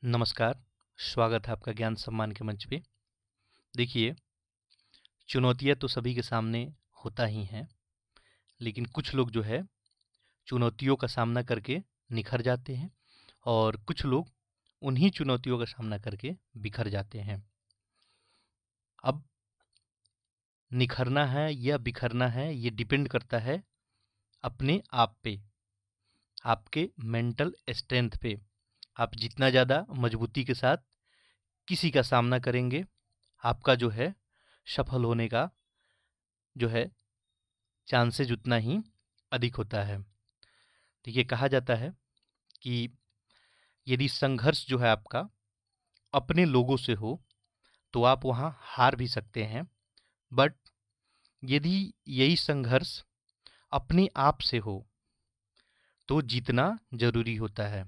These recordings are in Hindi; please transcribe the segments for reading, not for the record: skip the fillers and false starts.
नमस्कार, स्वागत है आपका ज्ञान सम्मान के मंच पे। देखिए, चुनौतियाँ तो सभी के सामने होता ही हैं, लेकिन कुछ लोग जो है चुनौतियों का सामना करके निखर जाते हैं और कुछ लोग उन्हीं चुनौतियों का सामना करके बिखर जाते हैं। अब निखरना है या बिखरना है, ये डिपेंड करता है अपने आप पे, आपके मेंटल स्ट्रेंथ पे। आप जितना ज़्यादा मजबूती के साथ किसी का सामना करेंगे, आपका जो है सफल होने का जो है चांसेज उतना ही अधिक होता है। देखिए, कहा जाता है कि यदि संघर्ष जो है आपका अपने लोगों से हो तो आप वहाँ हार भी सकते हैं, बट यदि यही संघर्ष अपने आप से हो तो जीतना जरूरी होता है।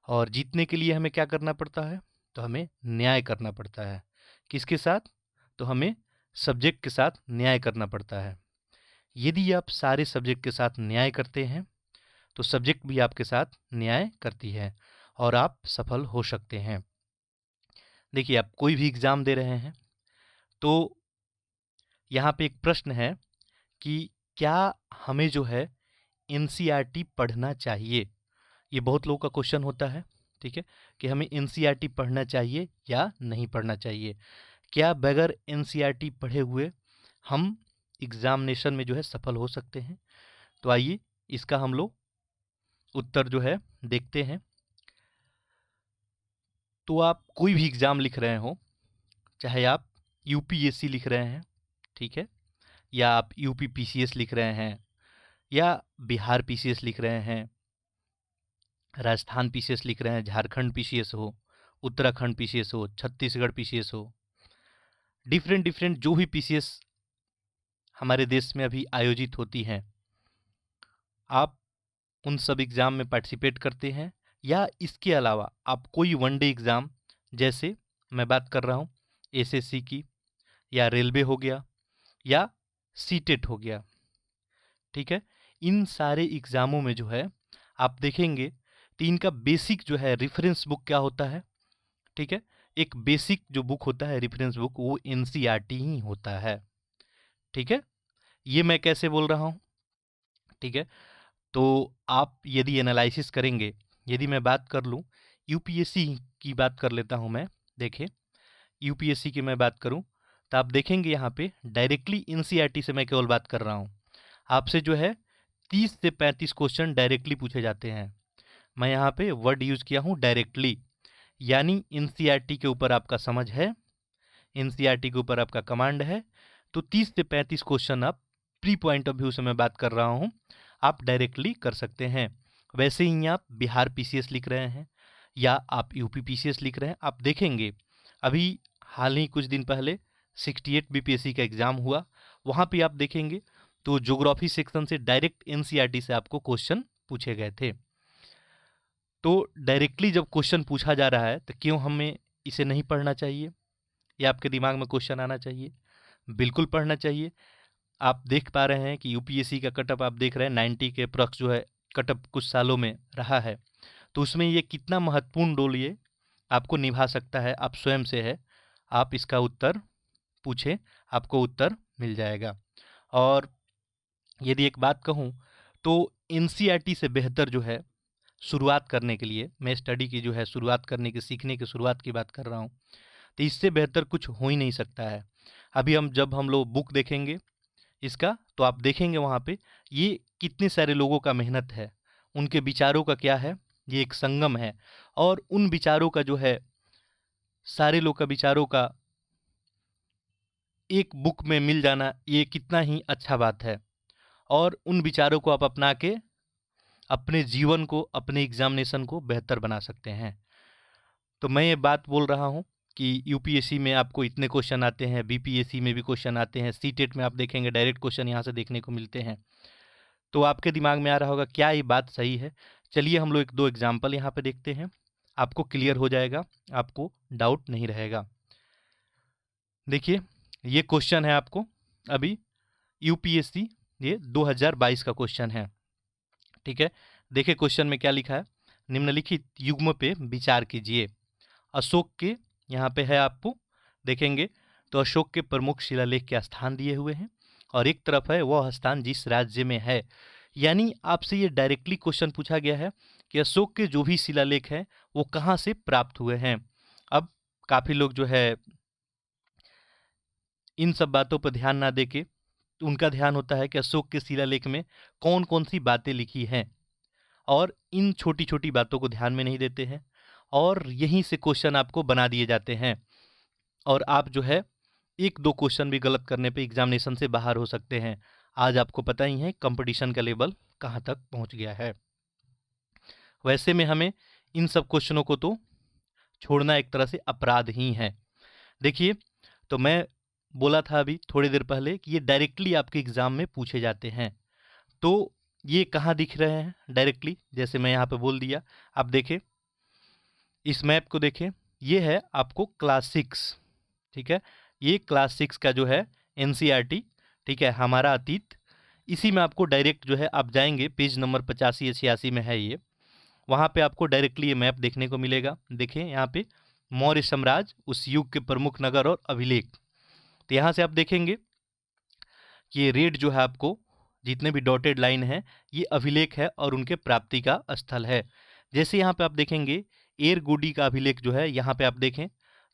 और जीतने के लिए हमें क्या करना पड़ता है? तो हमें न्याय करना पड़ता है। किसके साथ? तो हमें सब्जेक्ट के साथ न्याय करना पड़ता है। यदि आप सारे सब्जेक्ट के साथ न्याय करते हैं तो सब्जेक्ट भी आपके साथ न्याय करती है और आप सफल हो सकते हैं। देखिए, आप कोई भी एग्ज़ाम दे रहे हैं तो यहाँ पे एक प्रश्न है कि क्या हमें जो है एनसीईआरटी पढ़ना चाहिए? ये बहुत लोगों का क्वेश्चन होता है, ठीक है, कि हमें एनसीईआरटी पढ़ना चाहिए या नहीं पढ़ना चाहिए। क्या बगैर एनसीईआरटी पढ़े हुए हम एग्जामिनेशन में जो है सफल हो सकते हैं? तो आइए इसका हम लोग उत्तर जो है देखते हैं। तो आप कोई भी एग्ज़ाम लिख रहे हो, चाहे आप यूपीएससी लिख रहे हैं, ठीक है, या आप यूपी पीसीएस लिख रहे हैं, या बिहार पीसीएस लिख रहे हैं, राजस्थान पीसीएस लिख रहे हैं, झारखंड पीसीएस हो, उत्तराखंड पीसीएस हो, छत्तीसगढ़ पीसीएस हो, डिफरेंट डिफरेंट जो भी पीसीएस हमारे देश में अभी आयोजित होती हैं, आप उन सब एग्ज़ाम में पार्टिसिपेट करते हैं, या इसके अलावा आप कोई वनडे एग्ज़ाम, जैसे मैं बात कर रहा हूँ एसएससी की, या रेलवे हो गया, या सीटेट हो गया, ठीक है, इन सारे एग्ज़ामों में जो है आप देखेंगे तो इनका बेसिक जो है रेफरेंस बुक क्या होता है, ठीक है, एक बेसिक जो बुक होता है रेफरेंस बुक, वो एनसीईआरटी ही होता है, ठीक है। ये मैं कैसे बोल रहा हूँ, ठीक है। तो आप यदि एनालिसिस करेंगे, यदि मैं बात कर लूँ यूपीएससी की, बात कर लेता हूँ मैं। देखिए, यूपीएससी की मैं बात करूँ तो आप देखेंगे यहाँ पे डायरेक्टली एनसीईआरटी से मैं केवल बात कर रहा हूँ, आपसे जो है 30 से 35 क्वेश्चन डायरेक्टली पूछे जाते हैं। मैं यहाँ पे वर्ड यूज़ किया हूँ डायरेक्टली, यानी एनसीईआरटी के ऊपर आपका समझ है, एनसीईआरटी के ऊपर आपका कमांड है, तो 30 से 35 क्वेश्चन आप प्री पॉइंट ऑफ व्यू से मैं बात कर रहा हूँ, आप डायरेक्टली कर सकते हैं। वैसे ही आप बिहार पीसीएस लिख रहे हैं या आप यूपी पीसीएस लिख रहे हैं, आप देखेंगे अभी हाल ही कुछ दिन पहले 68 बीपीएससी का एग्ज़ाम हुआ, वहाँ पे आप देखेंगे तो ज्योग्राफी सेक्शन से डायरेक्ट एनसीईआरटी से आपको क्वेश्चन पूछे गए थे। तो डायरेक्टली जब क्वेश्चन पूछा जा रहा है तो क्यों हमें इसे नहीं पढ़ना चाहिए? ये आपके दिमाग में क्वेश्चन आना चाहिए। बिल्कुल पढ़ना चाहिए। आप देख पा रहे हैं कि यूपीएससी का कटअप आप देख रहे हैं 90 के अप्रॉक्स जो है कटअप कुछ सालों में रहा है, तो उसमें ये कितना महत्वपूर्ण रोल ये आपको निभा सकता है, आप स्वयं से है, आप इसका उत्तर पूछें, आपको उत्तर मिल जाएगा। और यदि एक बात कहूँ तो एनसीईआरटी से बेहतर जो है शुरुआत करने के लिए, मैं स्टडी की जो है शुरुआत करने की, सीखने की शुरुआत की बात कर रहा हूँ, तो इससे बेहतर कुछ हो ही नहीं सकता है। अभी जब हम लोग बुक देखेंगे इसका, तो आप देखेंगे वहाँ पे ये कितने सारे लोगों का मेहनत है, उनके विचारों का क्या है, ये एक संगम है, और उन विचारों का जो है, सारे लोग का विचारों का एक बुक में मिल जाना, ये कितना ही अच्छा बात है। और उन विचारों को आप अपना के अपने जीवन को, अपने एग्जामिनेशन को बेहतर बना सकते हैं। तो मैं ये बात बोल रहा हूँ कि यूपीएससी में आपको इतने क्वेश्चन आते हैं, बीपीएससी में भी क्वेश्चन आते हैं, सीटेट में आप देखेंगे डायरेक्ट क्वेश्चन यहाँ से देखने को मिलते हैं, तो आपके दिमाग में आ रहा होगा क्या ये बात सही है? चलिए हम लोग एक दो एग्जाम्पल यहाँ पे देखते हैं, आपको क्लियर हो जाएगा, आपको डाउट नहीं रहेगा। देखिए, ये क्वेश्चन है आपको अभी यूपीएससी, ये 2022 का क्वेश्चन है, ठीक है। देखिए क्वेश्चन में क्या लिखा है, निम्नलिखित युग्म पे विचार कीजिए। अशोक के यहाँ पे है, आपको देखेंगे तो अशोक के प्रमुख शिलालेख के स्थान दिए हुए हैं, और एक तरफ है वह स्थान जिस राज्य में है। यानी आपसे ये डायरेक्टली क्वेश्चन पूछा गया है कि अशोक के जो भी शिलालेख हैं वो कहाँ से प्राप्त हुए हैं। अब काफ़ी लोग जो है इन सब बातों पर ध्यान ना देके उनका ध्यान होता है कि अशोक के शिलालेख में कौन कौन सी बातें लिखी हैं, और इन छोटी छोटी बातों को ध्यान में नहीं देते हैं, और यहीं से क्वेश्चन आपको बना दिए जाते हैं, और आप जो है एक दो क्वेश्चन भी गलत करने पे एग्जामिनेशन से बाहर हो सकते हैं। आज आपको पता ही है कंपटीशन का लेवल कहाँ तक पहुँच गया है। वैसे में हमें इन सब क्वेश्चनों को तो छोड़ना एक तरह से अपराध ही है। देखिए, तो मैं बोला था अभी थोड़ी देर पहले कि ये डायरेक्टली आपके एग्ज़ाम में पूछे जाते हैं। तो ये कहाँ दिख रहे हैं डायरेक्टली, जैसे मैं यहाँ पे बोल दिया, आप देखें इस मैप को देखें, ये है आपको क्लास 6, ठीक है, ये क्लास 6 का जो है एनसीईआरटी, ठीक है, हमारा अतीत। इसी में आपको डायरेक्ट जो है आप जाएंगे पेज नंबर 85 या 86 में है ये, वहाँ पे आपको डायरेक्टली ये मैप देखने को मिलेगा। देखें यहाँ पे मौर्य साम्राज्य, उस युग के प्रमुख नगर और अभिलेख। तो यहाँ से आप देखेंगे कि ये रेड जो है आपको जितने भी डॉटेड लाइन है ये अभिलेख है और उनके प्राप्ति का स्थल है। जैसे यहाँ पे आप देखेंगे एरगुडी का अभिलेख जो है, यहाँ पे आप देखें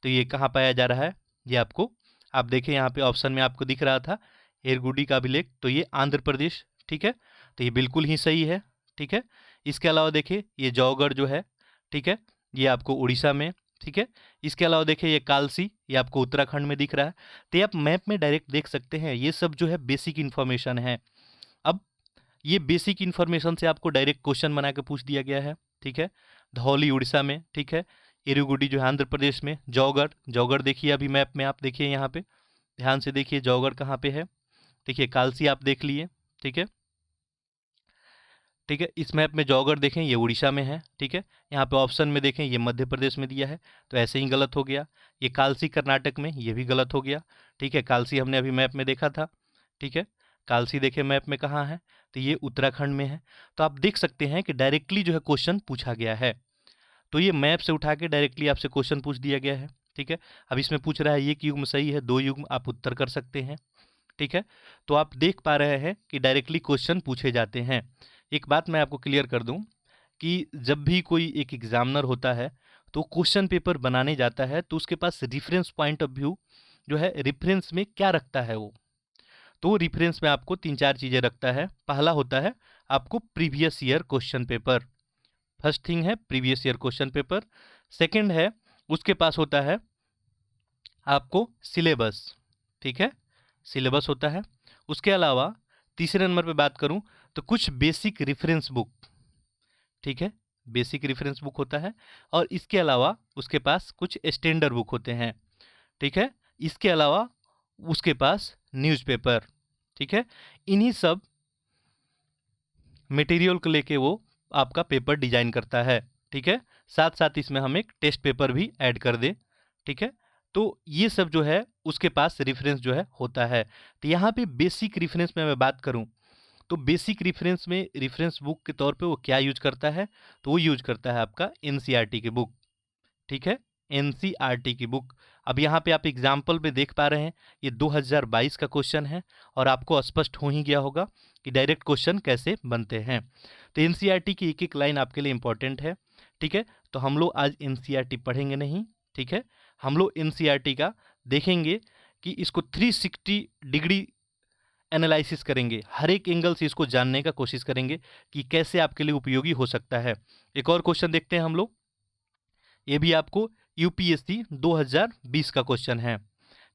तो ये कहाँ पाया जा रहा है, ये आपको आप देखें यहाँ पे ऑप्शन में आपको दिख रहा था एरगुडी का अभिलेख, तो ये आंध्र प्रदेश, ठीक है, तो ये बिल्कुल ही सही है, ठीक है। इसके अलावा देखिए ये जौगढ़ जो है, ठीक है, ये आपको उड़ीसा में, ठीक है। इसके अलावा देखिए ये कालसी, ये आपको उत्तराखंड में दिख रहा है। तो ये आप मैप में डायरेक्ट देख सकते हैं, ये सब जो है बेसिक इन्फॉर्मेशन है। अब ये बेसिक इन्फॉर्मेशन से आपको डायरेक्ट क्वेश्चन बना के पूछ दिया गया है, ठीक है। धौली उड़ीसा में, ठीक है, एरगुडी जो है आंध्र प्रदेश में, जौगढ़, जौगढ़ देखिए अभी मैप में आप देखिए यहाँ पे ध्यान से देखिए जौगढ़ कहाँ पे है, देखिए कालसी आप देख लिए, ठीक है, ठीक है। इस मैप में जौगढ़ देखें ये उड़ीसा में है, ठीक है। यहाँ पे ऑप्शन में देखें ये मध्य प्रदेश में दिया है, तो ऐसे ही गलत हो गया। ये कालसी कर्नाटक में, ये भी गलत हो गया, ठीक है। कालसी हमने अभी मैप में देखा था, ठीक है, कालसी देखें मैप में कहाँ है, तो ये उत्तराखंड में है। तो आप देख सकते हैं कि डायरेक्टली जो है क्वेश्चन पूछा गया है। तो ये मैप से उठा के डायरेक्टली आपसे क्वेश्चन पूछ दिया गया है, ठीक है। अब इसमें पूछ रहा है ये युग्म सही है, 2 युग्म आप उत्तर कर सकते हैं, ठीक है। तो आप देख पा रहे हैं कि डायरेक्टली क्वेश्चन पूछे जाते हैं। एक बात मैं आपको क्लियर कर दूं कि जब भी कोई एक एग्जामिनर होता है तो क्वेश्चन पेपर बनाने जाता है तो उसके पास रेफरेंस पॉइंट ऑफ व्यू जो है, रेफरेंस में क्या रखता है वो, तो रेफरेंस में आपको 3-4 चीज़ें रखता है। पहला होता है आपको previous year question paper, first thing है previous year question paper. Second है उसके पास होता है आपको सिलेबस, ठीक है, सिलेबस होता है। उसके अलावा तीसरे नंबर पे बात करूं तो कुछ बेसिक रेफरेंस बुक, ठीक है, बेसिक रेफरेंस बुक होता है। और इसके अलावा उसके पास कुछ स्टैंडर्ड बुक होते हैं, ठीक है। इसके अलावा उसके पास न्यूज़पेपर, ठीक है। इन्हीं सब मटेरियल को लेके वो आपका पेपर डिजाइन करता है, ठीक है। साथ साथ इसमें हम एक टेस्ट पेपर भी ऐड कर दें, ठीक है। तो ये सब जो है उसके पास रेफरेंस जो है होता है। तो यहाँ पे बेसिक रेफरेंस में मैं बात करूँ तो बेसिक रेफरेंस में रेफरेंस बुक के तौर पे वो क्या यूज करता है, तो वो यूज करता है आपका एनसीईआरटी की बुक, ठीक है, एनसीईआरटी की बुक। अब यहाँ पे आप एग्जाम्पल पे देख पा रहे हैं ये 2022 का क्वेश्चन है, और आपको स्पष्ट हो ही गया होगा कि डायरेक्ट क्वेश्चन कैसे बनते हैं। तो एनसीईआरटी की एक एक लाइन आपके लिए इंपॉर्टेंट है, ठीक है। तो हम लोग आज एनसीईआरटी पढ़ेंगे नहीं, ठीक है, हम लोग एनसीईआरटी का देखेंगे कि इसको 360 डिग्री एनालिसिस करेंगे, हर एक एंगल से इसको जानने का कोशिश करेंगे कि कैसे आपके लिए उपयोगी हो सकता है। एक और क्वेश्चन देखते हैं हम लोग, ये भी आपको यूपीएससी 2020 का क्वेश्चन है।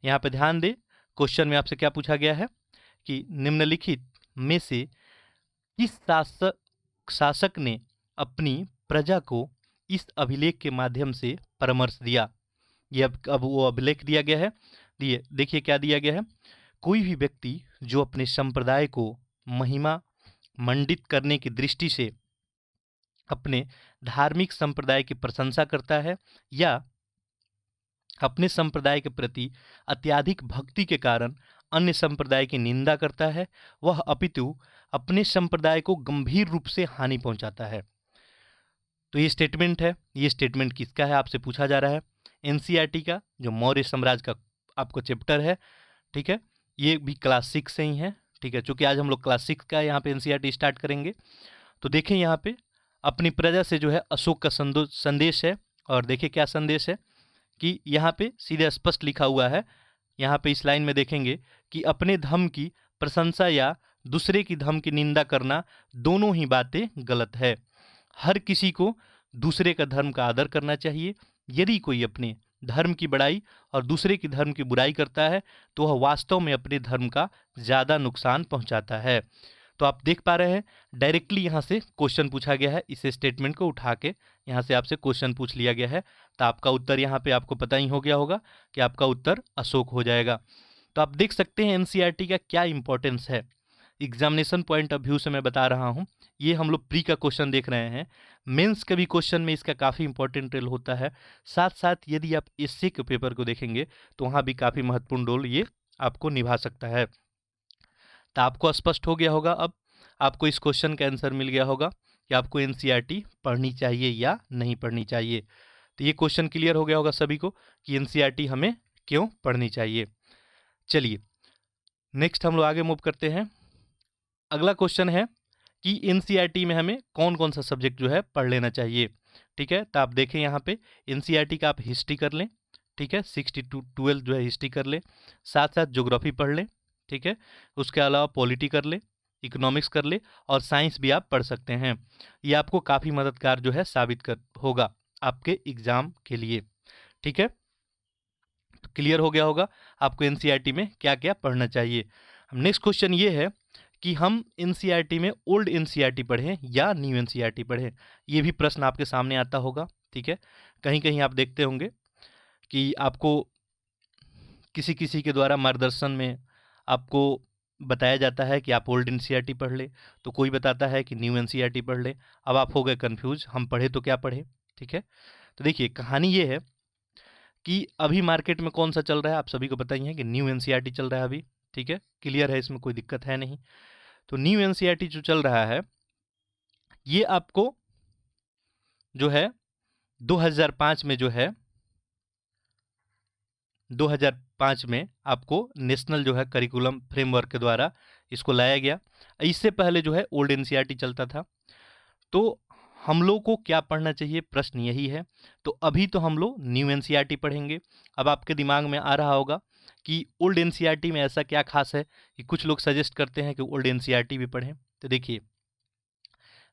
यहाँ पे ध्यान दें, क्वेश्चन में आपसे क्या पूछा गया है कि निम्नलिखित में से किस शासक ने अपनी प्रजा को इस अभिलेख के माध्यम से परामर्श दिया। ये अब वो अभिलेख दिया गया है, देखिए क्या दिया गया है, कोई भी व्यक्ति जो अपने संप्रदाय को महिमा मंडित करने की दृष्टि से अपने धार्मिक संप्रदाय की प्रशंसा करता है या अपने संप्रदाय के प्रति अत्यधिक भक्ति के कारण अन्य संप्रदाय की निंदा करता है, वह अपितु अपने संप्रदाय को गंभीर रूप से हानि पहुंचाता है। तो ये स्टेटमेंट है, ये स्टेटमेंट किसका है आपसे पूछा जा रहा है। एनसीईआरटी का जो मौर्य साम्राज्य का आपको चैप्टर है, ठीक है, ये भी क्लास 6 से ही है, ठीक है। चूँकि आज हम लोग क्लास 6 का यहाँ पे एनसीईआरटी स्टार्ट करेंगे, तो देखें यहाँ पे अपनी प्रजा से जो है अशोक का संदेश है, और देखिए क्या संदेश है कि यहाँ पे सीधे स्पष्ट लिखा हुआ है। यहाँ पे इस लाइन में देखेंगे कि अपने धर्म की प्रशंसा या दूसरे की धर्म की निंदा करना दोनों ही बातें गलत है। हर किसी को दूसरे का धर्म का आदर करना चाहिए। यदि कोई अपने धर्म की बड़ाई और दूसरे की धर्म की बुराई करता है तो वह वास्तव में अपने धर्म का ज़्यादा नुकसान पहुंचाता है। तो आप देख पा रहे हैं डायरेक्टली यहाँ से क्वेश्चन पूछा गया है, इस स्टेटमेंट को उठा के यहाँ से आपसे क्वेश्चन पूछ लिया गया है। तो आपका उत्तर यहाँ पे आपको पता ही हो गया होगा कि आपका उत्तर अशोक हो जाएगा। तो आप देख सकते हैं एनसीईआरटी का क्या इंपॉर्टेंस है। एग्जामिनेशन पॉइंट ऑफ व्यू से मैं बता रहा हूँ, ये हम लोग प्री का क्वेश्चन देख रहे हैं, मेंस के भी क्वेश्चन में इसका काफ़ी इंपॉर्टेंट रोल होता है। साथ साथ यदि आप एसए के पेपर को देखेंगे तो वहाँ भी काफ़ी महत्वपूर्ण रोल ये आपको निभा सकता है। तो आपको स्पष्ट हो गया होगा, अब आपको इस क्वेश्चन का आंसर मिल गया होगा कि आपको एनसीईआरटी पढ़नी चाहिए या नहीं पढ़नी चाहिए। तो ये क्वेश्चन क्लियर हो गया होगा सभी को कि एनसीईआरटी हमें क्यों पढ़नी चाहिए। चलिए नेक्स्ट हम लोग आगे मूव करते हैं। अगला क्वेश्चन है कि एनसीईआरटी में हमें कौन कौन सा सब्जेक्ट जो है पढ़ लेना चाहिए, ठीक है। तो आप देखें यहाँ पे एनसीईआरटी का आप हिस्ट्री कर लें, ठीक है, 6 to 12 जो है हिस्ट्री कर लें, साथ साथ ज्योग्राफी पढ़ लें, ठीक है। उसके अलावा पॉलिटी कर ले, इकोनॉमिक्स कर ले, और साइंस भी आप पढ़ सकते हैं। ये आपको काफ़ी मददगार जो है साबित कर होगा आपके एग्ज़ाम के लिए, ठीक है। तो क्लियर हो गया होगा आपको एनसीईआरटी में क्या क्या पढ़ना चाहिए। नेक्स्ट क्वेश्चन ये है कि हम एनसीईआरटी में ओल्ड एनसीईआरटी पढ़ें या न्यू एनसीईआरटी पढ़ें। ये भी प्रश्न आपके सामने आता होगा, ठीक है। कहीं कहीं आप देखते होंगे कि आपको किसी किसी के द्वारा मार्गदर्शन में आपको बताया जाता है कि आप ओल्ड एनसीईआरटी पढ़ ले, तो कोई बताता है कि न्यू एनसीईआरटी पढ़ ले। अब आप हो गए कंफ्यूज, हम पढ़े तो क्या पढ़े, ठीक है। तो देखिए कहानी ये है कि अभी मार्केट में कौन सा चल रहा है, आप सभी को पता ही है कि न्यू एनसीईआरटी चल रहा है अभी, ठीक है, क्लियर है, इसमें कोई दिक्कत है नहीं। तो न्यू एनसीईआरटी जो चल रहा है ये आपको जो है 2005 में जो है 2005 में आपको नेशनल जो है करिकुलम फ्रेमवर्क के द्वारा इसको लाया गया। इससे पहले जो है ओल्ड एनसीईआरटी चलता था। तो हम लोग को क्या पढ़ना चाहिए, प्रश्न यही है। तो अभी तो हम लोग न्यू एनसीईआरटी पढ़ेंगे। अब आपके दिमाग में आ रहा होगा कि ओल्ड एनसीईआरटी में ऐसा क्या खास है कि कुछ लोग सजेस्ट करते हैं कि ओल्ड एनसीईआरटी भी पढ़ें। तो देखिए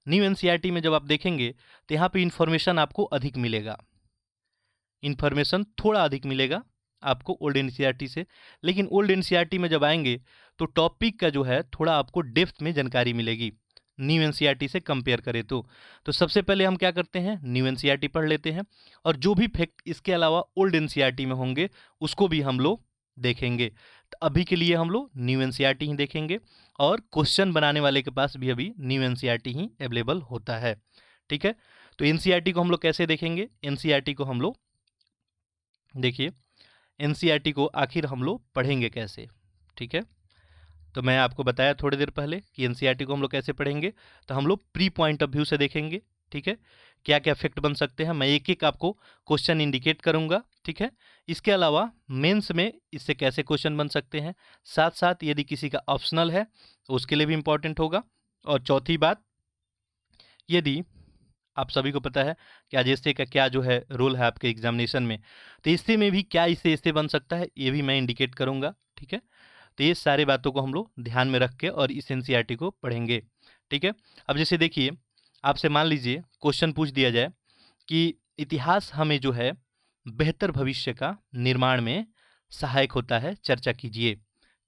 न्यू एनसीईआरटी में जब आप देखेंगे तो यहाँ पे इन्फॉर्मेशन आपको अधिक मिलेगा, इन्फॉर्मेशन थोड़ा अधिक मिलेगा आपको ओल्ड एनसीईआरटी से। लेकिन ओल्ड एनसीईआरटी में जब आएंगे तो टॉपिक का जो है थोड़ा आपको डेप्थ में जानकारी मिलेगी न्यू एनसीईआरटी से कंपेयर करें तो सबसे पहले हम क्या करते हैं, न्यू एनसीईआरटी पढ़ लेते हैं, और जो भी फैक्ट इसके अलावा ओल्ड एनसीईआरटी में होंगे उसको भी हम लोग देखेंगे। तो अभी के लिए हम लोग न्यू एनसीईआरटी ही देखेंगे, और क्वेश्चन बनाने वाले के पास भी अभी न्यू एनसीईआरटी ही अवेलेबल होता है, ठीक है। तो एनसीईआरटी को हम लोग कैसे देखेंगे, एनसीईआरटी को हम लोग देखिए एनसीईआरटी को आखिर हम लोग पढ़ेंगे कैसे, ठीक है। तो मैं आपको बताया थोड़ी देर पहले कि एनसीईआरटी को हम लोग कैसे पढ़ेंगे। तो हम लोग प्री पॉइंट ऑफ व्यू से देखेंगे, ठीक है, क्या क्या फैक्ट बन सकते हैं। मैं एक एक आपको क्वेश्चन इंडिकेट करूंगा, ठीक है। इसके अलावा मेंस में इससे कैसे क्वेश्चन बन सकते हैं, साथ साथ यदि किसी का ऑप्शनल है तो उसके लिए भी इंपॉर्टेंट होगा। और चौथी बात, यदि आप सभी को पता है कि आज एसए का क्या जो है रोल है आपके एग्जामिनेशन में, तो एसए में भी क्या इससे एसए बन सकता है ये भी मैं इंडिकेट करूंगा, ठीक है। तो ये सारे बातों को हम लोग ध्यान में रख के और इस एनसीईआरटी को पढ़ेंगे, ठीक है। अब जैसे देखिए आपसे मान लीजिए क्वेश्चन पूछ दिया जाए कि इतिहास हमें जो है बेहतर भविष्य का निर्माण में सहायक होता है, चर्चा कीजिए,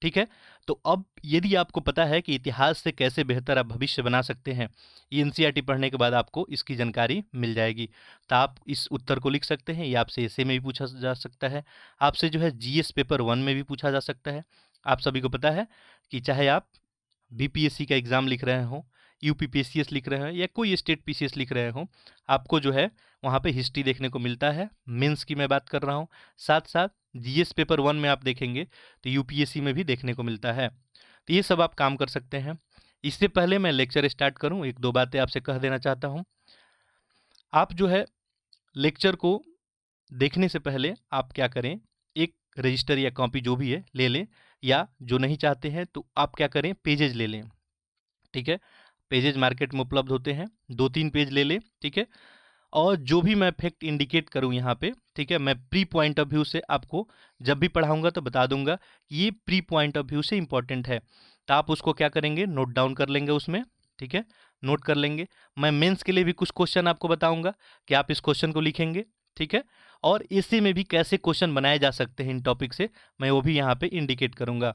ठीक है। तो अब यदि आपको पता है कि इतिहास से कैसे बेहतर आप भविष्य बना सकते हैं, ये एनसीईआरटी पढ़ने के बाद आपको इसकी जानकारी मिल जाएगी। तो आप इस उत्तर को लिख सकते हैं। ये आपसे एसए में भी पूछा जा सकता है, आपसे जो है जीएस पेपर 1 में भी पूछा जा सकता है। आप सभी को पता है कि चाहे आप बीपीएससी का एग्ज़ाम लिख रहे हों, यूपीपीसीएस लिख रहे हैं, या कोई स्टेट पीसीएस लिख रहे हों, आपको जो है वहाँ पे हिस्ट्री देखने को मिलता है। मेंस की मैं बात कर रहा हूँ, साथ साथ जीएस पेपर 1 में आप देखेंगे तो यूपीएससी में भी देखने को मिलता है। तो ये सब आप काम कर सकते हैं। इससे पहले मैं लेक्चर स्टार्ट करूँ, एक दो बातें आपसे कह देना चाहता हूँ। आप जो है लेक्चर को देखने से पहले आप क्या करें, एक रजिस्टर या कॉपी जो भी है ले लें, या जो नहीं चाहते हैं तो आप क्या करें, पेजेज ले लें। ठीक है, पेजेज मार्केट में उपलब्ध होते हैं, 2-3 पेज ले लें। ठीक है, और जो भी मैं फैक्ट इंडिकेट करूं यहाँ पे, ठीक है, मैं प्री पॉइंट ऑफ व्यू से आपको जब भी पढ़ाऊंगा तो बता दूंगा कि ये प्री पॉइंट ऑफ व्यू से इंपॉर्टेंट है, तो आप उसको क्या करेंगे, नोट डाउन कर लेंगे उसमें। ठीक है, नोट कर लेंगे। मैं मेंस के लिए भी कुछ क्वेश्चन आपको बताऊंगा कि आप इस क्वेश्चन को लिखेंगे। ठीक है, और इसी में भी कैसे क्वेश्चन बनाए जा सकते हैं इन टॉपिक से, मैं वो भी यहाँ पे इंडिकेट करूंगा।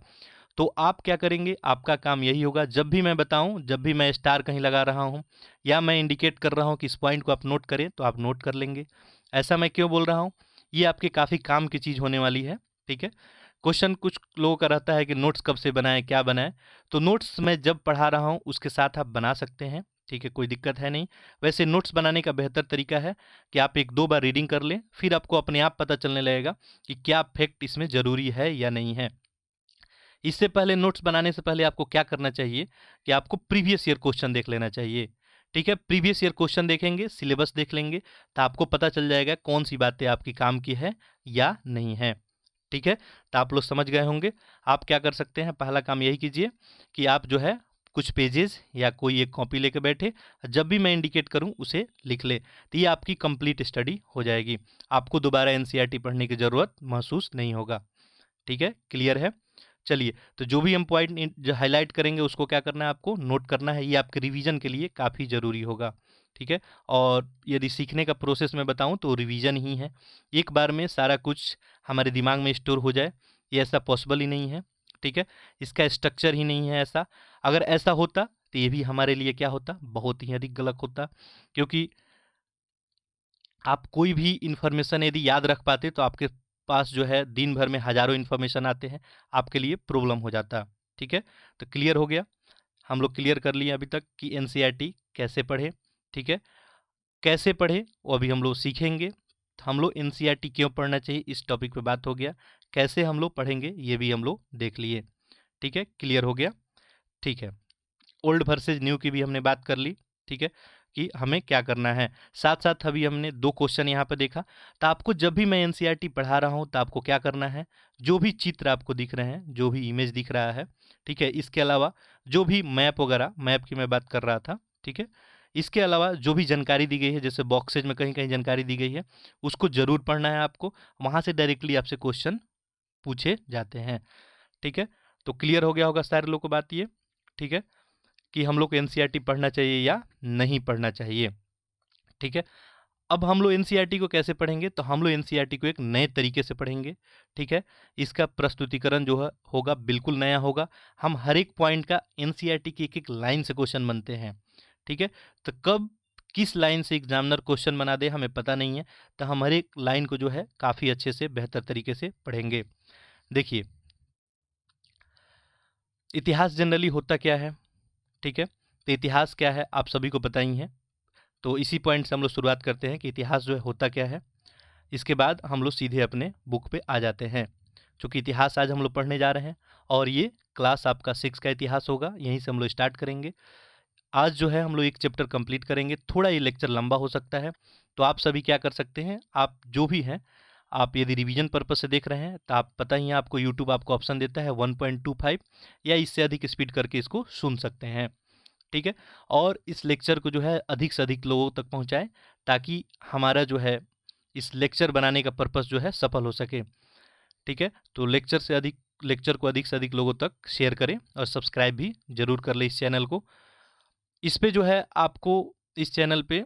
तो आप क्या करेंगे, आपका काम यही होगा, जब भी मैं बताऊं, जब भी मैं स्टार कहीं लगा रहा हूं या मैं इंडिकेट कर रहा हूं कि इस पॉइंट को आप नोट करें, तो आप नोट कर लेंगे। ऐसा मैं क्यों बोल रहा हूं, ये आपके काफ़ी काम की चीज़ होने वाली है। ठीक है, क्वेश्चन कुछ लोगों का रहता है कि नोट्स कब से बनाएं, क्या बनाएं, तो नोट्स मैं जब पढ़ा रहा हूं उसके साथ आप बना सकते हैं। ठीक है, कोई दिक्कत है नहीं। वैसे नोट्स बनाने का बेहतर तरीका है कि आप 1-2 बार रीडिंग कर लें, फिर आपको अपने आप पता चलने लगेगा कि क्या फैक्ट इसमें ज़रूरी है या नहीं है। इससे पहले नोट्स बनाने से पहले आपको क्या करना चाहिए कि आपको प्रीवियस ईयर क्वेश्चन देख लेना चाहिए। ठीक है, प्रीवियस ईयर क्वेश्चन देखेंगे, सिलेबस देख लेंगे, तो आपको पता चल जाएगा कौन सी बातें आपकी काम की है या नहीं है। ठीक है, तो आप लोग समझ गए होंगे। आप क्या कर सकते हैं, पहला काम यही कीजिए कि आप जो है कुछ पेजेस या कोई एक कॉपी लेके बैठे, जब भी मैं इंडिकेट करूं उसे लिख ले, तो ये आपकी कंप्लीट स्टडी हो जाएगी। आपको दोबारा एनसीईआरटी पढ़ने की ज़रूरत महसूस नहीं होगा। ठीक है, क्लियर है। चलिए, तो जो भी हम पॉइंट जो हाईलाइट करेंगे उसको क्या करना है, आपको नोट करना है, ये आपके रिवीजन के लिए काफ़ी ज़रूरी होगा। ठीक है, और यदि सीखने का प्रोसेस मैं बताऊं तो रिवीजन ही है। एक बार में सारा कुछ हमारे दिमाग में स्टोर हो जाए, ये ऐसा पॉसिबल ही नहीं है। ठीक है, इसका स्ट्रक्चर ही नहीं है ऐसा। अगर ऐसा होता तो ये भी हमारे लिए क्या होता, बहुत ही अधिक गलत होता। क्योंकि आप कोई भी इन्फॉर्मेशन यदि याद रख पाते तो आपके पास जो है दिन भर में हज़ारों इन्फॉर्मेशन आते हैं, आपके लिए प्रॉब्लम हो जाता। ठीक है, तो क्लियर हो गया, हम लोग क्लियर कर लिए अभी तक कि एनसीईआरटी कैसे पढ़े। ठीक है, कैसे पढ़े वो अभी हम लोग सीखेंगे। हम लोग एनसीईआरटी क्यों पढ़ना चाहिए इस टॉपिक पे बात हो गया, कैसे हम लोग पढ़ेंगे ये भी हम लोग देख लिए। ठीक है, क्लियर हो गया। ठीक है, ओल्ड वर्सेज न्यू की भी हमने बात कर ली। ठीक है, कि हमें क्या करना है। साथ साथ अभी हमने 2 क्वेश्चन यहाँ पे देखा। तो आपको जब भी मैं एनसीईआरटी पढ़ा रहा हूँ तो आपको क्या करना है, जो भी चित्र आपको दिख रहे हैं, जो भी इमेज दिख रहा है, ठीक है, इसके अलावा जो भी मैप वगैरह, मैप की मैं बात कर रहा था। ठीक है, इसके अलावा जो भी जानकारी दी गई है, जैसे बॉक्सेज में कहीं कहीं जानकारी दी गई है, उसको ज़रूर पढ़ना है आपको। वहाँ से डायरेक्टली आपसे क्वेश्चन पूछे जाते हैं। ठीक है, तो क्लियर हो गया होगा सारे लोगों को बात ये। ठीक है, कि हम लोग को एनसीईआरटी पढ़ना चाहिए या नहीं पढ़ना चाहिए। ठीक है, अब हम लोग एनसीईआरटी को कैसे पढ़ेंगे, तो हम लोग एनसीईआरटी को एक नए तरीके से पढ़ेंगे। ठीक है, इसका प्रस्तुतिकरण जो है होगा बिल्कुल नया होगा। हम हर एक पॉइंट का एनसीईआरटी की एक एक लाइन से क्वेश्चन बनते हैं। ठीक है, तो कब किस लाइन से एग्जामिनर क्वेश्चन बना दे हमें पता नहीं है, तो हम हर एक लाइन को जो है काफ़ी अच्छे से बेहतर तरीके से पढ़ेंगे। देखिए, इतिहास जनरली होता क्या है। ठीक है, तो इतिहास क्या है आप सभी को पता ही है। तो इसी पॉइंट से हम लोग शुरुआत करते हैं कि इतिहास जो है होता क्या है। इसके बाद हम लोग सीधे अपने बुक पे आ जाते हैं। चूँकि इतिहास आज हम लोग पढ़ने जा रहे हैं और ये क्लास आपका 6 का इतिहास होगा, यहीं से हम लोग स्टार्ट करेंगे। आज जो है हम लोग एक चैप्टर कंप्लीट करेंगे, थोड़ा ये लेक्चर लंबा हो सकता है, तो आप सभी क्या कर सकते हैं, आप जो भी हैं, आप यदि रिवीजन पर्पस से देख रहे हैं तो आप पता ही है, आपको यूट्यूब आपको ऑप्शन देता है 1.25 या इससे अधिक स्पीड करके इसको सुन सकते हैं। ठीक है, और इस लेक्चर को जो है अधिक से अधिक लोगों तक पहुंचाएं, ताकि हमारा जो है इस लेक्चर बनाने का पर्पस जो है सफल हो सके। ठीक है, तो लेक्चर को अधिक से अधिक लोगों तक शेयर करें और सब्सक्राइब भी जरूर कर लें इस चैनल को। इस पे जो है आपको इस चैनल पे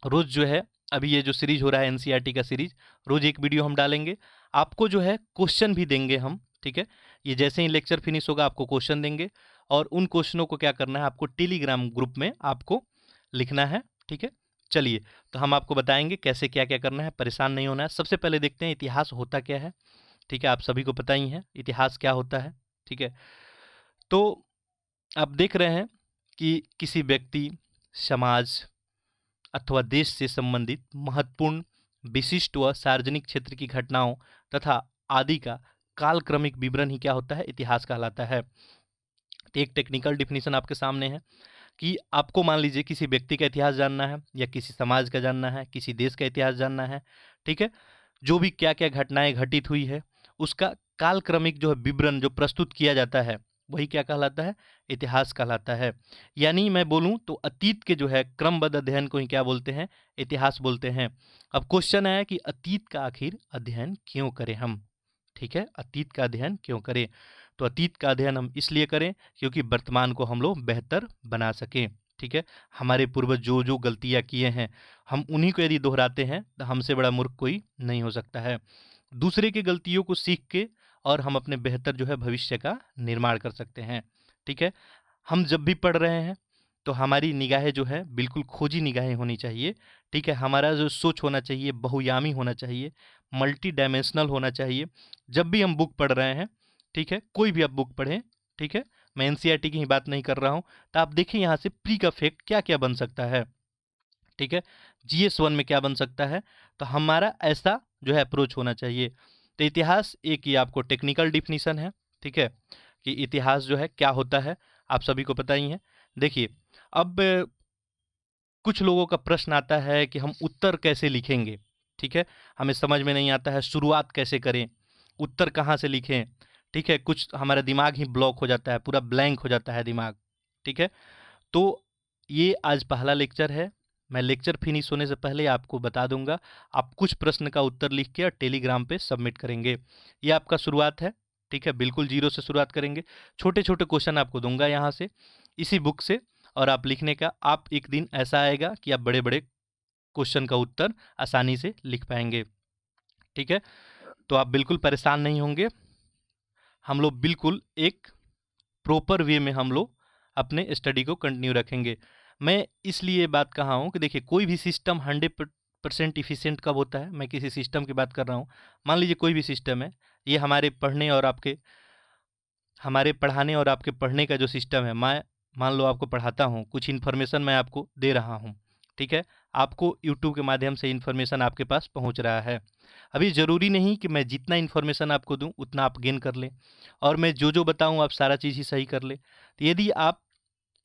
रोज़ जो है, अभी ये जो सीरीज हो रहा है एनसीईआरटी का सीरीज, रोज़ एक वीडियो हम डालेंगे। आपको जो है क्वेश्चन भी देंगे हम। ठीक है, ये जैसे ही लेक्चर फिनिश होगा आपको क्वेश्चन देंगे, और उन क्वेश्चनों को क्या करना है, आपको टेलीग्राम ग्रुप में आपको लिखना है। ठीक है, चलिए, तो हम आपको बताएंगे कैसे क्या क्या करना है, परेशान नहीं होना है। सबसे पहले देखते हैं इतिहास होता क्या है। ठीक है, आप सभी को पता ही है इतिहास क्या होता है। ठीक है, तो आप देख रहे हैं कि किसी व्यक्ति, समाज अथवा देश से संबंधित महत्वपूर्ण, विशिष्ट व सार्वजनिक क्षेत्र की घटनाओं तथा आदि का कालक्रमिक विवरण ही क्या होता है, इतिहास कहलाता है। तो एक टेक्निकल डिफिनीशन आपके सामने है कि आपको मान लीजिए किसी व्यक्ति का इतिहास जानना है या किसी समाज का जानना है, किसी देश का इतिहास जानना है। ठीक है, जो भी क्या-क्या घटनाएँ घटित हुई है, उसका कालक्रमिक जो है विवरण जो प्रस्तुत किया जाता है, वही क्या कहलाता है? इतिहास कहलाता है। यानी मैं बोलूँ तो अतीत के जो है क्रमबद्ध अध्ययन को ही क्या बोलते हैं? इतिहास बोलते हैं। अब क्वेश्चन है कि अतीत का आखिर अध्ययन क्यों करें हम? ठीक है, अतीत का अध्ययन क्यों करें? तो अतीत का अध्ययन हम इसलिए करें क्योंकि वर्तमान को हम लोग बेहतर बना सकें। ठीक है, हमारे पूर्वज जो जो गलतियाँ किए हैं, हम उन्हीं को यदि दोहराते हैं तो हमसे बड़ा मूर्ख कोई नहीं हो सकता है। दूसरे की गलतियों को सीख के और हम अपने बेहतर जो है भविष्य का निर्माण कर सकते हैं। ठीक है, हम जब भी पढ़ रहे हैं तो हमारी निगाहें जो है बिल्कुल खोजी निगाहें होनी चाहिए। ठीक है, हमारा जो सोच होना चाहिए बहुयामी होना चाहिए, मल्टी डायमेंशनल होना चाहिए। जब भी हम बुक पढ़ रहे हैं, ठीक है, कोई भी आप बुक पढ़ें, ठीक है, मैं एनसीईआरटी की ही बात नहीं कर रहा हूँ, तो आप देखिए यहाँ से प्री का फैक्ट क्या क्या बन सकता है। ठीक है, जीएस 1 में क्या बन सकता है, तो हमारा ऐसा जो है अप्रोच होना चाहिए। तो इतिहास एक ये आपको टेक्निकल डिफिनीशन है, ठीक है, कि इतिहास जो है क्या होता है, आप सभी को पता ही है। देखिए, अब कुछ लोगों का प्रश्न आता है कि हम उत्तर कैसे लिखेंगे, ठीक है, हमें समझ में नहीं आता है शुरुआत कैसे करें, उत्तर कहाँ से लिखें, ठीक है, कुछ हमारा दिमाग ही ब्लॉक हो जाता है, पूरा ब्लैंक हो जाता है दिमाग, ठीक है। तो ये आज पहला लेक्चर है। मैं लेक्चर फिनिश होने से पहले आपको बता दूंगा, आप कुछ प्रश्न का उत्तर लिख के और टेलीग्राम पे सबमिट करेंगे। ये आपका शुरुआत है, ठीक है, बिल्कुल जीरो से शुरुआत करेंगे। छोटे छोटे क्वेश्चन आपको दूंगा यहाँ से इसी बुक से, और आप लिखने का, आप एक दिन ऐसा आएगा कि आप बड़े बड़े क्वेश्चन का उत्तर आसानी से लिख पाएंगे। ठीक है, तो आप बिल्कुल परेशान नहीं होंगे। हम लोग बिल्कुल एक प्रॉपर वे में हम लोग अपने स्टडी को कंटिन्यू रखेंगे। मैं इसलिए बात कहा हूँ कि देखिए, कोई भी सिस्टम 100% इफिशिएंट कब होता है, मैं किसी सिस्टम की बात कर रहा हूँ। मान लीजिए कोई भी सिस्टम है, ये हमारे पढ़ने और आपके, हमारे पढ़ाने और आपके पढ़ने का जो सिस्टम है, मैं मान लो आपको पढ़ाता हूँ, कुछ इन्फॉर्मेशन मैं आपको दे रहा हूँ, ठीक है, आपको यूट्यूब के माध्यम से इन्फॉर्मेशन आपके पास पहुँच रहा है। अभी ज़रूरी नहीं कि मैं जितना इन्फॉर्मेशन आपको दूँ उतना आप गेन कर लें, और मैं जो जो बताऊँ आप सारा चीज़ ही सही कर लें। तो यदि आप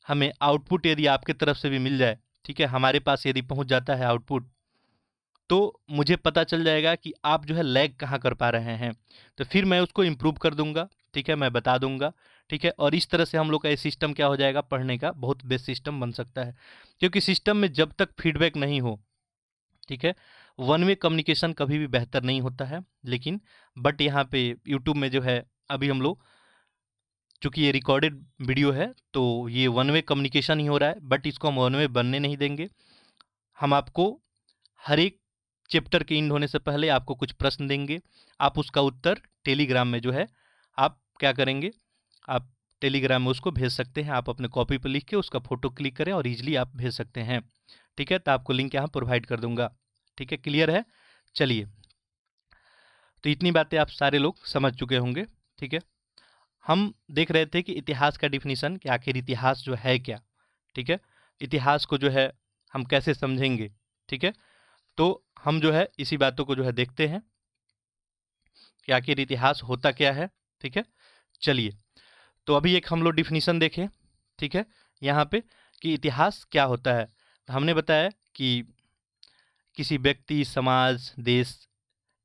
हमें आउटपुट यदि आपके तरफ से भी मिल जाए, ठीक है, हमारे पास यदि पहुँच जाता है आउटपुट, तो मुझे पता चल जाएगा कि आप जो है लैग कहाँ कर पा रहे हैं, तो फिर मैं उसको इम्प्रूव कर दूंगा, ठीक है, मैं बता दूंगा, ठीक है, और इस तरह से हम लोग का ये सिस्टम क्या हो जाएगा, पढ़ने का बहुत बेस्ट सिस्टम बन सकता है। क्योंकि सिस्टम में जब तक फीडबैक नहीं हो, ठीक है, वन वे कम्युनिकेशन कभी भी बेहतर नहीं होता है। लेकिन बट यहाँ पे यूट्यूब में जो है, अभी हम लोग, चूँकि ये रिकॉर्डेड वीडियो है तो ये वन वे कम्युनिकेशन ही हो रहा है, बट इसको हम वन वे बनने नहीं देंगे। हम आपको हर एक चैप्टर के एंड होने से पहले आपको कुछ प्रश्न देंगे, आप उसका उत्तर टेलीग्राम में जो है आप क्या करेंगे, आप टेलीग्राम में उसको भेज सकते हैं। आप अपने कॉपी पर लिख के उसका फ़ोटो क्लिक करें और ईजिली आप भेज सकते हैं। ठीक है, तो आपको लिंक यहाँ प्रोवाइड कर दूंगा। ठीक है, क्लियर है? चलिए, तो इतनी बातें आप सारे लोग समझ चुके होंगे। ठीक है, हम देख रहे थे कि इतिहास का डिफिनीशन कि आखिर इतिहास जो है क्या। ठीक है, इतिहास को जो है हम कैसे समझेंगे। ठीक है, तो हम जो है इसी बातों को जो है देखते हैं कि आखिर इतिहास होता क्या है। ठीक है, चलिए, तो अभी एक हम लोग डिफिनीशन देखें। ठीक है, यहाँ पे कि इतिहास क्या होता है, तो हमने बताया कि किसी व्यक्ति, समाज, देश,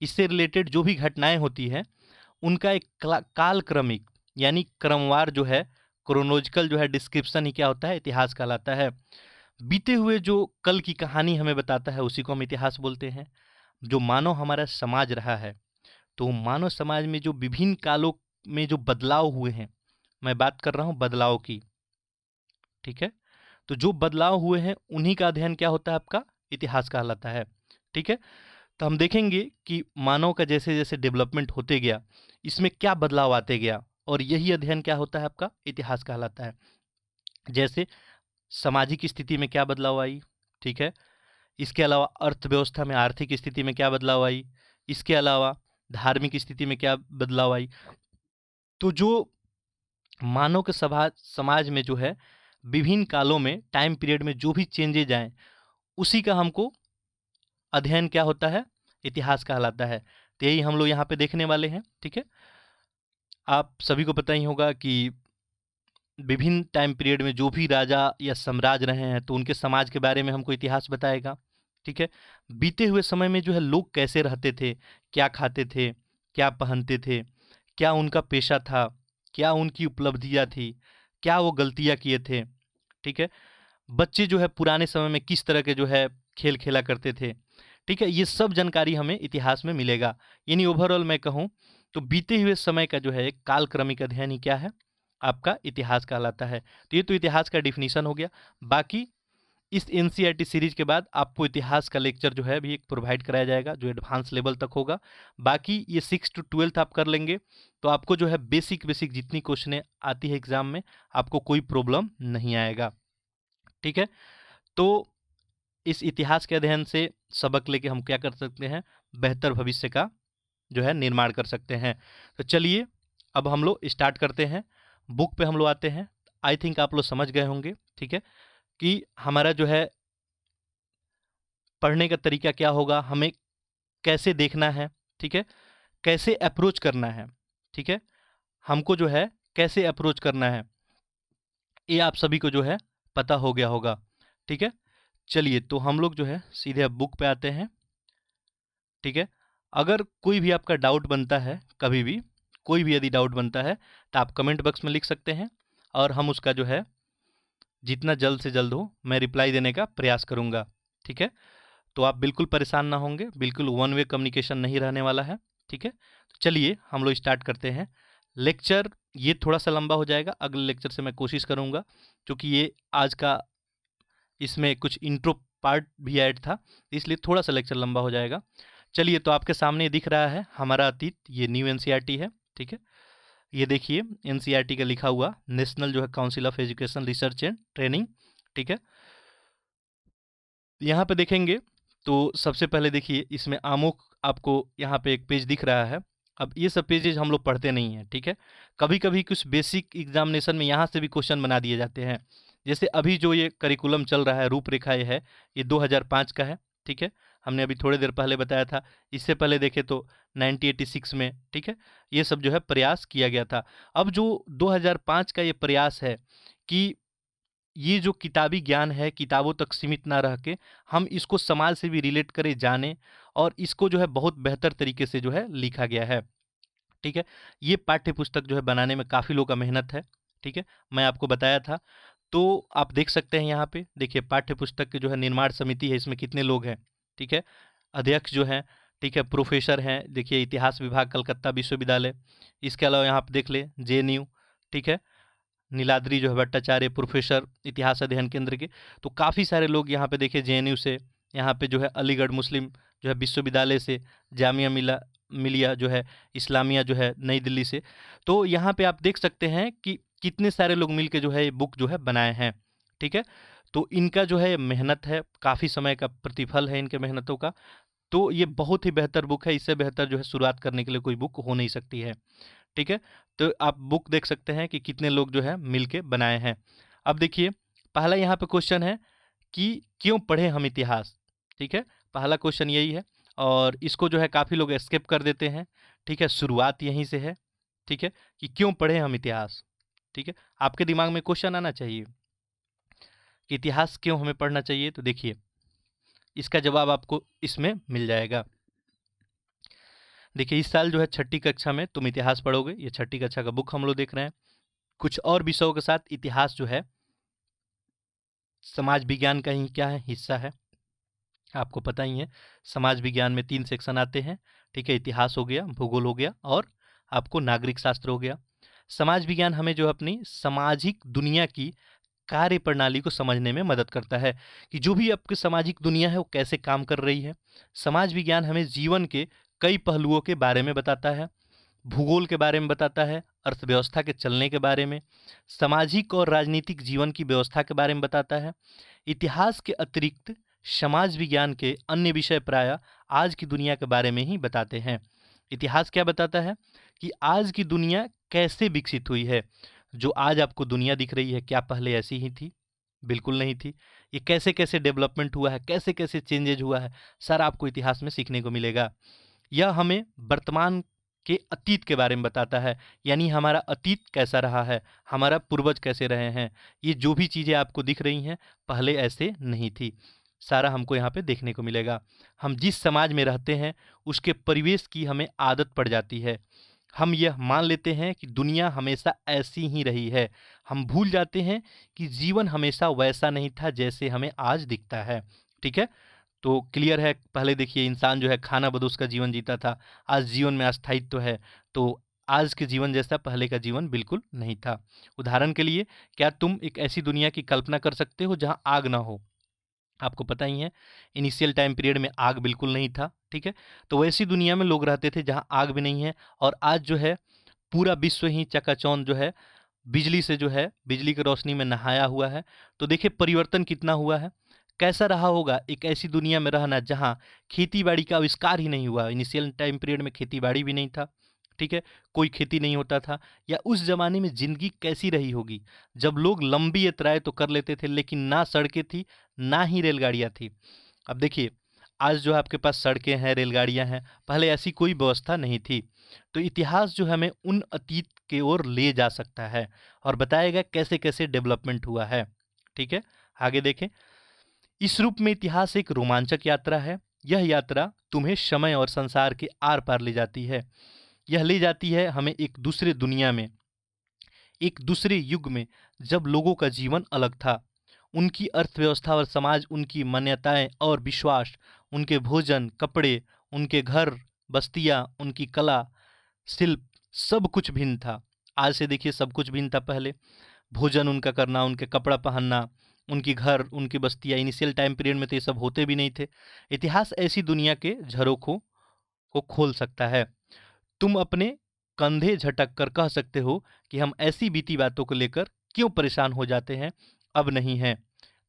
इससे रिलेटेड जो भी घटनाएं होती हैं उनका एक कालक्रमिक यानी क्रमवार जो है, क्रोनोलॉजिकल जो है डिस्क्रिप्शन ही क्या होता है, इतिहास कहलाता है। बीते हुए जो कल की कहानी हमें बताता है उसी को हम इतिहास बोलते हैं। जो मानव हमारा समाज रहा है, तो मानव समाज में जो विभिन्न कालों में जो बदलाव हुए हैं, मैं बात कर रहा हूँ बदलाव की। ठीक है, तो जो बदलाव हुए हैं उन्हीं का अध्ययन क्या होता है, आपका इतिहास कहलाता है। ठीक है, तो हम देखेंगे कि मानव का जैसे जैसे डेवलपमेंट होते गया, इसमें क्या बदलाव आते गया, और यही अध्ययन क्या होता है, आपका इतिहास कहलाता है। जैसे सामाजिक स्थिति में क्या बदलाव आई, ठीक है, इसके अलावा अर्थव्यवस्था में, आर्थिक स्थिति में क्या बदलाव आई, इसके अलावा धार्मिक स्थिति में क्या बदलाव आई। तो जो मानव के समाज में जो है विभिन्न कालों में, टाइम पीरियड में जो भी चेंजेज आए, उसी का हमको अध्ययन क्या होता है, इतिहास कहलाता है। तो यही हम लोग यहाँ पे देखने वाले हैं। ठीक है, आप सभी को पता ही होगा कि विभिन्न टाइम पीरियड में जो भी राजा या साम्राज्य रहे हैं, तो उनके समाज के बारे में हमको इतिहास बताएगा। ठीक है। बीते हुए समय में जो है लोग कैसे रहते थे, क्या खाते थे, क्या पहनते थे, क्या उनका पेशा था, क्या उनकी उपलब्धियाँ थी, क्या वो गलतियाँ किए थे, ठीक है। बच्चे जो है पुराने समय में किस तरह के जो है खेल खेला करते थे, ठीक है। ये सब जानकारी हमें इतिहास में मिलेगा। यानी ओवरऑल मैं कहूँ तो बीते हुए समय का जो है एक कालक्रमिक अध्ययन ही क्या है, आपका इतिहास कहलाता है। तो ये तो इतिहास का डिफिनीशन हो गया। बाकी इस एनसीईआरटी सीरीज के बाद आपको इतिहास का लेक्चर जो है अभी एक प्रोवाइड कराया जाएगा जो एडवांस लेवल तक होगा। बाकी ये 6 to 12 आप कर लेंगे तो आपको जो है बेसिक बेसिक जितनी क्वेश्चनें आती है एग्जाम में आपको कोई प्रॉब्लम नहीं आएगा, ठीक है। तो इस इतिहास के अध्ययन से सबक लेके हम क्या कर सकते हैं, बेहतर भविष्य का जो है निर्माण कर सकते हैं। तो चलिए अब हम लोग स्टार्ट करते हैं, बुक पे हम लोग आते हैं। आई थिंक आप लोग समझ गए होंगे, ठीक है, कि हमारा जो है पढ़ने का तरीका क्या होगा, हमें कैसे देखना है, ठीक है, कैसे अप्रोच करना है, ठीक है, हमको जो है कैसे अप्रोच करना है ये आप सभी को जो है पता हो गया होगा, ठीक है। चलिए तो हम लोग जो है सीधे अब बुक पे आते हैं, ठीक है। अगर कोई भी आपका डाउट बनता है, कभी भी कोई भी यदि डाउट बनता है तो आप कमेंट बॉक्स में लिख सकते हैं और हम उसका जो है जितना जल्द से जल्द हो मैं रिप्लाई देने का प्रयास करूँगा, ठीक है। तो आप बिल्कुल परेशान ना होंगे, बिल्कुल वन वे कम्युनिकेशन नहीं रहने वाला है, ठीक है। तो चलिए हम लोग स्टार्ट करते हैं। लेक्चर ये थोड़ा सा लंबा हो जाएगा, अगले लेक्चर से मैं कोशिश करूँगा, क्योंकि ये आज का इसमें कुछ इंट्रो पार्ट भी ऐड था, इसलिए थोड़ा सा लेक्चर लंबा हो जाएगा। चलिए तो आपके सामने दिख रहा है हमारा अतीत, ये न्यू एनसीईआरटी है, ठीक है। ये देखिए एनसीईआरटी का लिखा हुआ नेशनल जो है council of education research and training, ठीक है। यहाँ पे देखेंगे तो सबसे पहले देखिए इसमें आमुख आपको यहाँ पे एक पेज दिख रहा है। अब ये सब पेजेज हम लोग पढ़ते नहीं हैं, ठीक है। कभी कभी कुछ बेसिक एग्जामिनेशन में यहाँ से भी क्वेश्चन बना दिए जाते हैं। जैसे अभी जो ये करिकुलम चल रहा है, रूपरेखा ये है, ये 2005 का है, ठीक है। हमने अभी थोड़ी देर पहले बताया था। इससे पहले देखे तो 1986 में, ठीक है, ये सब जो है प्रयास किया गया था। अब जो 2005 का ये प्रयास है कि ये जो किताबी ज्ञान है किताबों तक सीमित ना रह के हम इसको समाज से भी रिलेट करें, जाने, और इसको जो है बहुत बेहतर तरीके से जो है लिखा गया है, ठीक है। ये पाठ्य पुस्तक जो है बनाने में काफ़ी लोगों का मेहनत है, ठीक है, मैं आपको बताया था। तो आप देख सकते हैं यहाँ पे देखिए पाठ्य पुस्तक की जो है निर्माण समिति है, इसमें कितने लोग हैं, ठीक है। अध्यक्ष जो हैं, ठीक है, प्रोफेसर हैं, देखिए इतिहास विभाग कलकत्ता विश्वविद्यालय। इसके अलावा यहाँ पे देख ले जेएनयू, ठीक है, नीलाद्री जो है भट्टाचार्य प्रोफेसर इतिहास अध्ययन केंद्र के। तो काफ़ी सारे लोग यहाँ पे देखे जेएनयू से, यहाँ पे जो है अलीगढ़ मुस्लिम जो है विश्वविद्यालय से, जामिया मिलिया जो है इस्लामिया जो है नई दिल्ली से। तो यहाँ पे आप देख सकते हैं कि कितने सारे लोग मिलके जो है ये बुक जो है बनाए हैं, ठीक है। तो इनका जो है मेहनत है, काफ़ी समय का प्रतिफल है इनके मेहनतों का। तो ये बहुत ही बेहतर बुक है, इससे बेहतर जो है शुरुआत करने के लिए कोई बुक हो नहीं सकती है, ठीक है। तो आप बुक देख सकते हैं कि कितने लोग जो है मिलके बनाए हैं। अब देखिए पहला यहाँ पे क्वेश्चन है कि क्यों पढ़ें हम इतिहास, ठीक है, पहला क्वेश्चन यही है। और इसको जो है काफ़ी लोग स्किप कर देते हैं, ठीक है, शुरुआत यहीं से है, ठीक है, कि क्यों पढ़ें हम इतिहास, ठीक है। आपके दिमाग में क्वेश्चन आना चाहिए कि इतिहास क्यों हमें पढ़ना चाहिए। तो देखिए इसका जवाब आपको इसमें मिल जाएगा। देखिए इस साल जो है छठी कक्षा में तुम इतिहास पढ़ोगे, ये छठी कक्षा का बुक हम लोग देख रहे हैं। कुछ और विषयों के साथ इतिहास जो है समाज विज्ञान का ही क्या है, हिस्सा है। आपको पता ही है समाज विज्ञान में 3 सेक्शन आते हैं, ठीक है, इतिहास हो गया, भूगोल हो गया और आपको नागरिक शास्त्र हो गया। समाज विज्ञान हमें जो है अपनी सामाजिक दुनिया की कार्य प्रणाली को समझने में मदद करता है कि जो भी आपकी सामाजिक दुनिया है वो कैसे काम कर रही है। समाज विज्ञान हमें जीवन के कई पहलुओं के बारे में बताता है, भूगोल के बारे में बताता है, अर्थव्यवस्था के चलने के बारे में, सामाजिक और राजनीतिक जीवन की व्यवस्था के बारे में बताता है। इतिहास के अतिरिक्त समाज विज्ञान के अन्य विषय प्रायः आज की दुनिया के बारे में ही बताते हैं। इतिहास क्या बताता है कि आज की दुनिया कैसे विकसित हुई है। जो आज आपको दुनिया दिख रही है क्या पहले ऐसी ही थी? बिल्कुल नहीं थी। ये कैसे कैसे डेवलपमेंट हुआ है, कैसे कैसे चेंजेज हुआ है, सारा आपको इतिहास में सीखने को मिलेगा। यह हमें वर्तमान के अतीत के बारे में बताता है, यानी हमारा अतीत कैसा रहा है, हमारा पूर्वज कैसे रहे हैं। ये जो भी चीज़ें आपको दिख रही हैं पहले ऐसे नहीं थी। सारा हमको यहाँ पे देखने को मिलेगा। हम जिस समाज में रहते हैं उसके परिवेश की हमें आदत पड़ जाती है। हम यह मान लेते हैं कि दुनिया हमेशा ऐसी ही रही है। हम भूल जाते हैं कि जीवन हमेशा वैसा नहीं था जैसे हमें आज दिखता है। ठीक है, तो क्लियर है। पहले देखिए इंसान जो है खाना बदोश का जीवन जीता था, आज जीवन में अस्थायित्व है। तो आज के जीवन जैसा पहले का जीवन बिल्कुल नहीं था। उदाहरण के लिए, क्या तुम एक ऐसी दुनिया की कल्पना कर सकते हो जहां आग ना हो? आपको पता ही है इनिशियल टाइम पीरियड में आग बिल्कुल नहीं था। ठीक है, तो वैसी दुनिया में लोग रहते थे जहां आग भी नहीं है, और आज जो है पूरा विश्व ही चकाचौंध जो है बिजली से जो है, बिजली की रोशनी में नहाया हुआ है। तो देखिए परिवर्तन कितना हुआ है। कैसा रहा होगा एक ऐसी दुनिया में रहना जहां खेती बाड़ी का आविष्कार ही नहीं हुआ। इनिशियल टाइम पीरियड में खेती बाड़ी भी नहीं था। ठीक है, कोई खेती नहीं होता था। या उस जमाने में जिंदगी कैसी रही होगी जब लोग लंबी यात्राएं तो कर लेते थे लेकिन ना सड़कें थी ना ही रेलगाड़ियां थी। अब देखिए आज जो है आपके पास सड़कें हैं, रेलगाड़ियां हैं, पहले ऐसी कोई व्यवस्था नहीं थी। तो इतिहास जो है हमें उन अतीत की ओर ले जा सकता है और बताएगा कैसे कैसे डेवलपमेंट हुआ है। ठीक है, आगे देखें। इस रूप में इतिहास एक रोमांचक यात्रा है। यह यात्रा तुम्हें समय और संसार के आर पार ले जाती है। यह ले जाती है हमें एक दूसरे दुनिया में, एक दूसरे युग में, जब लोगों का जीवन अलग था। उनकी अर्थव्यवस्था और समाज, उनकी मान्यताएं और विश्वास, उनके भोजन, कपड़े, उनके घर, बस्तियां, उनकी कला, शिल्प, सब कुछ भिन्न था। आज से देखिए सब कुछ भिन्न था। पहले भोजन उनका करना, उनके कपड़ा पहनना, उनकी घर, उनकी बस्तियां, इनिशियल टाइम पीरियड में तो ये सब होते भी नहीं थे। इतिहास ऐसी दुनिया के झरोखों को खोल सकता है। तुम अपने कंधे झटक कर कह सकते हो कि हम ऐसी बीती बातों को लेकर क्यों परेशान हो जाते हैं, अब नहीं है।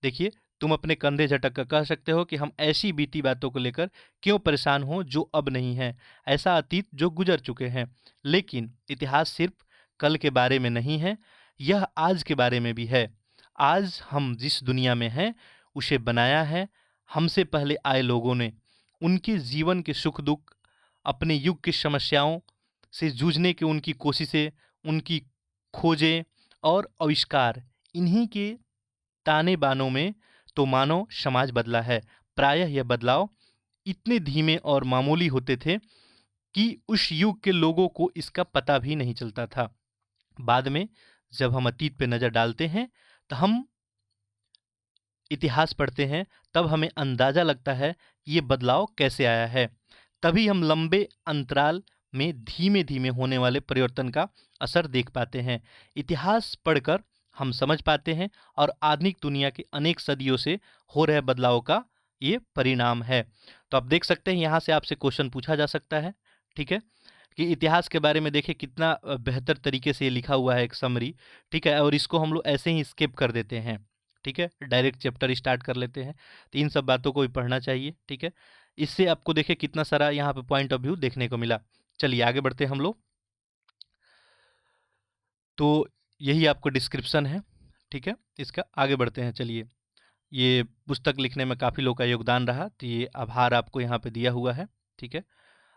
देखिए, तुम अपने कंधे झटक कर कह सकते हो कि हम ऐसी बीती बातों को लेकर क्यों परेशान हो जो अब नहीं है, ऐसा अतीत जो गुजर चुके हैं। लेकिन इतिहास सिर्फ कल के बारे में नहीं है, यह आज के बारे में भी है। आज हम जिस दुनिया में हैं उसे बनाया है हमसे पहले आए लोगों ने। उनके जीवन के सुख दुख, अपने युग की समस्याओं से जूझने की उनकी कोशिशें, उनकी खोजें और आविष्कार, इन्हीं के ताने बानों में तो मानव समाज बदला है। प्रायः यह बदलाव इतने धीमे और मामूली होते थे कि उस युग के लोगों को इसका पता भी नहीं चलता था। बाद में जब हम अतीत पे नजर डालते हैं तो हम इतिहास पढ़ते हैं, तब हमें अंदाजा लगता है कि ये बदलाव कैसे आया है। तभी हम लंबे अंतराल में धीमे धीमे होने वाले परिवर्तन का असर देख पाते हैं। इतिहास पढ़कर हम समझ पाते हैं और आधुनिक दुनिया के अनेक सदियों से हो रहे बदलाव का ये परिणाम है। तो आप देख सकते हैं यहाँ से आपसे क्वेश्चन पूछा जा सकता है। ठीक है, कि इतिहास के बारे में देखिए कितना बेहतर तरीके से ये लिखा हुआ है एक समरी। ठीक है, और इसको हम लोग ऐसे ही स्किप कर देते हैं। ठीक है, डायरेक्ट चैप्टर स्टार्ट कर लेते हैं। तो इन सब बातों को भी पढ़ना चाहिए। ठीक है, इससे आपको देखिए कितना सारा यहाँ पे पॉइंट ऑफ व्यू देखने को मिला। चलिए आगे बढ़ते हैं हम लोग। तो यही आपको डिस्क्रिप्शन है। ठीक है, इसका आगे बढ़ते हैं। चलिए, ये पुस्तक लिखने में काफ़ी लोग का योगदान रहा, तो ये आभार आपको यहाँ पे दिया हुआ है। ठीक है,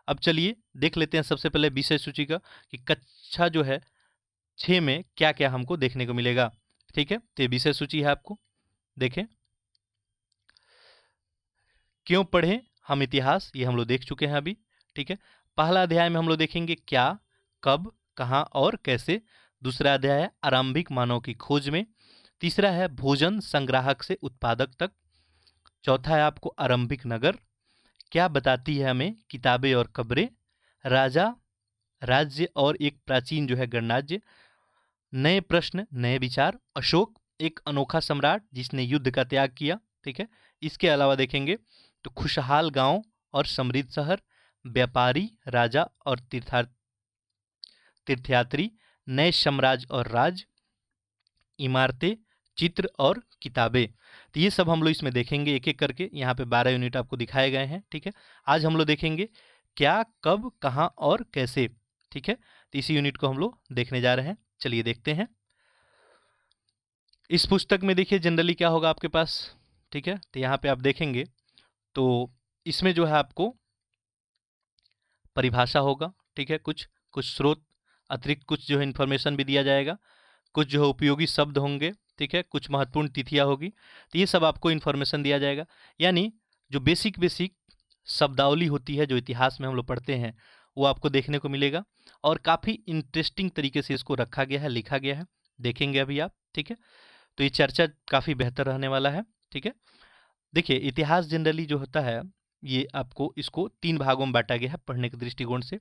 अब चलिए देख लेते हैं सबसे पहले विषय सूची का कि कक्षा जो है 6 में क्या क्या हमको देखने को मिलेगा। ठीक है, तो ये विषय सूची है, आपको देखें। क्यों पढ़ें हम इतिहास, ये हम लोग देख चुके हैं अभी। ठीक है, पहला अध्याय में हम लोग देखेंगे क्या, कब, कहाँ और कैसे। दूसरा अध्याय है आरंभिक मानव की खोज में। तीसरा है भोजन संग्राहक से उत्पादक तक। चौथा है आपको आरंभिक नगर, क्या बताती है हमें किताबें और कब्रें। राजा, राज्य और एक प्राचीन जो है गणराज्य। नए प्रश्न, नए विचार। अशोक, एक अनोखा सम्राट जिसने युद्ध का त्याग किया। ठीक है, इसके अलावा देखेंगे तो खुशहाल गांव और समृद्ध शहर। व्यापारी, राजा और तीर्थयात्री। नए साम्राज्य और राज। इमारतें, चित्र और किताबें। तो ये सब हम लोग इसमें देखेंगे एक एक करके। यहाँ पे 12 यूनिट आपको दिखाए गए हैं। ठीक है, आज हम लोग देखेंगे क्या, कब, कहाँ और कैसे। ठीक है, तो इसी यूनिट को हम लोग देखने जा रहे हैं। चलिए देखते हैं। इस पुस्तक में देखिए जनरली क्या होगा आपके पास। ठीक है, तो यहाँ पे आप देखेंगे तो इसमें जो है आपको परिभाषा होगा। ठीक है, कुछ कुछ स्रोत, अतिरिक्त कुछ जो है इन्फॉर्मेशन भी दिया जाएगा। कुछ जो है उपयोगी शब्द होंगे। ठीक है, कुछ महत्वपूर्ण तिथियाँ होगी, तो ये सब आपको इन्फॉर्मेशन दिया जाएगा। यानी जो बेसिक बेसिक शब्दावली होती है जो इतिहास में हम लोग पढ़ते हैं वो आपको देखने को मिलेगा, और काफ़ी इंटरेस्टिंग तरीके से इसको रखा गया है, लिखा गया है, देखेंगे अभी आप। ठीक है, तो ये चर्चा काफ़ी बेहतर रहने वाला है। ठीक है, देखिए इतिहास जनरली जो होता है ये आपको इसको 3 भागों में बांटा गया है पढ़ने के दृष्टिकोण से।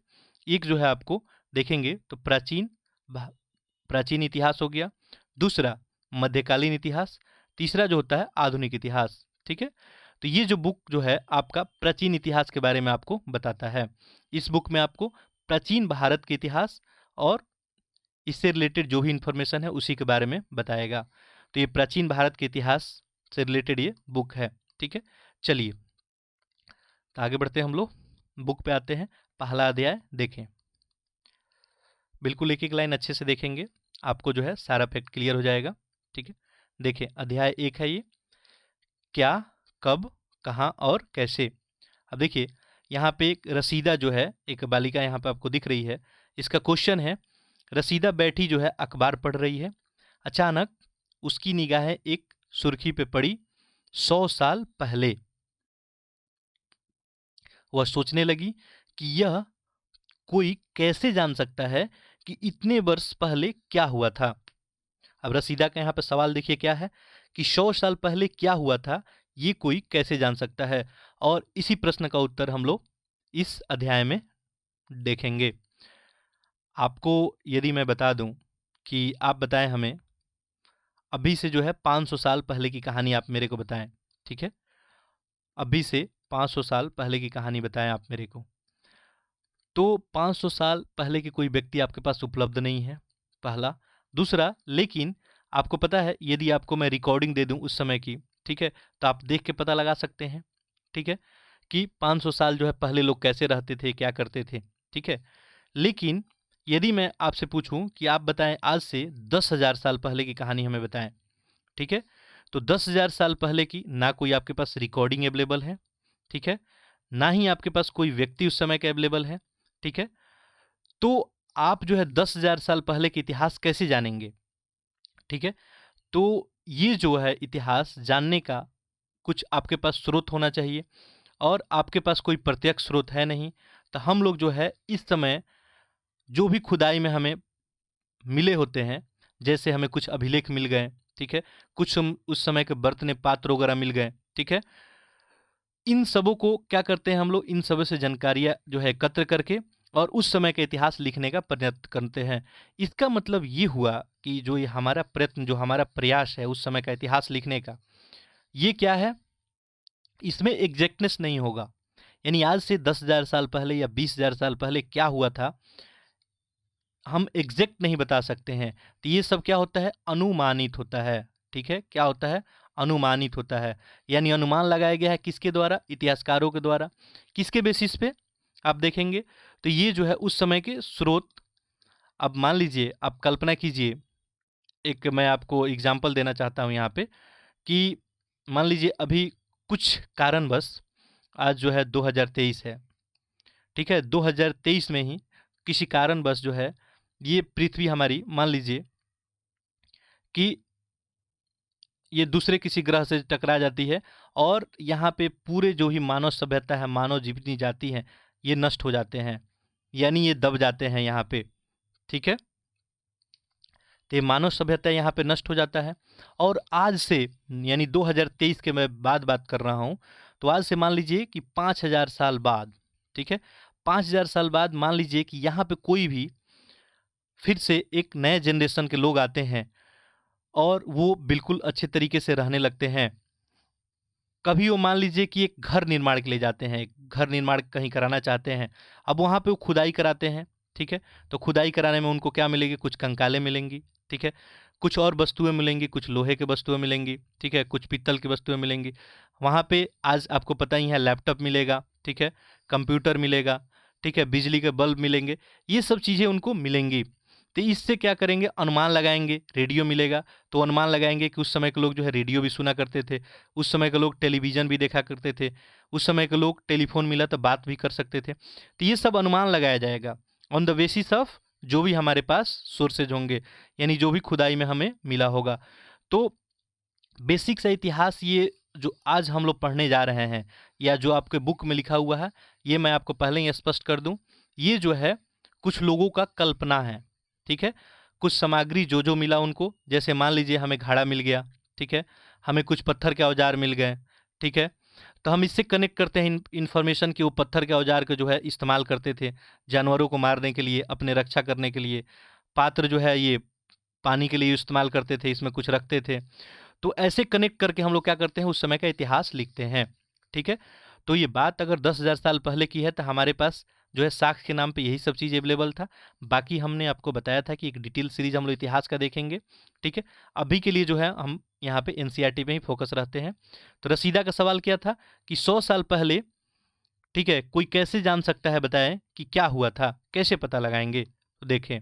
एक जो है आपको देखेंगे तो प्राचीन इतिहास हो गया, दूसरा मध्यकालीन इतिहास, तीसरा जो होता है आधुनिक इतिहास। ठीक है, तो ये जो बुक जो है आपका प्राचीन इतिहास के बारे में आपको बताता है। इस बुक में आपको प्राचीन भारत के इतिहास और इससे रिलेटेड जो भी इंफॉर्मेशन है उसी के बारे में बताएगा। तो ये प्राचीन भारत के इतिहास से रिलेटेड ये बुक है। ठीक है, चलिए तो आगे बढ़ते हैं, हम लोग बुक पे आते हैं। पहला अध्याय देखें, बिल्कुल एक एक लाइन अच्छे से देखेंगे, आपको जो है सारा फैक्ट क्लियर हो जाएगा। ठीक है, देखें अध्याय 1 है ये, क्या, कब, कहाँ और कैसे। अब देखिए यहाँ पे एक रसीदा जो है, एक बालिका यहाँ पे आपको दिख रही है, इसका क्वेश्चन है, रसीदा बैठी जो है अखबार पढ़ रही है, अचानक उसकी निगाहें एक सुर्खी पे पड़ी, 100 साल पहले। वह सोचने लगी कि यह कोई कैसे जान सकता है कि इतने वर्ष पहले क्या हुआ था। अब रसीदा का यहाँ पे सवाल देखिए क्या है कि 100 साल पहले क्या हुआ था, ये कोई कैसे जान सकता है, और इसी प्रश्न का उत्तर हम लोग इस अध्याय में देखेंगे। आपको यदि मैं बता दूं कि आप बताएं हमें अभी से जो है 500 साल पहले की कहानी आप मेरे को बताएं। ठीक है, अभी से 500 साल पहले की कहानी बताएं आप मेरे को। तो 500 साल पहले के कोई व्यक्ति आपके पास उपलब्ध नहीं है, पहला। दूसरा, लेकिन आपको पता है यदि आपको मैं रिकॉर्डिंग दे दूं उस समय की, ठीक है, तो आप देख के पता लगा सकते हैं, ठीक है, कि 500 साल जो है पहले लोग कैसे रहते थे, क्या करते थे। ठीक है, लेकिन यदि मैं आपसे पूछूं कि आप बताएं आज से 10,000 साल पहले की कहानी हमें बताएं, ठीक है, तो 10,000 साल पहले की ना कोई आपके पास रिकॉर्डिंग अवेलेबल है, ठीक है, ना ही आपके पास कोई व्यक्ति उस समय का अवेलेबल है। ठीक है, तो आप जो है 10,000 साल पहले के इतिहास कैसे जानेंगे। ठीक है, तो ये जो है इतिहास जानने का कुछ आपके पास स्रोत होना चाहिए, और आपके पास कोई प्रत्यक्ष स्रोत है नहीं। तो हम लोग जो है इस समय जो भी खुदाई में हमें मिले होते हैं, जैसे हमें कुछ अभिलेख मिल गए, ठीक है, कुछ उस समय के बर्तने पात्र वगैरह मिल गए, ठीक है, इन सबों को क्या करते हैं हम लोग, इन सबों से जानकारियाँ जो है एकत्र करके और उस समय का इतिहास लिखने का प्रयत्न करते हैं। इसका मतलब ये हुआ कि जो ये हमारा प्रयत्न, जो हमारा प्रयास है उस समय का इतिहास लिखने का, ये क्या है, इसमें एग्जैक्टनेस नहीं होगा। यानी आज से 10,000 साल पहले या 20,000 साल पहले क्या हुआ था हम एग्जैक्ट नहीं बता सकते हैं। तो ये सब क्या होता है, अनुमानित होता है। ठीक है, क्या होता है, अनुमानित होता है। यानी अनुमान लगाया गया है किसके द्वारा, इतिहासकारों के द्वारा। किसके बेसिस पे आप देखेंगे, तो ये जो है उस समय के स्रोत। अब मान लीजिए, आप कल्पना कीजिए, एक मैं आपको एग्जाम्पल देना चाहता हूँ यहाँ पे, कि मान लीजिए अभी कुछ कारणवश आज जो है 2023 है, ठीक है, 2023 में ही किसी कारणवश जो है ये पृथ्वी हमारी, मान लीजिए कि ये दूसरे किसी ग्रह से टकरा जाती है, और यहाँ पे पूरे जो ही मानव सभ्यता है, मानव जितनी जाति है, ये नष्ट हो जाते हैं, यानी ये दब जाते हैं यहाँ पे। ठीक है, तो ये मानव सभ्यता यहाँ पे नष्ट हो जाता है। और आज से, यानी 2023 के मैं बात कर रहा हूँ, तो आज से मान लीजिए कि 5,000 साल बाद, ठीक है, 5,000 साल बाद मान लीजिए कि यहाँ पे कोई भी फिर से एक नए जनरेशन के लोग आते हैं और वो बिल्कुल अच्छे तरीके से रहने लगते हैं। कभी वो मान लीजिए कि एक घर निर्माण के लिए जाते हैं, एक घर निर्माण कहीं कराना चाहते हैं, अब वहाँ पे वो खुदाई कराते हैं। ठीक है, तो खुदाई कराने में उनको क्या मिलेगी, कुछ कंकालें मिलेंगी, ठीक है, कुछ और वस्तुएं मिलेंगी, कुछ लोहे के वस्तुएं मिलेंगी, ठीक है, कुछ पीतल की वस्तुएं मिलेंगी। वहाँ पे आज आपको पता ही है लैपटॉप मिलेगा, ठीक है, कंप्यूटर मिलेगा, ठीक है, बिजली के बल्ब मिलेंगे, ये सब चीज़ें उनको मिलेंगी। तो इससे क्या करेंगे, अनुमान लगाएंगे, रेडियो मिलेगा तो अनुमान लगाएंगे कि उस समय के लोग जो है रेडियो भी सुना करते थे, उस समय के लोग टेलीविज़न भी देखा करते थे, उस समय के लोग टेलीफोन मिला तो बात भी कर सकते थे। तो ये सब अनुमान लगाया जाएगा ऑन द बेसिस ऑफ जो भी हमारे पास सोर्सेज होंगे, यानी जो भी खुदाई में हमें मिला होगा। तो बेसिक सा इतिहास ये जो आज हम लोग पढ़ने जा रहे हैं या जो आपके बुक में लिखा हुआ है, ये मैं आपको पहले ही स्पष्ट कर दूं, ये जो है कुछ लोगों का कल्पना है। ठीक है, कुछ सामग्री जो जो मिला उनको, जैसे मान लीजिए हमें घड़ा मिल गया, ठीक है, हमें कुछ पत्थर के औजार मिल गए, ठीक है, तो हम इससे कनेक्ट करते हैं इन्फॉर्मेशन कि वो पत्थर के औजार के जो है इस्तेमाल करते थे जानवरों को मारने के लिए, अपने रक्षा करने के लिए। पात्र जो है ये पानी के लिए इस्तेमाल करते थे, इसमें कुछ रखते थे। तो ऐसे कनेक्ट करके हम लोग क्या करते हैं, उस समय का इतिहास लिखते हैं। ठीक है, तो ये बात अगर 10,000 साल पहले की है तो हमारे पास जो है साक्ष्य के नाम पे यही सब चीज़ अवेलेबल था। बाकी हमने आपको बताया था कि एक डिटेल सीरीज हम लोग इतिहास का देखेंगे। ठीक है, अभी के लिए जो है हम यहाँ पे एनसीईआरटी में ही फोकस रहते हैं। तो रसीदा का सवाल क्या था कि 100 साल पहले, ठीक है, कोई कैसे जान सकता है, बताएं कि क्या हुआ था, कैसे पता लगाएंगे। तो देखें,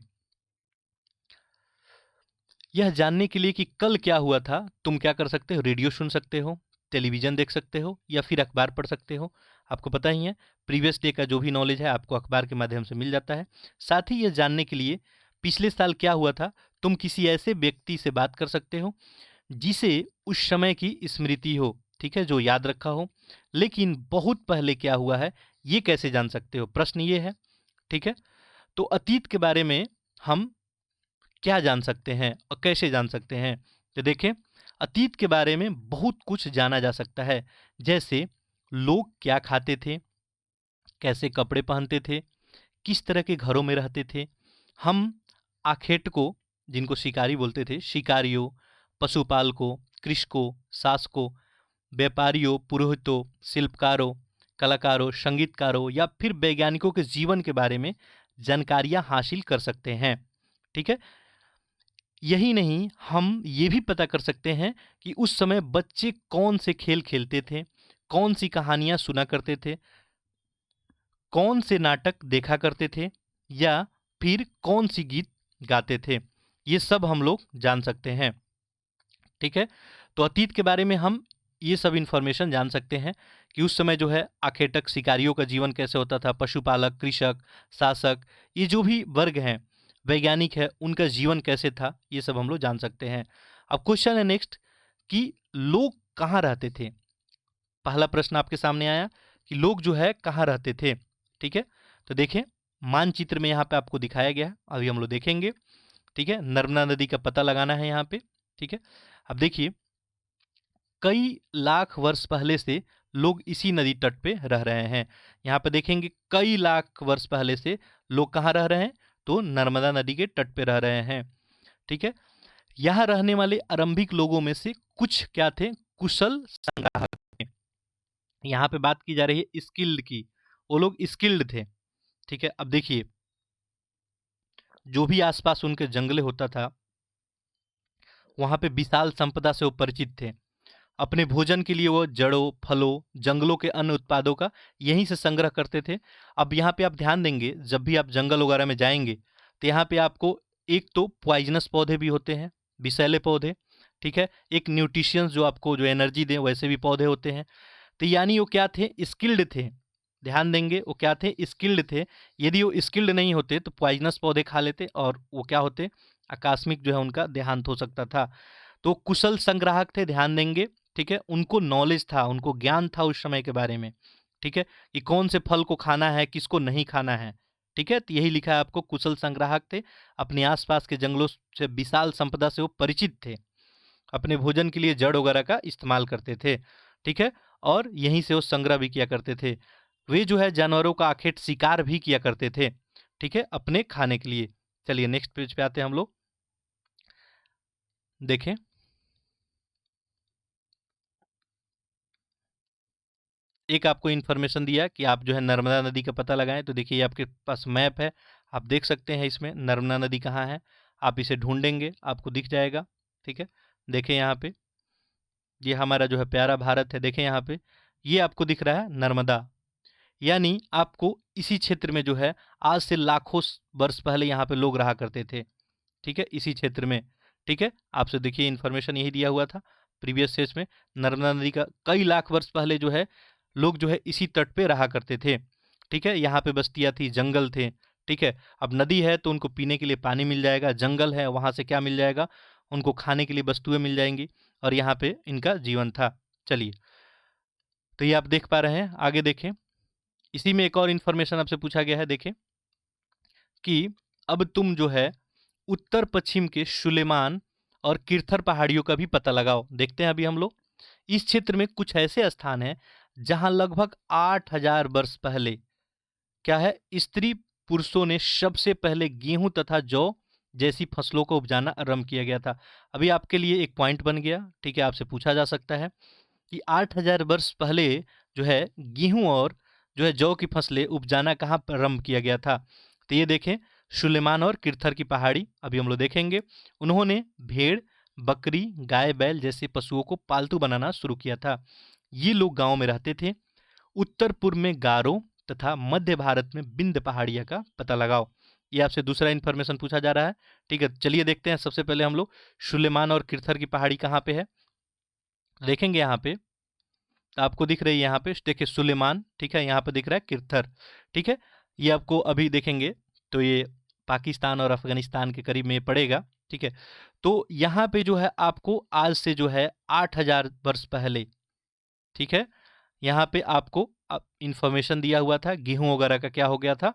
यह जानने के लिए कि कल क्या हुआ था, तुम क्या कर सकते हो, रेडियो सुन सकते हो, टेलीविज़न देख सकते हो, या फिर अखबार पढ़ सकते हो। आपको पता ही है प्रीवियस डे का जो भी नॉलेज है आपको अखबार के माध्यम से मिल जाता है। साथ ही यह जानने के लिए पिछले साल क्या हुआ था, तुम किसी ऐसे व्यक्ति से बात कर सकते हो जिसे उस समय की स्मृति हो, ठीक है, जो याद रखा हो। लेकिन बहुत पहले क्या हुआ है ये कैसे जान सकते हो, प्रश्न ये है। ठीक है, तो अतीत के बारे में हम क्या जान सकते हैं और कैसे जान सकते हैं। तो देखें, अतीत के बारे में बहुत कुछ जाना जा सकता है, जैसे लोग क्या खाते थे, कैसे कपड़े पहनते थे, किस तरह के घरों में रहते थे। हम आखेटकों, जिनको शिकारी बोलते थे, शिकारियों, पशुपालकों, कृषकों, शासकों, व्यापारियों, पुरोहितों, शिल्पकारों, कलाकारों, संगीतकारों या फिर वैज्ञानिकों के जीवन के बारे में जानकारियां हासिल कर सकते हैं। ठीक है, यही नहीं, हम ये भी पता कर सकते हैं कि उस समय बच्चे कौन से खेल खेलते थे, कौन सी कहानियां सुना करते थे, कौन से नाटक देखा करते थे, या फिर कौन सी गीत गाते थे। ये सब हम लोग जान सकते हैं। ठीक है, तो अतीत के बारे में हम ये सब इंफॉर्मेशन जान सकते हैं कि उस समय जो है आखेटक शिकारियों का जीवन कैसे होता था, पशुपालक, कृषक, शासक, ये जो भी वर्ग हैं, वैज्ञानिक है, उनका जीवन कैसे था, ये सब हम लोग जान सकते हैं। अब क्वेश्चन है नेक्स्ट कि लोग कहाँ रहते थे। पहला प्रश्न आपके सामने आया कि लोग जो है कहाँ रहते थे। ठीक है, तो देखें, मानचित्र में यहाँ पे आपको दिखाया गया है, अभी हम लोग देखेंगे। ठीक है, नर्मदा नदी का पता लगाना है यहाँ पे। ठीक है, अब देखिए, कई लाख वर्ष पहले से लोग इसी नदी तट पे रह रहे हैं। यहाँ पे देखेंगे कई लाख वर्ष पहले से लोग कहाँ रह रहे हैं, तो नर्मदा नदी के तट पे रह रहे हैं। ठीक है, यहाँ रहने वाले आरंभिक लोगों में से कुछ क्या थे, कुशल संग्राहक थे। यहाँ पे बात की जा रही है स्किल्ड की, वो लोग स्किल्ड थे। ठीक है, अब देखिए, जो भी आसपास उनके जंगले होता था वहां पे विशाल संपदा से वो परिचित थे। अपने भोजन के लिए वो जड़ों, फलों, जंगलों के अन्य उत्पादों का यहीं से संग्रह करते थे। अब यहाँ पे आप ध्यान देंगे, जब भी आप जंगल वगैरह में जाएंगे तो यहाँ पे आपको एक तो पॉइजनस पौधे भी होते हैं, विषैले पौधे। ठीक है, एक न्यूट्रिशियंस जो आपको जो एनर्जी दें वैसे भी पौधे होते हैं। तो यानी वो क्या थे, स्किल्ड थे। ध्यान देंगे, वो क्या थे, स्किल्ड थे। यदि वो स्किल्ड नहीं होते तो पॉइजनस पौधे खा लेते और वो क्या होते, आकस्मिक जो है उनका देहांत हो सकता था। तो कुशल संग्राहक थे, ध्यान देंगे। ठीक है, उनको नॉलेज था, उनको ज्ञान था उस समय के बारे में। ठीक है, कि कौन से फल को खाना है, किसको नहीं खाना है। ठीक है, तो यही लिखा है आपको, कुशल संग्राहक थे, अपने आसपास के जंगलों से विशाल संपदा से वो परिचित थे, अपने भोजन के लिए जड़ वगैरह का इस्तेमाल करते थे। ठीक है, और यहीं से वो संग्रह भी किया करते थे। वे जो है जानवरों का आखेट शिकार भी किया करते थे, ठीक है, अपने खाने के लिए। चलिए नेक्स्ट पेज पे आते हैं हम लोग, देखें। एक आपको इन्फॉर्मेशन दिया कि आप जो है नर्मदा नदी का पता लगाएं, तो देखिए ये आपके पास मैप है, आप देख सकते हैं इसमें नर्मदा नदी कहाँ है। आप इसे ढूंढेंगे, आपको दिख जाएगा। ठीक है, देखें यहाँ पे, ये हमारा जो है प्यारा भारत है, देखें यहाँ पे, ये आपको दिख रहा है नर्मदा। यानी आपको इसी क्षेत्र में जो है आज से लाखों वर्ष पहले यहाँ पे लोग रहा करते थे। ठीक है, इसी क्षेत्र में। ठीक है, आपसे देखिए इन्फॉर्मेशन यही दिया हुआ था प्रीवियस सेज में, नर्मदा नदी का कई लाख वर्ष पहले जो है लोग जो है इसी तट पे रहा करते थे। ठीक है, यहाँ पे बस्तियाँ थी, जंगल थे। ठीक है, अब नदी है तो उनको पीने के लिए पानी मिल जाएगा, जंगल है वहाँ से क्या मिल जाएगा, उनको खाने के लिए वस्तुएं मिल जाएंगी और यहाँ पे इनका जीवन था। चलिए, तो ये आप देख पा रहे हैं। आगे देखें, इसी में एक और इन्फॉर्मेशन आपसे पूछा गया है। देखें कि अब तुम जो है उत्तर पश्चिम के सुलेमान और किरथर पहाड़ियों का भी पता लगाओ। देखते हैं अभी हम लोग इस क्षेत्र में कुछ ऐसे स्थान हैं जहां लगभग 8000 वर्ष पहले क्या है, स्त्री पुरुषों ने सबसे पहले गेहूं तथा जौ जैसी फसलों को उपजाना आरंभ किया गया था। अभी आपके लिए एक पॉइंट बन गया, ठीक है, आपसे पूछा जा सकता है कि 8000 वर्ष पहले जो है गेहूं और जो है जौ की फसलें उपजाना कहाँ पर आरंभ किया गया था। तो ये देखें, सुलेमान और किरथर की पहाड़ी अभी हम लोग देखेंगे। उन्होंने भेड़, बकरी, गाय, बैल जैसे पशुओं को पालतू बनाना शुरू किया था। ये लोग गांव में रहते थे। उत्तर पूर्व में गारो तथा मध्य भारत में विंध्य पहाड़ियां का पता लगाओ। ये आपसे दूसरा इन्फॉर्मेशन पूछा जा रहा है, ठीक है। चलिए देखते हैं। सबसे पहले हम लोग सुलेमान और किरथर की पहाड़ी कहाँ पे है देखेंगे। यहाँ पे तो आपको दिख रही है, यहाँ पे देखिए सुलेमान, ठीक है, यहाँ पे दिख रहा है किरथर, ठीक है। ये आपको अभी देखेंगे तो ये पाकिस्तान और अफगानिस्तान के करीब में पड़ेगा, ठीक है। तो यहाँ पे जो है आपको आज से जो है 8000 वर्ष पहले, ठीक है, यहाँ पे आपको इंफॉर्मेशन दिया हुआ था गेहूं वगैरह का क्या हो गया था।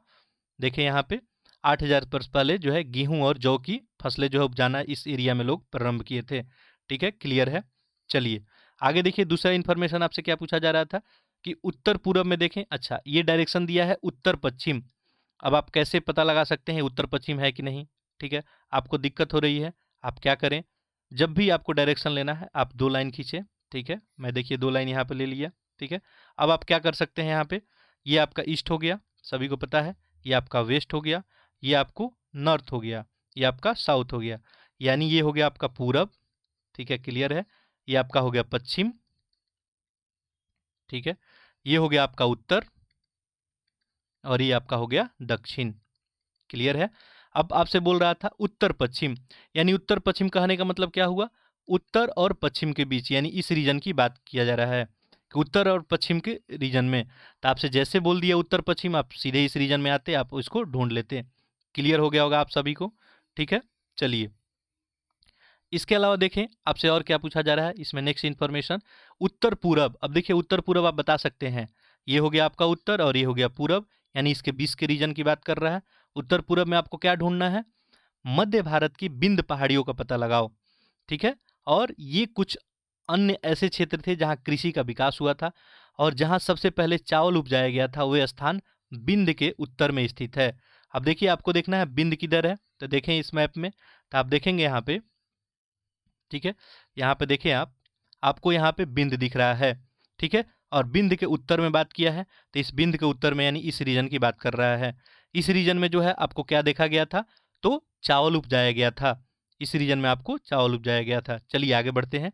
देखिए यहाँ पे 8000 वर्ष पहले जो है गेहूं और जौ की फसलें जो है उपजाना इस एरिया में लोग प्रारंभ किए थे, ठीक है, क्लियर है। चलिए आगे देखिए, दूसरा इन्फॉर्मेशन आपसे क्या पूछा जा रहा था कि उत्तर पूर्व में देखें। अच्छा, ये डायरेक्शन दिया है उत्तर पश्चिम। अब आप कैसे पता लगा सकते हैं उत्तर पश्चिम है कि नहीं, ठीक है। आपको दिक्कत हो रही है, आप क्या करें, जब भी आपको डायरेक्शन लेना है आप 2 लाइन खींचे, ठीक है। मैं देखिए 2 लाइन यहाँ पे ले लिया, ठीक है। अब आप क्या कर सकते हैं, यहाँ पे ये आपका ईस्ट हो गया, सभी को पता है, ये आपका वेस्ट हो गया, ये आपको नॉर्थ हो गया, ये आपका साउथ हो गया, यानी ये हो गया आपका पूरब, ठीक है, क्लियर है। ये आपका हो गया पश्चिम, ठीक है। ये हो गया आपका उत्तर और ये आपका हो गया दक्षिण, क्लियर है। अब आपसे बोल रहा था उत्तर पश्चिम, यानी उत्तर पश्चिम कहने का मतलब क्या हुआ, उत्तर और पश्चिम के बीच, यानी इस रीजन की बात किया जा रहा है कि उत्तर और पश्चिम के रीजन में। तो आपसे जैसे बोल दिया उत्तर पश्चिम, आप सीधे इस रीजन में आते, आप इसको ढूंढ लेते। क्लियर हो गया होगा आप सभी को, ठीक है। चलिए इसके अलावा देखें आपसे और क्या पूछा जा रहा है इसमें। नेक्स्ट इन्फॉर्मेशन उत्तर पूरब। अब देखिए उत्तर पूरब आप बता सकते हैं, ये हो गया आपका उत्तर और ये हो गया पूरब, यानी इसके बीच के रीजन की बात कर रहा है। उत्तर पूरब में आपको क्या ढूंढना है, मध्य भारत की विंध्य पहाड़ियों का पता लगाओ, ठीक है। और ये कुछ अन्य ऐसे क्षेत्र थे जहां कृषि का विकास हुआ था और जहां सबसे पहले चावल उपजाया गया था, वह स्थान विंध्य के उत्तर में स्थित है। अब देखिए आपको देखना है विंध्य किधर है, तो देखें इस मैप में, तो आप देखेंगे यहाँ पे, ठीक है, यहाँ पे देखें आप, आपको यहाँ पे बिंद दिख रहा है, ठीक है। और बिंद के उत्तर में बात किया है, तो इस बिंद के उत्तर में यानी इस रीजन की बात कर रहा है। इस रीजन में जो है आपको क्या देखा गया था, तो चावल उपजाया गया था। इस रीजन में आपको चावल उपजाया गया था। चलिए आगे बढ़ते हैं।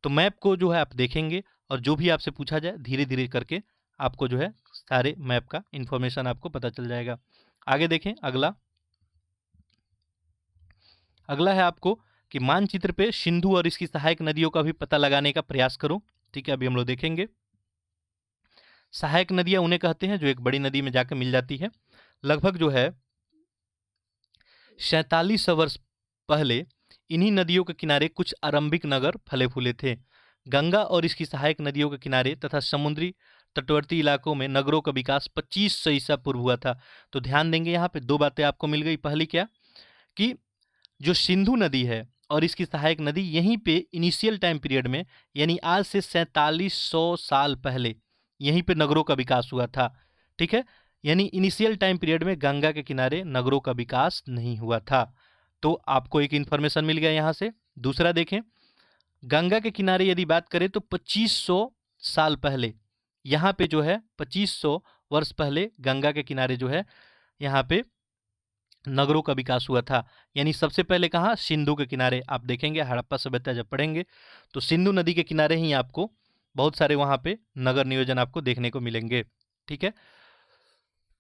तो मैप को जो है आप देखेंगे और जो भी आपसे पूछा जाए धीरे धीरे करके आपको जो है सारे मैप का इंफॉर्मेशन आपको पता चल जाएगा। आगे देखें, अगला अगला है आपको कि मानचित्र पे सिंधु और इसकी सहायक नदियों का भी पता लगाने का प्रयास करो, ठीक है। अभी हम लोग देखेंगे सहायक नदियां उन्हें कहते हैं जो एक बड़ी नदी में जाकर मिल जाती है। लगभग जो है 4700 वर्ष पहले इन्हीं नदियों के किनारे कुछ आरंभिक नगर फले फूले थे। गंगा और इसकी सहायक नदियों के किनारे तथा समुद्री तटवर्ती इलाकों में नगरों का विकास 2500 ईसा पूर्व हुआ था। तो ध्यान देंगे, यहाँ पे 2 बातें आपको मिल गई। पहली क्या कि जो सिंधु नदी है और इसकी सहायक नदी यहीं पे इनिशियल टाइम पीरियड में, यानी आज से 4700 साल पहले यहीं पे नगरों का विकास हुआ था, ठीक है। यानी इनिशियल टाइम पीरियड में गंगा के किनारे नगरों का विकास नहीं हुआ था। तो आपको एक इंफॉर्मेशन मिल गया यहाँ से। दूसरा देखें, गंगा के किनारे यदि बात करें तो 2500 साल पहले यहाँ पे जो है 2500 वर्ष पहले गंगा के किनारे जो है यहाँ पे नगरों का विकास हुआ था। यानी सबसे पहले कहाँ, सिंधु के किनारे। आप देखेंगे हड़प्पा सभ्यता जब पढ़ेंगे तो सिंधु नदी के किनारे ही आपको बहुत सारे वहाँ पे नगर नियोजन आपको देखने को मिलेंगे, ठीक है।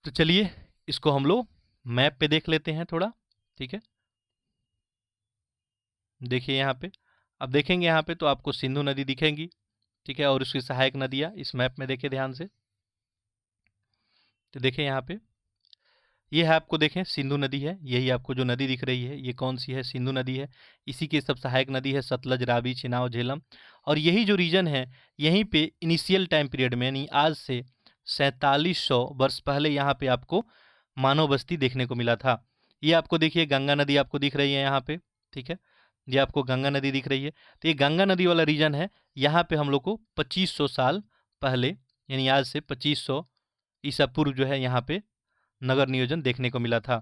तो चलिए इसको हम लोग मैप पे देख लेते हैं थोड़ा, ठीक है। देखिए यहाँ पे, अब देखेंगे यहाँ पे तो आपको सिंधु नदी दिखेंगी, ठीक है, और उसकी सहायक नदियाँ इस मैप में देखिए ध्यान से। तो देखिए यहाँ पे ये है आपको देखें सिंधु नदी है, यही आपको जो नदी दिख रही है ये कौन सी है, सिंधु नदी है। इसी के सब सहायक नदी है सतलज, रावी, चिनाब, झेलम। और यही जो रीजन है यहीं पे इनिशियल टाइम पीरियड में यानी आज से 4700 वर्ष पहले यहाँ पे आपको मानव बस्ती देखने को मिला था। ये आपको देखिए गंगा नदी आपको दिख रही है यहाँ पे, ठीक है, ये आपको गंगा नदी दिख रही है। तो ये गंगा नदी वाला रीजन है, यहाँ पे हम लोग को 2500 साल पहले यानी आज से 2500 ईसा पूर्व जो है यहाँ पे नगर नियोजन देखने को मिला था।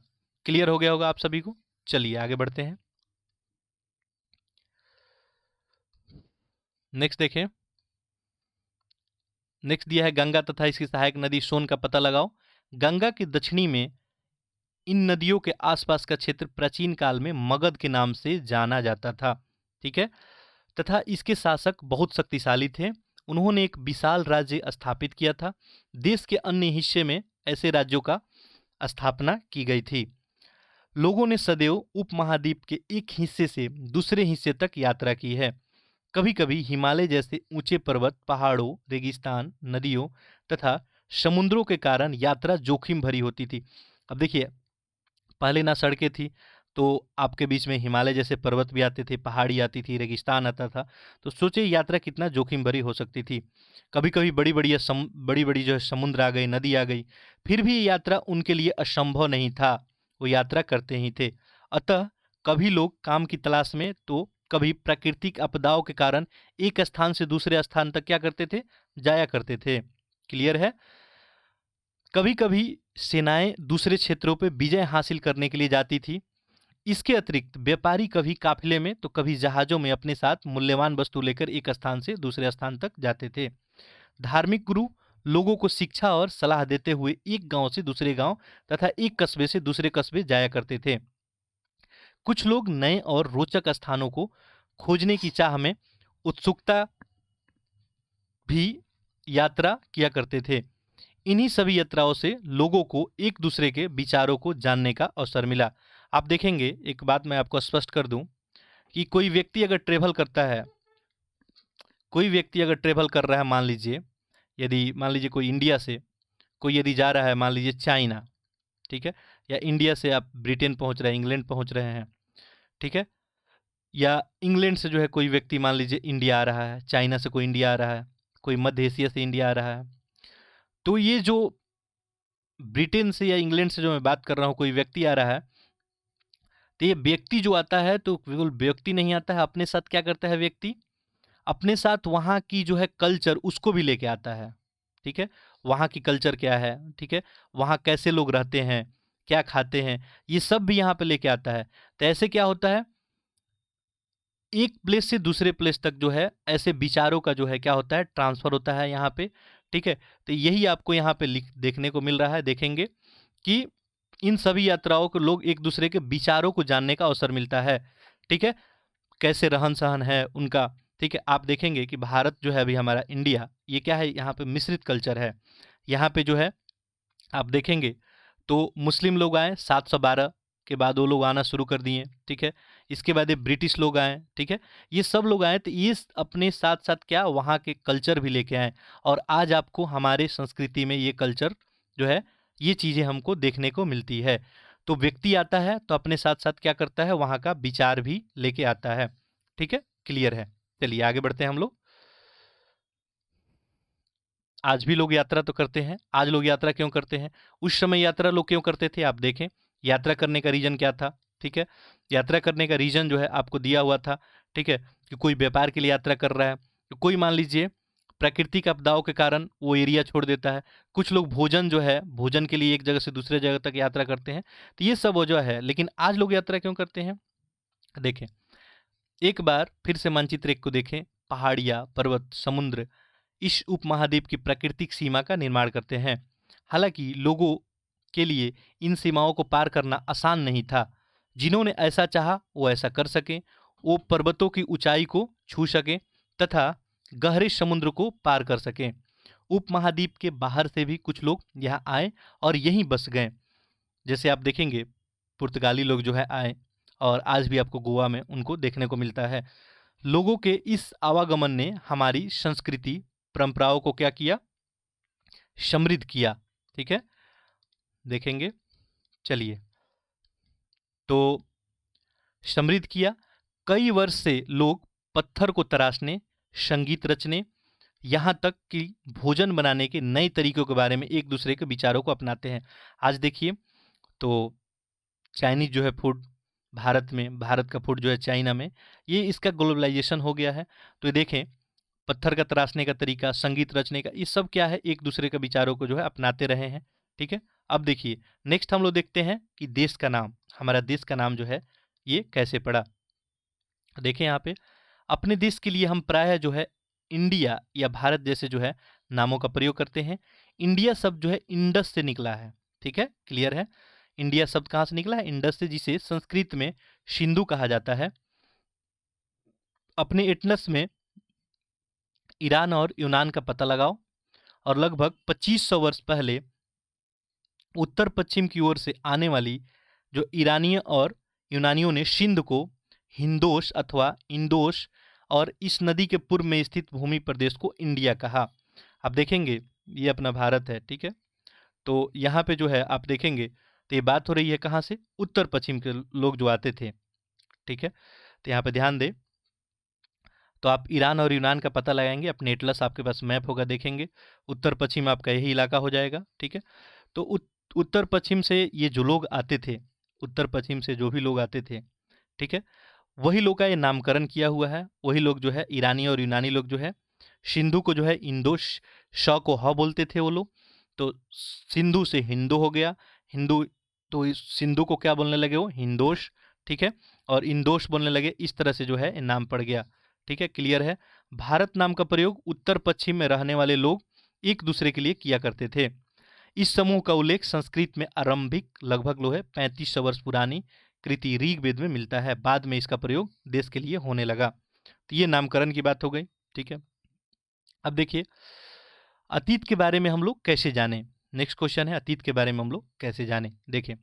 क्लियर हो गया होगा आप सभी को। चलिए आगे बढ़ते हैं। नेक्स्ट देखें, नेक्स्ट दिया है गंगा तथा इसकी सहायक नदी सोन का पता लगाओ। गंगा के दक्षिणी में इन नदियों के आसपास का क्षेत्र प्राचीन काल में मगध के नाम से जाना जाता था, ठीक है, तथा इसके शासक बहुत शक्तिशाली थे। उन्होंने एक विशाल राज्य स्थापित किया था। देश के अन्य हिस्से में ऐसे राज्यों का स्थापना की गई थी। लोगों ने सदैव उपमहाद्वीप के एक हिस्से से दूसरे हिस्से तक यात्रा की है। कभी कभी हिमालय जैसे ऊंचे पर्वत, पहाड़ों, रेगिस्तान, नदियों तथा समुद्रों के कारण यात्रा जोखिम भरी होती थी। अब देखिए पहले ना सड़कें थी, तो आपके बीच में हिमालय जैसे पर्वत भी आते थे, पहाड़ी आती थी, रेगिस्तान आता था। तो सोचिए यात्रा कितना जोखिम भरी हो सकती थी। कभी कभी बड़ी बड़ी जो है समुद्र आ गई, नदी आ गई, फिर भी ये यात्रा उनके लिए असंभव नहीं था, वो यात्रा करते ही थे। अतः कभी लोग काम की तलाश में तो कभी प्राकृतिक आपदाओं के कारण एक स्थान से दूसरे स्थान तक क्या करते थे, जाया करते थे। क्लियर है। कभी कभी सेनाएं दूसरे क्षेत्रों पर विजय हासिल करने के लिए जाती थी। इसके अतिरिक्त व्यापारी कभी काफिले में तो कभी जहाजों में अपने साथ मूल्यवान वस्तु लेकर एक स्थान से दूसरे स्थान तक जाते थे। धार्मिक गुरु लोगों को शिक्षा और सलाह देते हुए एक गांव से दूसरे गांव तथा एक कस्बे से दूसरे कस्बे जाया करते थे। कुछ लोग नए और रोचक स्थानों को खोजने की चाह में उत्सुकता भी यात्रा किया करते थे। इन्हीं सभी यात्राओं से लोगों को एक दूसरे के विचारों को जानने का अवसर मिला। आप देखेंगे, एक बात मैं आपको स्पष्ट कर दूं कि कोई व्यक्ति अगर ट्रेवल करता है, कोई व्यक्ति अगर ट्रेवल कर रहा है, मान लीजिए यदि मान लीजिए कोई इंडिया से कोई यदि जा रहा है मान लीजिए चाइना, ठीक है, या इंडिया से आप ब्रिटेन पहुंच रहे हैं, इंग्लैंड पहुंच रहे हैं, ठीक है, या इंग्लैंड से जो है कोई व्यक्ति मान लीजिए इंडिया आ रहा है, चाइना से कोई इंडिया आ रहा है, कोई मध्य एशिया से इंडिया आ रहा है। तो ये जो ब्रिटेन से या इंग्लैंड से जो मैं बात कर रहा हूँ कोई व्यक्ति आ रहा है, तो ये व्यक्ति जो आता है तो केवल व्यक्ति नहीं आता है, अपने साथ क्या करता है व्यक्ति, अपने साथ वहाँ की जो है कल्चर उसको भी लेके आता है, ठीक है, वहाँ की कल्चर क्या है, ठीक है, वहाँ कैसे लोग रहते हैं, क्या खाते हैं, ये सब भी यहाँ पे लेके आता है। तो ऐसे क्या होता है, एक प्लेस से दूसरे प्लेस तक जो है ऐसे विचारों का जो है क्या होता है, ट्रांसफर होता है यहाँ पे, ठीक है। तो यही आपको यहाँ पे देखने को मिल रहा है। देखेंगे कि इन सभी यात्राओं को लोग एक दूसरे के विचारों को जानने का अवसर मिलता है, ठीक है, कैसे रहन सहन है उनका, ठीक है। आप देखेंगे कि भारत जो है अभी हमारा इंडिया, ये क्या है, यहाँ पे मिश्रित कल्चर है। यहाँ पे जो है आप देखेंगे तो मुस्लिम लोग आए 712 के बाद, वो लोग आना शुरू कर दिए, ठीक है। इसके बाद ये ब्रिटिश लोग आए, ठीक है, ये सब लोग आए, तो ये अपने साथ साथ क्या वहाँ के कल्चर भी लेके आए। और आज आपको हमारे संस्कृति में ये कल्चर जो है, ये चीज़ें हमको देखने को मिलती है। तो व्यक्ति आता है तो अपने साथ साथ क्या करता है, वहाँ का विचार भी लेके आता है, ठीक है। क्लियर है। चलिए आगे बढ़ते हैं हम लोग। आज भी लोग यात्रा तो करते हैं। आज लोग यात्रा क्यों करते हैं, उस समय यात्रा लोग क्यों करते थे, आप देखें यात्रा करने का रीजन क्या था, ठीक है। यात्रा करने का रीजन जो है आपको दिया हुआ था, ठीक है, कि कोई व्यापार के लिए यात्रा कर रहा है, तो कोई मान लीजिए प्राकृतिक आपदाओं के कारण वो एरिया छोड़ देता है। कुछ लोग भोजन जो है, भोजन के लिए एक जगह से दूसरे जगह तक यात्रा करते हैं। तो ये सब वजह है। लेकिन आज लोग यात्रा क्यों करते हैं, देखें एक बार फिर से मानचित्र एक को देखें। पहाड़ियाँ, पर्वत, समुद्र इस उपमहाद्वीप की प्राकृतिक सीमा का निर्माण करते हैं। हालांकि लोगों के लिए इन सीमाओं को पार करना आसान नहीं था। जिन्होंने ऐसा चाहा वो ऐसा कर सके, वो पर्वतों की ऊंचाई को छू सके तथा गहरे समुद्र को पार कर सके। उपमहाद्वीप के बाहर से भी कुछ लोग यहाँ आए और यहीं बस गए। जैसे आप देखेंगे पुर्तगाली लोग जो है आए, और आज भी आपको गोवा में उनको देखने को मिलता है। लोगों के इस आवागमन ने हमारी संस्कृति परंपराओं को क्या किया, समृद्ध किया, ठीक है। देखेंगे चलिए, तो समृद्ध किया। कई वर्ष से लोग पत्थर को तराशने, संगीत रचने, यहाँ तक कि भोजन बनाने के नए तरीकों के बारे में एक दूसरे के विचारों को अपनाते हैं। आज देखिए, तो चाइनीज जो है फूड भारत में, भारत का फूड जो है चाइना में, ये इसका ग्लोबलाइजेशन हो गया है। तो ये देखें, पत्थर का तराशने का तरीका, संगीत रचने का, ये सब क्या है, एक दूसरे के विचारों को जो है अपनाते रहे हैं। ठीक है, अब देखिए नेक्स्ट हम लोग देखते हैं कि देश का नाम, हमारा देश का नाम जो है ये कैसे पड़ा। देखें यहाँ पे, अपने देश के लिए हम प्रायः जो है इंडिया या भारत जैसे जो है नामों का प्रयोग करते हैं। इंडिया शब्द जो है इंडस से निकला है। ठीक है, क्लियर है। इंडिया शब्द कहाँ से निकला है? इंडस से, जिसे संस्कृत में सिंधु कहा जाता है। अपने एटलस में ईरान और यूनान का पता लगाओ, और लगभग 2500 वर्ष पहले उत्तर पश्चिम की ओर से आने वाली जो ईरानी और यूनानियों ने सिंध को हिंदोश अथवा इंदोश और इस नदी के पूर्व में स्थित भूमि प्रदेश को इंडिया कहा। आप देखेंगे ये अपना भारत है। ठीक है, तो यहाँ पे जो है आप देखेंगे तो ये बात हो रही है कहाँ से? उत्तर पश्चिम के लोग जो आते थे। ठीक है, तो यहाँ पे ध्यान दें, तो आप ईरान और यूनान का पता लगाएंगे, अपने एटलस आपके पास मैप होगा, देखेंगे उत्तर पश्चिम आपका यही इलाका हो जाएगा। ठीक है, तो उत्तर पश्चिम से ये जो लोग आते थे, उत्तर पश्चिम से जो भी लोग आते थे, ठीक है, वही लोग का ये नामकरण किया हुआ है। वही लोग जो है ईरानी और यूनानी लोग जो है सिंधु को जो है इंदोश, श को ह बोलते थे वो लोग, तो सिंधु से हिंदू हो गया, हिंदू, तो इस सिंधु को क्या बोलने लगे वो? हिंदोश। ठीक है, और इंदोश बोलने लगे, इस तरह से जो है ये नाम पड़ गया। ठीक है, क्लियर है। भारत नाम का प्रयोग उत्तर पश्चिम में रहने वाले लोग एक दूसरे के लिए किया करते थे। इस समूह का उल्लेख संस्कृत में आरंभिक लगभग लो है 3500 वर्ष पुरानी कृति ऋग्वेद में मिलता है। बाद में इसका प्रयोग देश के लिए होने लगा। तो ये नामकरण की बात हो गई। ठीक है, अब देखिए अतीत के बारे में हम लोग कैसे जानें। नेक्स्ट क्वेश्चन है, अतीत के बारे में हम लोग कैसे जानें। देखें,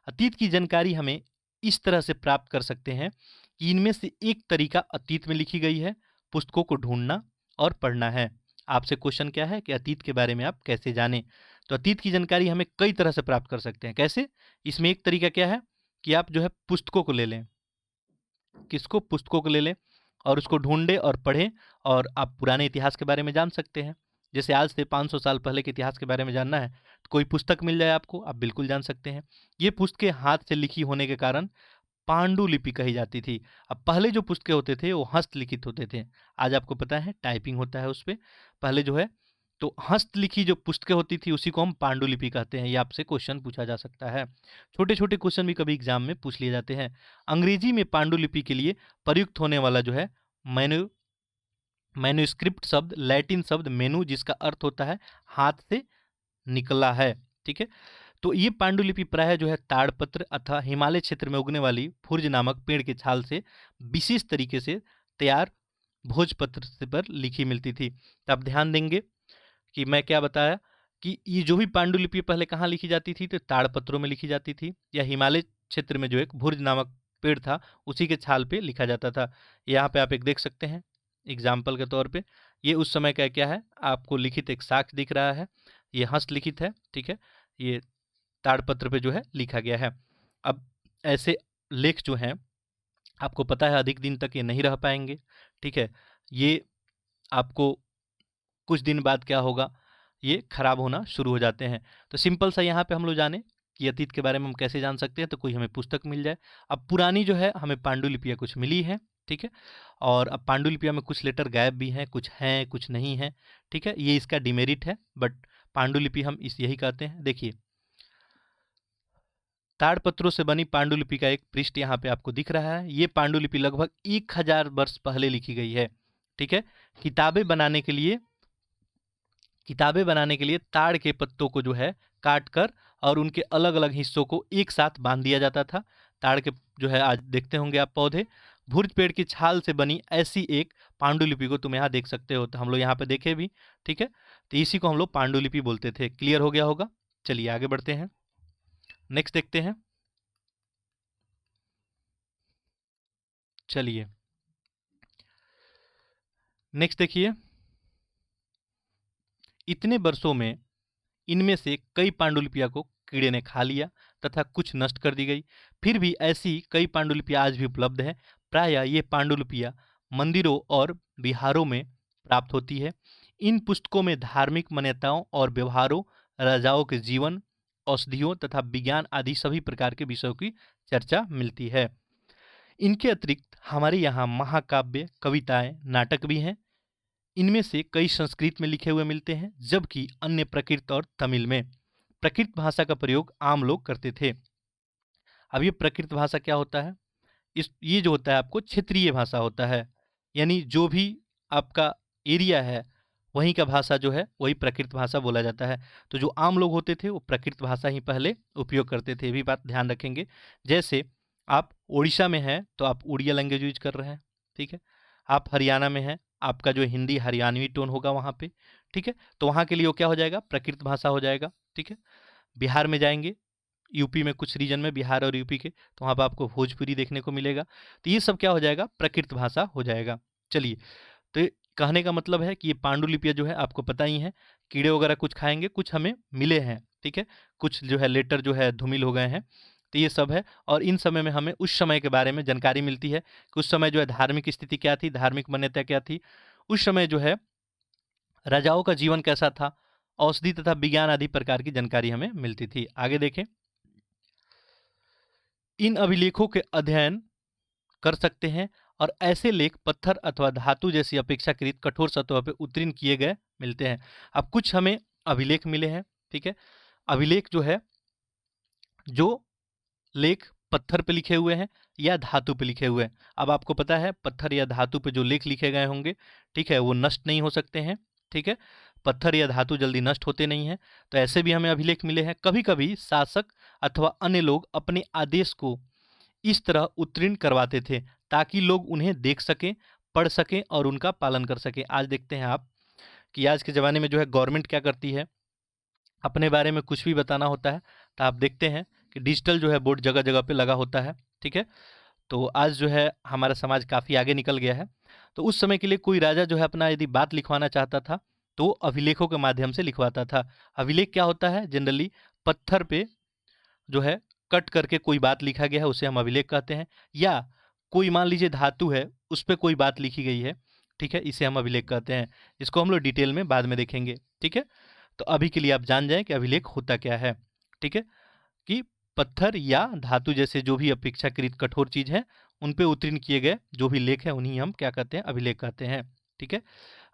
अतीत की जानकारी हमें इस तरह से प्राप्त कर सकते हैं कि इनमें से एक तरीका अतीत में लिखी गई है, पुस्तकों को ढूंढना और पढ़ना है। आपसे क्वेश्चन क्या है कि अतीत के बारे में आप कैसे जानें। तो अतीत की जानकारी हमें कई तरह से प्राप्त कर सकते हैं। कैसे? इसमें एक तरीका क्या है कि आप जो है पुस्तकों को ले लें। किसको? पुस्तकों को ले लें और उसको ढूंढें और पढ़ें, और आप पुराने इतिहास के बारे में जान सकते हैं। जैसे आज से 500 साल पहले के इतिहास के बारे में जानना है तो कोई पुस्तक मिल जाए आपको, आप बिल्कुल जान सकते हैं। ये पुस्तकें हाथ से लिखी होने के कारण पांडुलिपि कही जाती थी। अब पहले जो पुस्तकें होते थे वो हस्तलिखित होते थे, आज आपको पता है टाइपिंग होता है उस पर। पहले जो है तो हस्तलिखी जो पुस्तकें होती थी उसी को हम पांडुलिपि कहते हैं। ये आपसे क्वेश्चन पूछा जा सकता है। छोटे छोटे क्वेश्चन भी कभी एग्जाम में पूछ लिए जाते हैं। अंग्रेजी में पांडुलिपि के लिए प्रयुक्त होने वाला जो है मैन्युस्क्रिप्ट शब्द लैटिन शब्द मेनू, जिसका अर्थ होता है हाथ से निकला है। ठीक है, तो ये पांडुलिपि प्रायः जो है ताड़पत्र अथवा हिमालय क्षेत्र में उगने वाली फुर्ज नामक पेड़ के छाल से विशेष तरीके से तैयार भोजपत्र से पर लिखी मिलती थी। तो आप ध्यान देंगे कि मैं क्या बताया कि ये जो भी पांडुलिपि पहले कहाँ लिखी जाती थी, तो ताड़पत्रों में लिखी जाती थी, या हिमालय क्षेत्र में जो एक भुर्ज नामक पेड़ था उसी के छाल पे लिखा जाता था। यहाँ पे आप एक देख सकते हैं एग्जाम्पल के तौर पे, ये उस समय का क्या है, आपको लिखित एक साक्ष्य दिख रहा है, ये हस्तलिखित है। ठीक है, ये ताड़पत्र पे जो है लिखा गया है। अब ऐसे लेख जो हैं आपको पता है अधिक दिन तक ये नहीं रह पाएंगे। ठीक है, ये आपको कुछ दिन बाद क्या होगा, ये खराब होना शुरू हो जाते हैं। तो सिंपल सा यहाँ पे हम लोग जाने कि अतीत के बारे में हम कैसे जान सकते हैं, तो कोई हमें पुस्तक मिल जाए। अब पुरानी जो है हमें पांडुलिपियाँ कुछ मिली हैं। ठीक है, और अब पांडुलिपियाँ में कुछ लेटर गायब भी हैं, कुछ हैं कुछ नहीं हैं। ठीक है, ये इसका डिमेरिट है, बट पांडुलिपि हम इस यही कहते हैं। देखिए, ताड़पत्रों से बनी पांडुलिपि का एक पृष्ठ यहाँ पे आपको दिख रहा है। ये पांडुलिपि लगभग 1000 वर्ष पहले लिखी गई है। ठीक है, किताबें बनाने के लिए ताड़ के पत्तों को जो है काट कर और उनके अलग अलग हिस्सों को एक साथ बांध दिया जाता था। ताड़ के जो है आज देखते होंगे आप पौधे, भुर्ज पेड़ की छाल से बनी ऐसी एक पांडुलिपि को तुम यहाँ देख सकते हो। तो हम लोग यहाँ पे देखे भी। ठीक है, तो इसी को हम लोग पांडुलिपि बोलते थे। क्लियर हो गया होगा। चलिए आगे बढ़ते हैं, नेक्स्ट देखते हैं। चलिए नेक्स्ट देखिए, इतने वर्षों में इनमें से कई पांडुलिपियों को कीड़े ने खा लिया तथा कुछ नष्ट कर दी गई। फिर भी ऐसी कई पांडुलिपियां आज भी उपलब्ध है। प्रायः ये पांडुलिपियां मंदिरों और विहारों में प्राप्त होती है। इन पुस्तकों में धार्मिक मान्यताओं और व्यवहारों, राजाओं के जीवन, औषधियों तथा विज्ञान आदि सभी प्रकार के विषयों की चर्चा मिलती है। इनके अतिरिक्त हमारे यहाँ महाकाव्य, कविताएं, नाटक भी हैं। इनमें से कई संस्कृत में लिखे हुए मिलते हैं, जबकि अन्य प्रकृत और तमिल में। प्रकृत भाषा का प्रयोग आम लोग करते थे। अब ये प्रकृत भाषा क्या होता है? ये जो होता है आपको क्षेत्रीय भाषा होता है, यानी जो भी आपका एरिया है वहीं का भाषा जो है वही प्रकृत भाषा बोला जाता है। तो जो आम लोग होते थे वो प्रकृत भाषा ही पहले उपयोग करते थे, ये भी बात ध्यान रखेंगे। जैसे आप उड़ीसा में हैं तो आप उड़िया लैंग्वेज यूज कर रहे हैं, ठीक है। आप हरियाणा में हैं, आपका जो हिंदी हरियाणवी टोन होगा वहाँ पे, ठीक है। तो वहाँ के लिए वो क्या हो जाएगा? प्रकृत भाषा हो जाएगा, ठीक है। बिहार में जाएंगे, यूपी में कुछ रीजन में, बिहार और यूपी के, तो वहाँ पर आपको भोजपुरी देखने को मिलेगा। तो ये सब क्या हो जाएगा? प्रकृत भाषा हो जाएगा। चलिए, तो ये कहने का मतलब है कि ये पांडुलिपियाँ जो है आपको पता ही है, कीड़े वगैरह कुछ खाएंगे, कुछ हमें मिले हैं, ठीक है। कुछ जो है लेटर जो है धूमिल हो गए हैं, तो ये सब है। और इन समय में हमें उस समय के बारे में जानकारी मिलती है कि उस समय जो है धार्मिक स्थिति क्या थी, धार्मिक मान्यता क्या थी, उस समय जो है राजाओं का जीवन कैसा था, औषधि तथा विज्ञान आदि प्रकार की जानकारी हमें मिलती थी। आगे देखें, इन अभिलेखों के अध्ययन कर सकते हैं और ऐसे लेख पत्थर अथवा धातु जैसी अपेक्षाकृत कठोर सतहों पर उत्तीर्ण किए गए मिलते हैं। अब कुछ हमें अभिलेख मिले हैं, ठीक है। अभिलेख जो है, जो लेख पत्थर पे लिखे हुए हैं या धातु पे लिखे हुए हैं। अब आपको पता है पत्थर या धातु पे जो लेख लिखे गए होंगे, ठीक है, वो नष्ट नहीं हो सकते हैं, ठीक है। पत्थर या धातु जल्दी नष्ट होते नहीं हैं, तो ऐसे भी हमें अभिलेख मिले हैं। कभी कभी शासक अथवा अन्य लोग अपने आदेश को इस तरह उत्तीर्ण करवाते थे ताकि लोग उन्हें देख सकें, पढ़ सकें और उनका पालन कर सकें। आज देखते हैं आप कि आज के ज़माने में जो है गवर्नमेंट क्या करती है, अपने बारे में कुछ भी बताना होता है तो आप देखते हैं कि डिजिटल जो है बोर्ड जगह जगह पे लगा होता है, ठीक है। तो आज जो है हमारा समाज काफ़ी आगे निकल गया है। तो उस समय के लिए कोई राजा जो है अपना यदि बात लिखवाना चाहता था तो अभिलेखों के माध्यम से लिखवाता था। अभिलेख क्या होता है? जनरली पत्थर पे जो है कट करके कोई बात लिखा गया है, उसे हम अभिलेख कहते हैं। या कोई मान लीजिए धातु है, उस पर कोई बात लिखी गई है, ठीक है, इसे हम अभिलेख कहते हैं। इसको हम लोग डिटेल में बाद में देखेंगे, ठीक है। तो अभी के लिए आप जान जाएं कि अभिलेख होता क्या है, ठीक है, कि पत्थर या धातु जैसे जो भी अपेक्षाकृत कठोर चीज है उन पे उत्तीर्ण किए गए जो भी लेख हैं उन्हीं हम क्या कहते हैं? अभिलेख कहते हैं, ठीक है।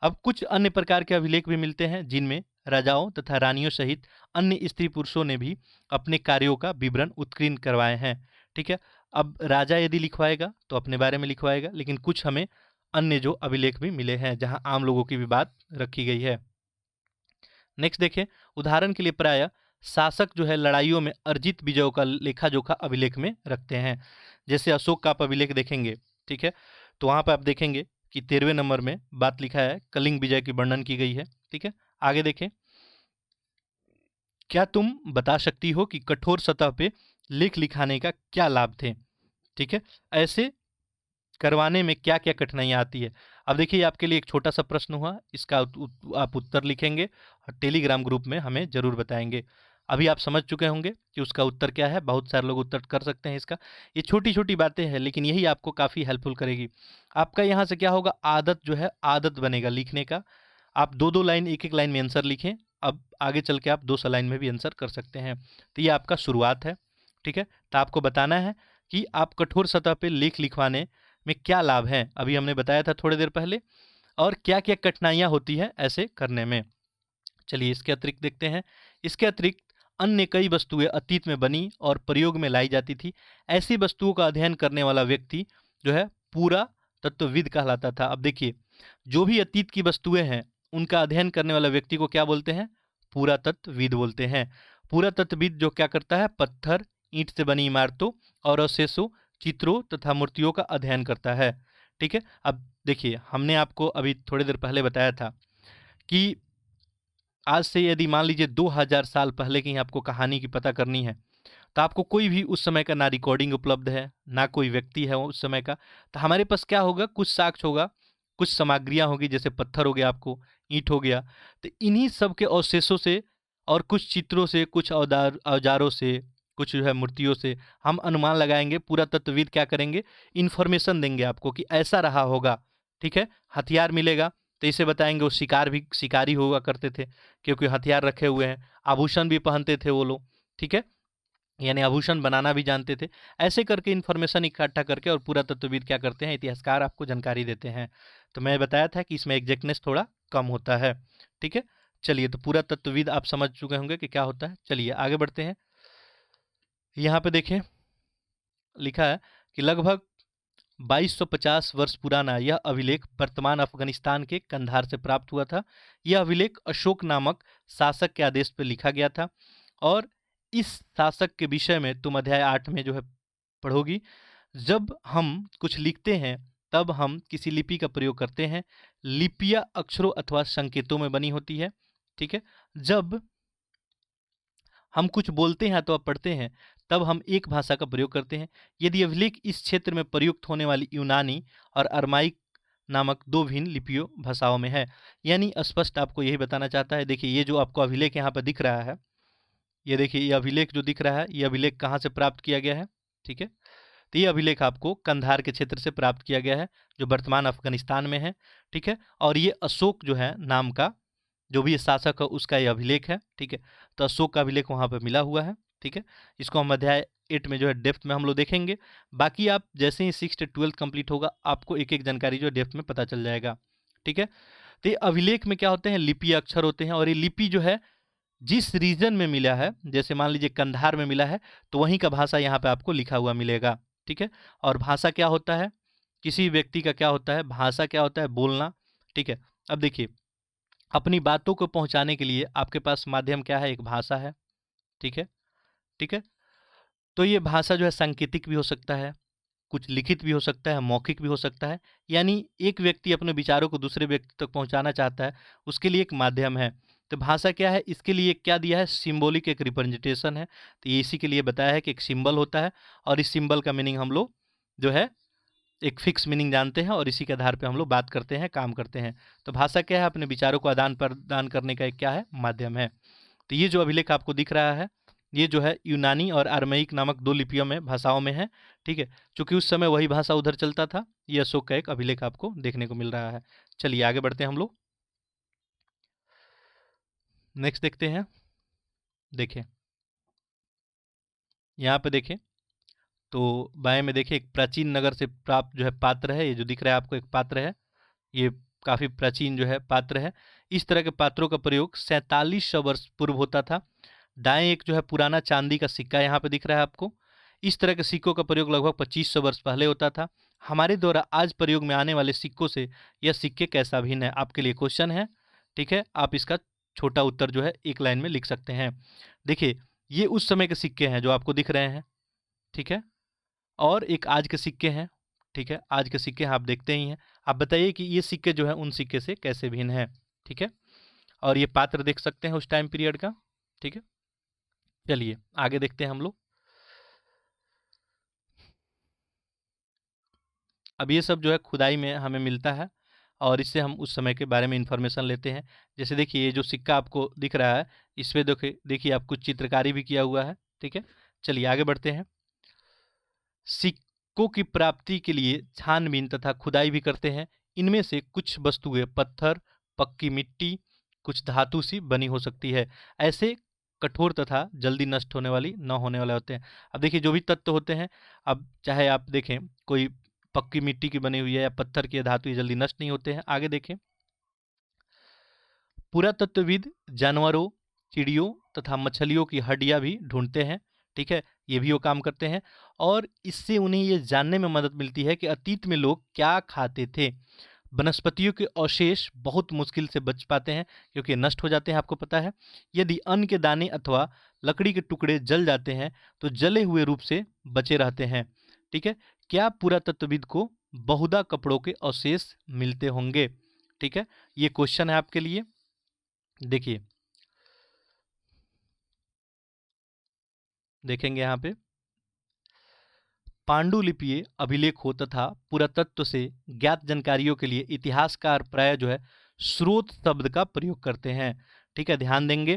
अब कुछ अन्य प्रकार के अभिलेख भी मिलते हैं जिनमें राजाओं तथा रानियों सहित अन्य स्त्री पुरुषों ने भी अपने कार्यों का विवरण उत्कीर्ण करवाए हैं, ठीक है। अब राजा यदि लिखवाएगा तो अपने बारे में लिखवाएगा, लेकिन कुछ हमें अन्य जो अभिलेख भी मिले हैं जहाँ आम लोगों की भी बात रखी गई है। नेक्स्ट देखें, उदाहरण के लिए प्राय शासक जो है लड़ाइयों में अर्जित विजयों का लेखा जोखा अभिलेख में रखते हैं। जैसे अशोक का आप अभिलेख देखेंगे, ठीक है, तो वहाँ पर आप देखेंगे कि 13वें नंबर में बात लिखा है, कलिंग विजय की वर्णन की गई है, ठीक है। आगे देखें, क्या तुम बता सकती हो कि कठोर सतह पे लेख लिखाने का क्या लाभ थे, ठीक है, ऐसे करवाने में क्या क्या कठिनाइयाँ आती है। अब देखिए आपके लिए एक छोटा सा प्रश्न हुआ, इसका आप उत्तर लिखेंगे और टेलीग्राम ग्रुप में हमें जरूर बताएंगे। अभी आप समझ चुके होंगे कि उसका उत्तर क्या है, बहुत सारे लोग उत्तर कर सकते हैं इसका। ये छोटी छोटी बातें हैं लेकिन यही आपको काफ़ी हेल्पफुल करेगी। आपका यहाँ से क्या होगा, आदत जो है आदत बनेगा लिखने का। आप दो दो लाइन, एक एक लाइन में आंसर लिखें। अब आगे चल के आप 200 लाइन में भी आंसर कर सकते हैं। तो ये आपका शुरुआत है, ठीक है। तो आपको बताना है कि आप कठोर सतह पे लेख लिखवाने में क्या लाभ हैं, अभी हमने बताया था थोड़ी देर पहले, और क्या क्या कठिनाइयाँ होती हैं ऐसे करने में। चलिए इसके अतिरिक्त देखते हैं। इसके अतिरिक्त अन्य कई वस्तुएं अतीत में बनी और प्रयोग में लाई जाती थी। ऐसी वस्तुओं का अध्ययन करने वाला व्यक्ति जो है पूरा तत्वविद कहलाता था। अब देखिए, जो भी अतीत की वस्तुएं हैं उनका अध्ययन करने वाला व्यक्ति को क्या बोलते हैं? पुरातत्वविद बोलते हैं। पुरातत्वविद जो क्या करता है? पत्थर, ईंट से बनी इमारतों और अवशेषों, चित्रों तथा मूर्तियों का अध्ययन करता है, ठीक है। अब देखिए, हमने आपको अभी थोड़ी देर पहले बताया था कि आज से यदि मान लीजिए 2000 साल पहले की आपको कहानी की पता करनी है तो आपको कोई भी उस समय का ना रिकॉर्डिंग उपलब्ध है, ना कोई व्यक्ति है उस समय का। तो हमारे पास क्या होगा? कुछ साक्ष्य होगा, कुछ सामग्रियाँ होगी, जैसे पत्थर हो गया, आपको ईंट हो गया। तो इन्हीं सब के अवशेषों से और कुछ चित्रों से, कुछ औजारों से, कुछ जो है मूर्तियों से हम अनुमान लगाएंगे। पुरातत्वविद क्या करेंगे, इन्फॉर्मेशन देंगे आपको कि ऐसा रहा होगा, ठीक है। हथियार मिलेगा तो इसे बताएंगे वो शिकारी हुआ करते थे, क्योंकि हथियार रखे हुए हैं। आभूषण भी पहनते थे वो लोग, ठीक है, यानी आभूषण बनाना भी जानते थे। ऐसे करके इन्फॉर्मेशन इकट्ठा करके और पुरातत्वविद क्या करते हैं, इतिहासकार आपको जानकारी देते हैं। तो मैं बताया था कि इसमें एग्जैक्टनेस थोड़ा कम होता है, ठीक है। चलिए, तो पुरातत्वविद आप समझ चुके होंगे कि क्या होता है। चलिए आगे बढ़ते हैं। यहाँ पे देखें, लिखा है कि लगभग 2250 वर्ष पुराना यह अभिलेख वर्तमान अफगानिस्तान के कंधार से प्राप्त हुआ था। यह अभिलेख अशोक नामक शासक के आदेश पर लिखा गया था, और इस शासक के विषय में तुम अध्याय 8 में जो है पढ़ोगी। जब हम कुछ लिखते हैं तब हम किसी लिपि का प्रयोग करते हैं। लिपियां अक्षरों अथवा संकेतों में बनी होती है, ठीक है। जब हम कुछ बोलते हैं अथवा पढ़ते हैं तब हम एक भाषा का प्रयोग करते हैं। यदि अभिलेख इस क्षेत्र में प्रयुक्त होने वाली यूनानी और अरमाइक नामक दो भिन्न लिपियों भाषाओं में है, यानी स्पष्ट आपको यही बताना चाहता है। देखिए, ये जो आपको अभिलेख यहाँ पर दिख रहा है, ये देखिए, ये अभिलेख जो दिख रहा है, ये अभिलेख कहाँ से प्राप्त किया गया है, ठीक है। तो ये अभिलेख आपको कंधार के क्षेत्र से प्राप्त किया गया है, जो वर्तमान अफगानिस्तान में है, ठीक है। और ये अशोक जो है नाम का जो भी शासक है उसका ये अभिलेख है, ठीक है। तो अशोक का अभिलेख वहाँ पर मिला हुआ है, ठीक है। इसको हम अध्याय 8 में जो है डेप्थ में हम लोग देखेंगे। बाकी आप जैसे ही 6th 12th कंप्लीट होगा, आपको एक एक जानकारी जो डेप्थ में पता चल जाएगा, ठीक है। तो ये अभिलेख में क्या होते हैं, लिपि अक्षर होते हैं, और ये लिपि जो है जिस रीजन में मिला है, जैसे मान लीजिए कंधार में मिला है, तो वहीं का भाषा यहाँ पे आपको लिखा हुआ मिलेगा, ठीक है। और भाषा क्या होता है, किसी व्यक्ति का क्या होता है, भाषा क्या होता है, बोलना, ठीक है। अब देखिए, अपनी बातों को पहुंचाने के लिए आपके पास माध्यम क्या है, एक भाषा है, ठीक है, ठीक है। तो ये भाषा जो है सांकेतिक भी हो सकता है, कुछ लिखित भी हो सकता है, मौखिक भी हो सकता है। यानी एक व्यक्ति अपने विचारों को दूसरे व्यक्ति तक पहुंचाना चाहता है, उसके लिए एक माध्यम है। तो भाषा क्या है, इसके लिए क्या दिया है, सिंबॉलिक एक रिप्रेजेंटेशन है। तो ये इसी के लिए बताया है कि एक सिंबल होता है, और इस सिंबल का मीनिंग हम लोग जो है एक फिक्स मीनिंग जानते हैं, और इसी के आधार पर हम लोग बात करते हैं, काम करते हैं। तो भाषा क्या है, अपने विचारों को आदान प्रदान करने का एक क्या है, माध्यम है। तो ये जो अभिलेख आपको दिख रहा है, ये जो है यूनानी और अरमैइक नामक दो लिपियों में, भाषाओं में है, ठीक है। चूंकि उस समय वही भाषा उधर चलता था। ये अशोक का एक अभिलेख आपको देखने को मिल रहा है। चलिए आगे बढ़ते हैं हम लोग, नेक्स्ट देखते हैं। देखें, यहाँ पे देखें, तो बाएं में देखें, एक प्राचीन नगर से प्राप्त जो है पात्र है। ये जो दिख रहा है आपको एक पात्र है, ये काफ़ी प्राचीन जो है पात्र है। इस तरह के पात्रों का प्रयोग 4700 वर्ष पूर्व होता था। दाएं एक जो है पुराना चांदी का सिक्का यहाँ पे दिख रहा है आपको। इस तरह के सिक्कों का प्रयोग लगभग 2500 वर्ष पहले होता था। हमारे द्वारा आज प्रयोग में आने वाले सिक्कों से यह सिक्के कैसा भिन्न है, आपके लिए क्वेश्चन है, ठीक है। आप इसका छोटा उत्तर जो है एक लाइन में लिख सकते हैं। देखिए, ये उस समय के सिक्के हैं जो आपको दिख रहे हैं, ठीक है, और एक आज के सिक्के हैं, ठीक है। आज के सिक्के आप देखते ही हैं। आप बताइए कि ये सिक्के जो है उन सिक्के से कैसे भिन्न है, ठीक है। और ये पात्र देख सकते हैं उस टाइम पीरियड का, ठीक है। चलिए आगे देखते हैं हम लोग। अब ये सब जो है खुदाई में हमें मिलता है, और इससे हम उस समय के बारे में इंफॉर्मेशन लेते हैं। जैसे देखिए, ये जो सिक्का आपको दिख रहा है, इस पर देखिए आप कुछ चित्रकारी भी किया हुआ है, ठीक है। चलिए आगे बढ़ते हैं। सिक्कों की प्राप्ति के लिए छानबीन तथा खुदाई भी करते हैं। इनमें से कुछ वस्तुएं पत्थर, पक्की मिट्टी, कुछ धातु सी बनी हो सकती है। ऐसे कठोर तथा जल्दी नष्ट होने वाली न होने वाले होते हैं। अब देखिए, जो भी तत्व होते हैं, अब चाहे आप देखें कोई पक्की मिट्टी की बनी हुई है या पत्थर की धातु, ये जल्दी नष्ट नहीं होते हैं। आगे देखें, पुरातत्वविद जानवरों, चिड़ियों तथा मछलियों की हड्डियां भी ढूंढते हैं, ठीक है। ये भी वो काम करते हैं, और इससे उन्हें ये जानने में मदद मिलती है कि अतीत में लोग क्या खाते थे। वनस्पतियों के अवशेष बहुत मुश्किल से बच पाते हैं, क्योंकि नष्ट हो जाते हैं, आपको पता है। यदि अन्न के दाने अथवा लकड़ी के टुकड़े जल जाते हैं तो जले हुए रूप से बचे रहते हैं, ठीक है। क्या पुरातत्वविद को बहुधा कपड़ों के अवशेष मिलते होंगे, ठीक है। ये क्वेश्चन है आपके लिए। देखिए, देखेंगे यहाँ पे, पांडुलिपि अभिलेखों तथा पुरातत्व से ज्ञात जानकारियों के लिए इतिहासकार प्राय जो है स्रोत शब्द का प्रयोग करते हैं, ठीक है। ध्यान देंगे,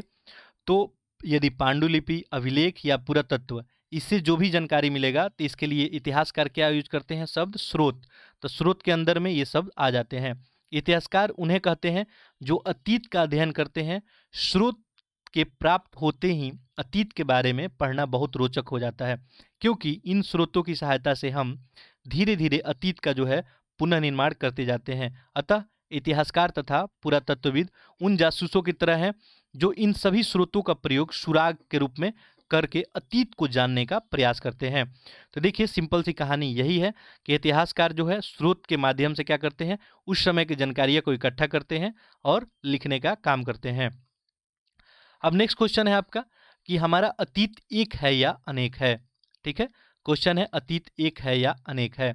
तो यदि पांडुलिपि, अभिलेख या पुरातत्व इससे जो भी जानकारी मिलेगा तो इसके लिए इतिहासकार क्या यूज करते हैं? शब्द स्रोत। तो स्रोत के अंदर में ये शब्द आ जाते हैं। इतिहासकार उन्हें कहते हैं जो अतीत का अध्ययन करते हैं। स्रोत के प्राप्त होते ही अतीत के बारे में पढ़ना बहुत रोचक हो जाता है, क्योंकि इन स्रोतों की सहायता से हम धीरे धीरे अतीत का जो है पुनर्निर्माण करते जाते हैं। अतः इतिहासकार तथा पुरातत्वविद उन जासूसों की तरह हैं जो इन सभी स्रोतों का प्रयोग सुराग के रूप में करके अतीत को जानने का प्रयास करते हैं। तो देखिए, सिंपल सी कहानी यही है कि इतिहासकार जो है स्रोत के माध्यम से क्या करते हैं? उस समय की जानकारियां को इकट्ठा करते हैं और लिखने का काम करते हैं। अब नेक्स्ट क्वेश्चन है आपका कि हमारा अतीत एक है या अनेक है। ठीक है, क्वेश्चन है अतीत एक है या अनेक है।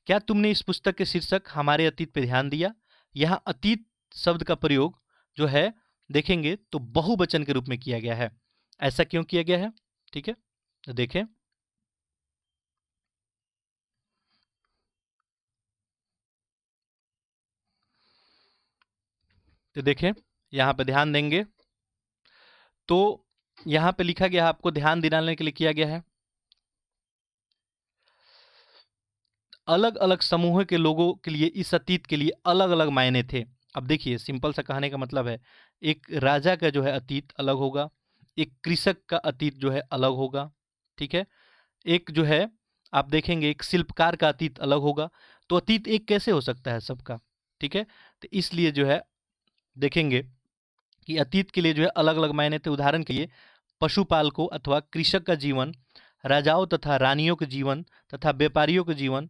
क्या तुमने इस पुस्तक के शीर्षक हमारे अतीत पे ध्यान दिया? यहाँ अतीत शब्द का प्रयोग जो है देखेंगे तो बहुवचन के रूप में किया गया है। ऐसा क्यों किया गया है? ठीक है, तो देखें, तो देखें यहाँ पे ध्यान देंगे तो यहाँ पे लिखा गया है, आपको ध्यान दिलाने के लिए किया गया है, अलग अलग समूह के लोगों के लिए इस अतीत के लिए अलग अलग मायने थे। अब देखिए, सिंपल सा कहने का मतलब है, एक राजा का जो है अतीत अलग होगा, एक कृषक का अतीत जो है अलग होगा। ठीक है, एक जो है आप देखेंगे एक शिल्पकार का अतीत अलग होगा। तो अतीत एक कैसे हो सकता है सबका? ठीक है, तो इसलिए जो है देखेंगे कि अतीत के लिए जो है अलग अलग मायने थे। उदाहरण के लिए पशुपालकों अथवा कृषक का जीवन, राजाओं तथा रानियों के जीवन तथा व्यापारियों के जीवन,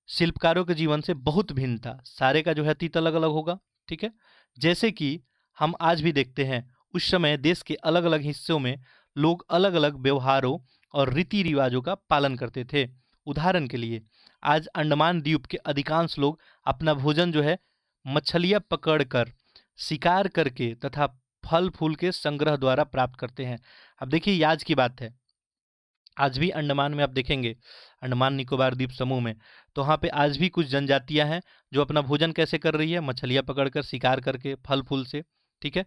शिल्पकारों के जीवन से बहुत भिन्न था। सारे का जो है अतीत अलग अलग होगा। ठीक है, जैसे कि हम आज भी देखते हैं, उस समय देश के अलग अलग हिस्सों में लोग अलग अलग व्यवहारों और रीति रिवाजों का पालन करते थे। उदाहरण के लिए आज अंडमान द्वीप के अधिकांश लोग अपना भोजन जो है मछलियां पकड़कर, शिकार करके तथा फल फूल के संग्रह द्वारा प्राप्त करते हैं। अब देखिए, ये आज की बात है। आज भी अंडमान में आप देखेंगे, अंडमान निकोबार द्वीप समूह में, तो वहाँ पे आज भी कुछ जनजातियां हैं जो अपना भोजन कैसे कर रही है? मछलियां पकड़कर, शिकार करके, फल फूल से। ठीक है,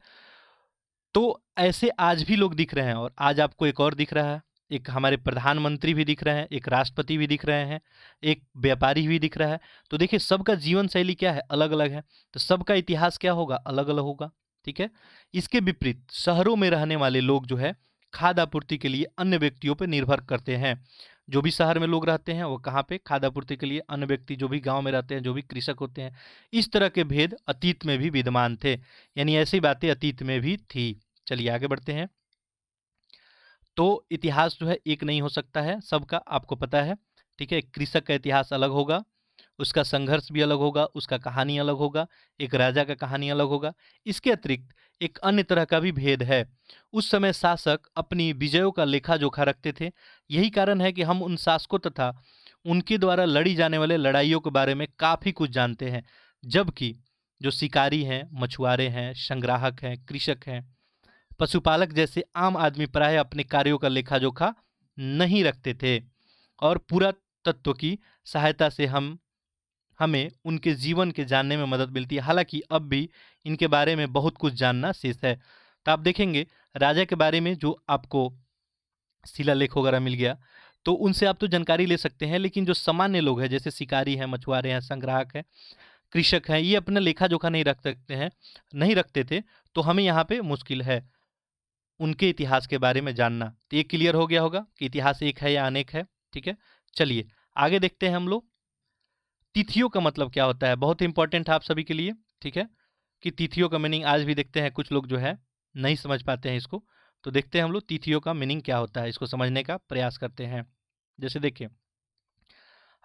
तो ऐसे आज भी लोग दिख रहे हैं। और आज आपको एक और दिख रहा है, एक हमारे प्रधानमंत्री भी दिख रहे हैं, एक राष्ट्रपति भी दिख रहे हैं, एक व्यापारी भी दिख रहा है। तो देखिए, सबका जीवन शैली क्या है? अलग अलग है। तो सबका इतिहास क्या होगा? अलग अलग होगा। ठीक है, इसके विपरीत शहरों में रहने वाले लोग जो है खाद्य आपूर्ति के लिए अन्य व्यक्तियों पर निर्भर करते हैं। जो भी शहर में लोग रहते हैं वो कहाँ पे? खाद्य आपूर्ति के लिए अन्य व्यक्ति जो भी गांव में रहते हैं, जो भी कृषक होते हैं। इस तरह के भेद अतीत में भी विद्यमान थे, यानी ऐसी बातें अतीत में भी थी। चलिए आगे बढ़ते हैं। तो इतिहास जो है एक नहीं हो सकता है, सबका आपको पता है। ठीक है, कृषक का इतिहास अलग होगा, उसका संघर्ष भी अलग होगा, उसका कहानी अलग होगा, एक राजा का कहानी अलग होगा। इसके अतिरिक्त एक अन्य तरह का भी भेद है। उस समय शासक अपनी विजयों का लेखा जोखा रखते थे। यही कारण है कि हम उन शासकों तथा उनके द्वारा लड़ी जाने वाले लड़ाइयों के बारे में काफ़ी कुछ जानते हैं, जबकि जो शिकारी हैं, मछुआरे हैं, संग्राहक हैं, कृषक हैं, पशुपालक जैसे आम आदमी प्राय अपने कार्यों का लेखा जोखा नहीं रखते थे। और पुरातत्व की सहायता से हमें उनके जीवन के जानने में मदद मिलती है। हालांकि अब भी इनके बारे में बहुत कुछ जानना शेष है। तो आप देखेंगे, राजा के बारे में जो आपको शिलालेख वगैरह मिल गया, तो उनसे आप तो जानकारी ले सकते हैं, लेकिन जो सामान्य लोग हैं जैसे शिकारी हैं, मछुआरे हैं, संग्राहक हैं, कृषक हैं, ये अपना लेखा जोखा नहीं रख सकते हैं, नहीं रखते थे। तो हमें यहाँ पे मुश्किल है उनके इतिहास के बारे में जानना। तो ये क्लियर हो गया होगा कि इतिहास एक है या अनेक है। ठीक है, चलिए आगे देखते हैं हम लोग। तिथियों का मतलब क्या होता है? बहुत इंपॉर्टेंट है आप सभी के लिए। ठीक है, कि तिथियों का मीनिंग आज भी देखते हैं, कुछ लोग जो है नहीं समझ पाते हैं इसको। तो देखते हैं हम लोग तिथियों का मीनिंग क्या होता है, इसको समझने का प्रयास करते हैं। जैसे देखिए,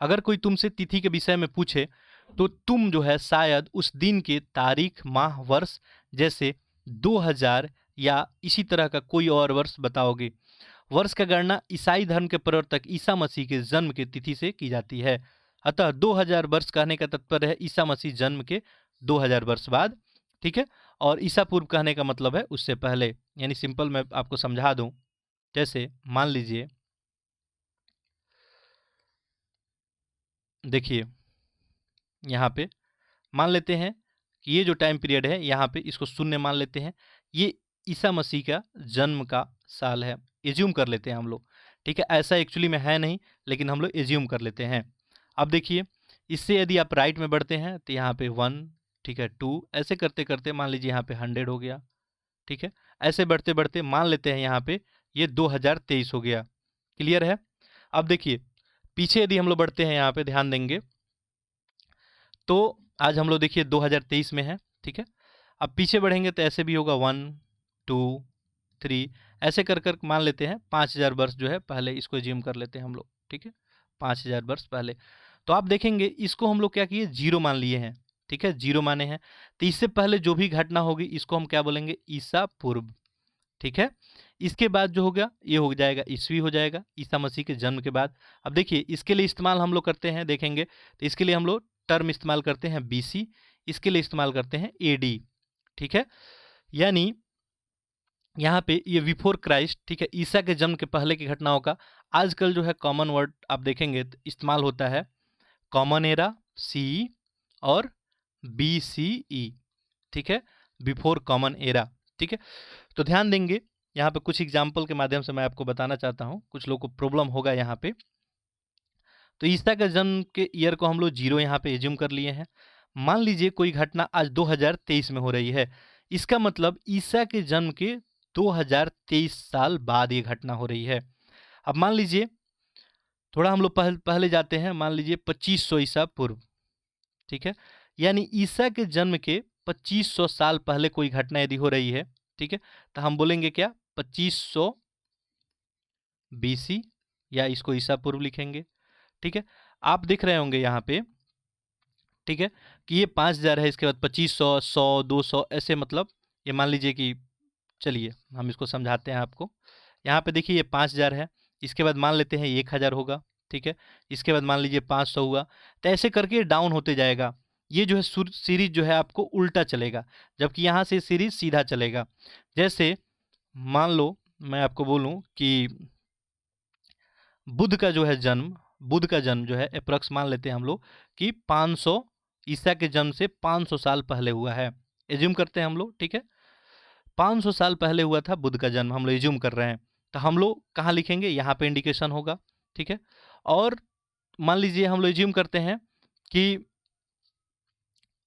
अगर कोई तुमसे तिथि के विषय में पूछे तो तुम जो है शायद उस दिन के तारीख, माह, वर्ष जैसे 2000 या इसी तरह का कोई और वर्ष बताओगे। वर्ष का गणना ईसाई धर्म के प्रवर्तक ईसा मसीह के जन्म की तिथि से की जाती है। अतः 2000 वर्ष कहने का तात्पर्य है ईसा मसीह जन्म के 2000 वर्ष बाद। ठीक है, और ईसा पूर्व कहने का मतलब है उससे पहले। यानी सिंपल मैं आपको समझा दूं, जैसे मान लीजिए, देखिए यहाँ पे मान लेते हैं कि ये जो टाइम पीरियड है यहाँ पे इसको शून्य मान लेते हैं। ये ईसा मसीह का जन्म का साल है, एज्यूम कर लेते हैं हम लोग। ठीक है, ऐसा एक्चुअली में है नहीं, लेकिन हम लोग एज्यूम कर लेते हैं। अब देखिए, इससे यदि आप राइट में बढ़ते हैं तो यहाँ पे 1, ठीक है, 2, ऐसे करते करते मान लीजिए यहाँ पे 100 हो गया। ठीक है, ऐसे बढ़ते बढ़ते मान लेते हैं यहाँ पे ये 2023 हो गया। क्लियर है? अब देखिए, पीछे यदि हम लोग बढ़ते हैं, यहाँ पे ध्यान देंगे तो आज हम लोग देखिए 2023 में है। ठीक है, अब पीछे बढ़ेंगे तो ऐसे भी होगा 1, 2, 3, ऐसे कर कर मान लेते हैं 5000 वर्ष जो है पहले, इसको एज्यूम कर लेते हैं हम लोग। ठीक है, 5000 वर्ष पहले। तो आप देखेंगे इसको हम लोग क्या किए, जीरो मान लिए हैं। ठीक है, जीरो माने हैं, तो इससे पहले जो भी घटना होगी इसको हम क्या बोलेंगे, ईसा पूर्व। ठीक है, इसके बाद जो हो गया ये हो जाएगा ईस्वी, हो जाएगा ईसा मसीह के जन्म के बाद। अब देखिए, इसके लिए इस्तेमाल हम लोग करते हैं, देखेंगे तो इसके लिए हम लोग टर्म इस्तेमाल करते हैं बीसी, इसके लिए इस्तेमाल करते हैं एडी। ठीक है, यानी यहाँ पे ये बिफोर क्राइस्ट, ठीक है, ईसा के जन्म के पहले की घटनाओं का आजकल जो है कॉमन वर्ड आप देखेंगे तो इस्तेमाल होता है कॉमन एरा, सी और बी सी ई। ठीक है, बिफोर कॉमन एरा। ठीक है, तो ध्यान देंगे यहाँ पे कुछ एग्जाम्पल के माध्यम से मैं आपको बताना चाहता हूँ, कुछ लोग को प्रॉब्लम होगा यहाँ पे। तो ईसा के जन्म के ईयर को हम लोग जीरो यहाँ पे एज्यूम कर लिए हैं। मान लीजिए कोई घटना आज 2023 में हो रही है, इसका मतलब ईसा के जन्म के 2023 साल बाद ये घटना हो रही है। अब मान लीजिए थोड़ा हम लोग पहले जाते हैं, मान लीजिए 2500 ईसा पूर्व। ठीक है, यानी ईसा के जन्म के 2500 साल पहले कोई घटना यदि हो रही है, ठीक है, तो हम बोलेंगे क्या, 2500 बीसी, या इसको ईसा पूर्व लिखेंगे। ठीक है, आप देख रहे होंगे यहाँ पे, ठीक है, कि ये 5000 है, इसके बाद 2500, 100, 200, ऐसे मतलब ये मान लीजिए कि, चलिए हम इसको समझाते हैं आपको। यहाँ पे देखिए ये 5000 है, इसके बाद मान लेते हैं 1000 होगा। ठीक है, इसके बाद मान लीजिए 500 हुआ, तो ऐसे करके डाउन होते जाएगा। ये जो है सीरीज जो है आपको उल्टा चलेगा, जबकि यहाँ से सीरीज सीधा चलेगा। जैसे मान लो मैं आपको बोलूँ कि बुध का जन्म जो है अप्रॉक्स मान लेते हैं हम लोग कि 500, ईसा के जन्म से 500 साल पहले हुआ है, एज्यूम करते हैं हम लोग। ठीक है, 500 साल पहले हुआ था बुध का जन्म, हम लोग एज्यूम कर रहे हैं, तो हम लोग कहाँ लिखेंगे, यहाँ पे इंडिकेशन होगा। ठीक है, और मान लीजिए हम लोग एज्यूम करते हैं कि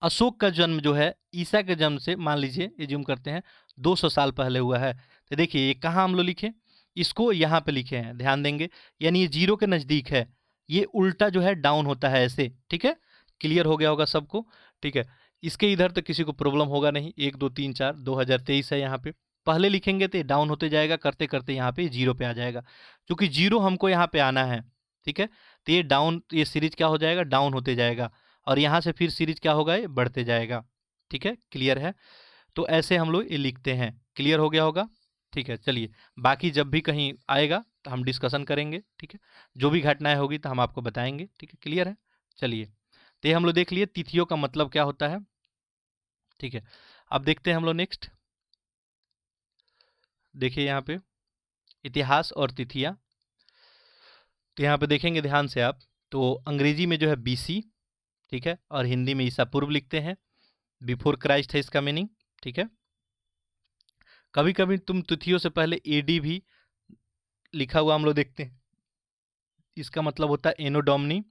अशोक का जन्म जो है ईसा के जन्म से मान लीजिए एज्यूम करते हैं 200 साल पहले हुआ है, तो देखिए ये कहाँ हम लोग लिखे, इसको यहाँ पे लिखे हैं, ध्यान देंगे, यानी ये जीरो के नज़दीक है, ये उल्टा जो है डाउन होता है ऐसे। ठीक है, क्लियर हो गया होगा सबको। ठीक है, इसके इधर तो किसी को प्रॉब्लम होगा नहीं, 1 2 3 4 2023 है, यहाँ पे पहले लिखेंगे तो डाउन होते जाएगा, करते करते यहाँ पे जीरो पे आ जाएगा, क्योंकि जीरो हमको यहाँ पे आना है। ठीक है, तो ये डाउन, ये सीरीज क्या हो जाएगा, डाउन होते जाएगा, और यहाँ से फिर सीरीज क्या होगा, ये बढ़ते जाएगा। ठीक है, क्लियर है? तो ऐसे हम लोग ये लिखते हैं, क्लियर हो गया होगा। ठीक है, चलिए बाकी जब भी कहीं आएगा तो हम डिस्कशन करेंगे। ठीक है, जो भी घटनाएं होगी तो हम आपको बताएंगे। ठीक है, क्लियर है? चलिए, तो ये हम लोग देख लिए तिथियों का मतलब क्या होता है। ठीक है, अब देखते हैं हम लोग नेक्स्ट। देखिए यहाँ पे इतिहास और तिथियां, तो यहाँ पे देखेंगे ध्यान से आप, तो अंग्रेजी में जो है बीसी, ठीक है, और हिंदी में ईसा पूर्व लिखते हैं, बिफोर क्राइस्ट है इसका मीनिंग। ठीक है, कभी कभी तुम तिथियों से पहले एडी भी लिखा हुआ हम लोग देखते हैं, इसका मतलब होता है एनो डोमिनी,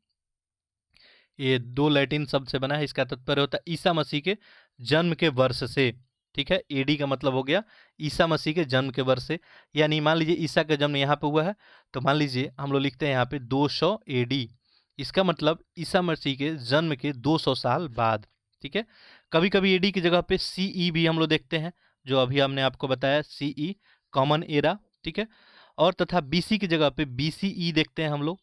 ये 2 लैटिन शब्द से बना है, इसका तात्पर्य होता है ईसा मसीह के जन्म के वर्ष से। ठीक है, एडी का मतलब हो गया ईसा मसीह के जन्म के वर्ष से, यानी मान लीजिए ईसा का जन्म यहाँ पे हुआ है, तो मान लीजिए हम लोग लिखते हैं यहाँ पे 200 एडी, इसका मतलब ईसा मसीह के जन्म के 200 साल बाद। ठीक है, कभी कभी एडी की जगह पे सीई भी हम लोग देखते हैं, जो अभी हमने आपको बताया सीई, कॉमन एरा। ठीक है, और तथा बीसी की जगह पे बीसीई देखते हैं हम लोग,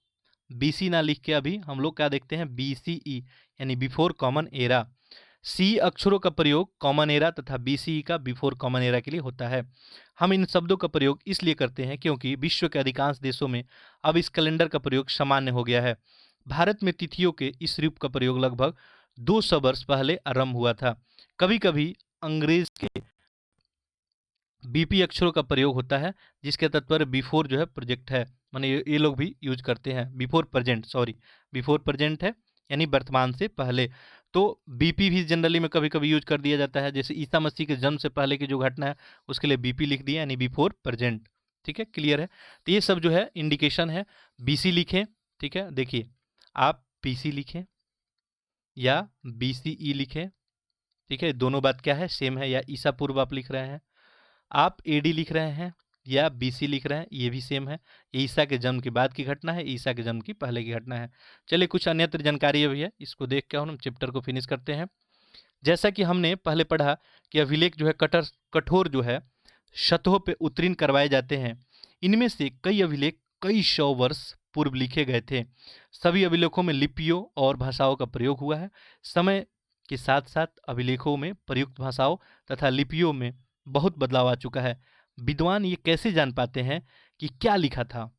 बीसी ना लिख के अभी हम लोग क्या देखते हैं, बीसीई, यानी बिफोर कॉमन एरा। सी अक्षरों का प्रयोग कॉमन एरा तथा बीसीई का बिफोर कॉमन एरा के लिए होता है। हम इन शब्दों का प्रयोग इसलिए करते हैं क्योंकि विश्व के अधिकांश देशों में अब इस कैलेंडर का प्रयोग सामान्य हो गया है। भारत में तिथियों के इस रूप का प्रयोग लगभग 200 वर्ष पहले आरंभ हुआ था। कभी कभी अंग्रेज के बीपी अक्षरों का प्रयोग होता है, जिसके तात्पर्य बिफोर जो है प्रोजेक्ट है, माने ये लोग भी यूज करते हैं, before present, sorry before present है यानी वर्तमान से पहले। तो बीपी भी जनरली में कभी कभी यूज कर दिया जाता है, जैसे ईसा मसीह के जन्म से पहले की जो घटना है उसके लिए बीपी लिख दिया, यानी बिफोर प्रेजेंट। ठीक है, क्लियर है। तो ये सब जो है इंडिकेशन है। बीसी लिखें, ठीक है, देखिए आप पीसी लिखें या बीसीई लिखें, ठीक है, दोनों बात क्या है, सेम है। या ईसा पूर्व आप लिख रहे हैं, आप एडी लिख रहे हैं या बीसी लिख रहे हैं, ये भी सेम है। ये ईसा के जन्म के बाद की घटना है, ईसा के जन्म की पहले की घटना है। चलिए कुछ अन्यत्र जानकारी भी है, इसको देख के हम चैप्टर को फिनिश करते हैं। जैसा कि हमने पहले पढ़ा कि अभिलेख जो है कठोर जो है सतहों पे उत्तीर्ण करवाए जाते हैं। इनमें से कई अभिलेख कई सौ वर्ष पूर्व लिखे गए थे। सभी अभिलेखों में लिपियों और भाषाओं का प्रयोग हुआ है। समय के साथ साथ अभिलेखों में प्रयुक्त भाषाओं तथा लिपियों में बहुत बदलाव आ चुका है। विद्वान ये कैसे जान पाते हैं कि क्या लिखा था?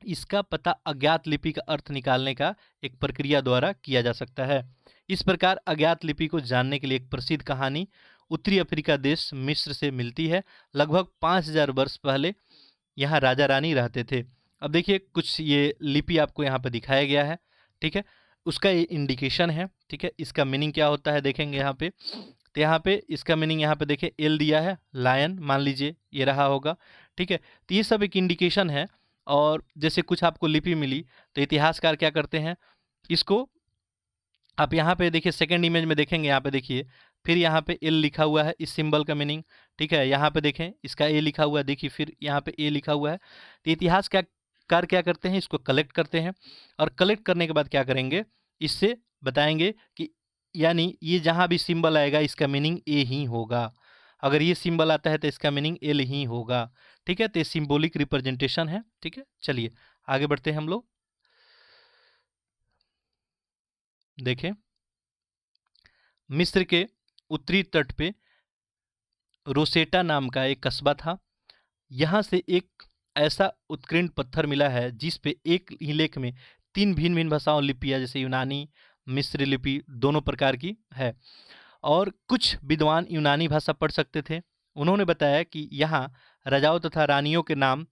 इसका पता अज्ञात लिपि का अर्थ निकालने का एक प्रक्रिया द्वारा किया जा सकता है। इस प्रकार अज्ञात लिपि को जानने के लिए एक प्रसिद्ध कहानी उत्तरी अफ्रीका देश मिस्र से मिलती है। लगभग 5000 वर्ष पहले यहाँ राजा रानी रहते थे। अब देखिए कुछ ये लिपि आपको यहाँ पे दिखाया गया है, ठीक है, उसका ये इंडिकेशन है, ठीक है। इसका मीनिंग क्या होता है देखेंगे यहाँ पे। तो यहाँ पे इसका मीनिंग यहाँ पे देखिए एल दिया है, लायन मान लीजिए ये रहा होगा, ठीक है। तो ये सब एक इंडिकेशन है। और जैसे कुछ आपको लिपि मिली तो इतिहासकार क्या करते हैं, इसको आप यहाँ पे देखिए सेकंड इमेज में देखेंगे, यहाँ पे देखिए फिर यहाँ पे एल लिखा हुआ है, इस सिंबल का मीनिंग, ठीक है। यहाँ पे देखें इसका ए लिखा हुआ है, देखिए फिर यहाँ पे ए लिखा हुआ है। तो इतिहास क्या करते हैं, इसको कलेक्ट करते हैं और कलेक्ट करने के बाद क्या करेंगे, इससे बताएंगे कि यानी ये जहाँ भी सिंबल आएगा इसका मीनिंग ए ही होगा। अगर ये सिंबल आता है तो इसका मीनिंग एल ही होगा, ठीक है। तो ये सिंबॉलिक रिप्रेजेंटेशन है, ठीक है। चलिए आगे बढ़ते हैं हम लोग। देखें मिस्र के उत्तरी तट पे रोसेटा नाम का एक कस्बा था। यहाँ से एक ऐसा उत्कीर्ण पत्थर मिला है जिस पे एक ही लेख में 3 भिन्न भिन्न भाषाओं लिपियाँ जैसे यूनानी मिस्री लिपि दोनों प्रकार की है। और कुछ विद्वान यूनानी भाषा पढ़ सकते थे। उन्होंने बताया कि यहाँ राजाओं तथा रानियों के नाम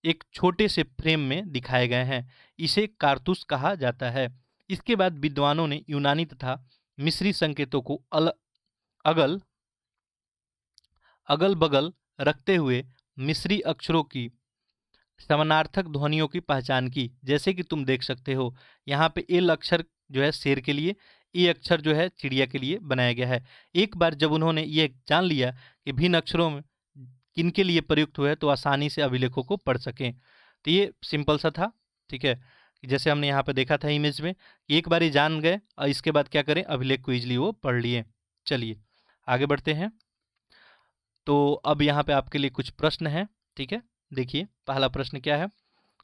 एक छोटे से फ्रेम में दिखाए गए हैं। इसे कारतूस कहा जाता है। इसके बाद विद्वानों ने यूनानी तथा मिस्री संकेतों को अगल अगल बगल रखते हुए मिस्री अक्षरों की समानार्थक ध्वनियों की पहचान की। जैसे कि तुम देख सकते हो यहाँ पे एल अक्षर जो है शेर के लिए, ए अक्षर जो है चिड़िया के लिए बनाया गया है। एक बार जब उन्होंने ये जान लिया कि भिन्न अक्षरों में किनके लिए प्रयुक्त हुए तो आसानी से अभिलेखों को पढ़ सकें। तो ये सिंपल सा था, ठीक है। जैसे हमने यहाँ पे देखा था इमेज में, एक बार ही जान गए और इसके बाद क्या करें, अभिलेख को ईजिली वो पढ़ लिए। चलिए आगे बढ़ते हैं। तो अब यहाँ पे आपके लिए कुछ प्रश्न हैं, ठीक है। देखिए पहला प्रश्न क्या है,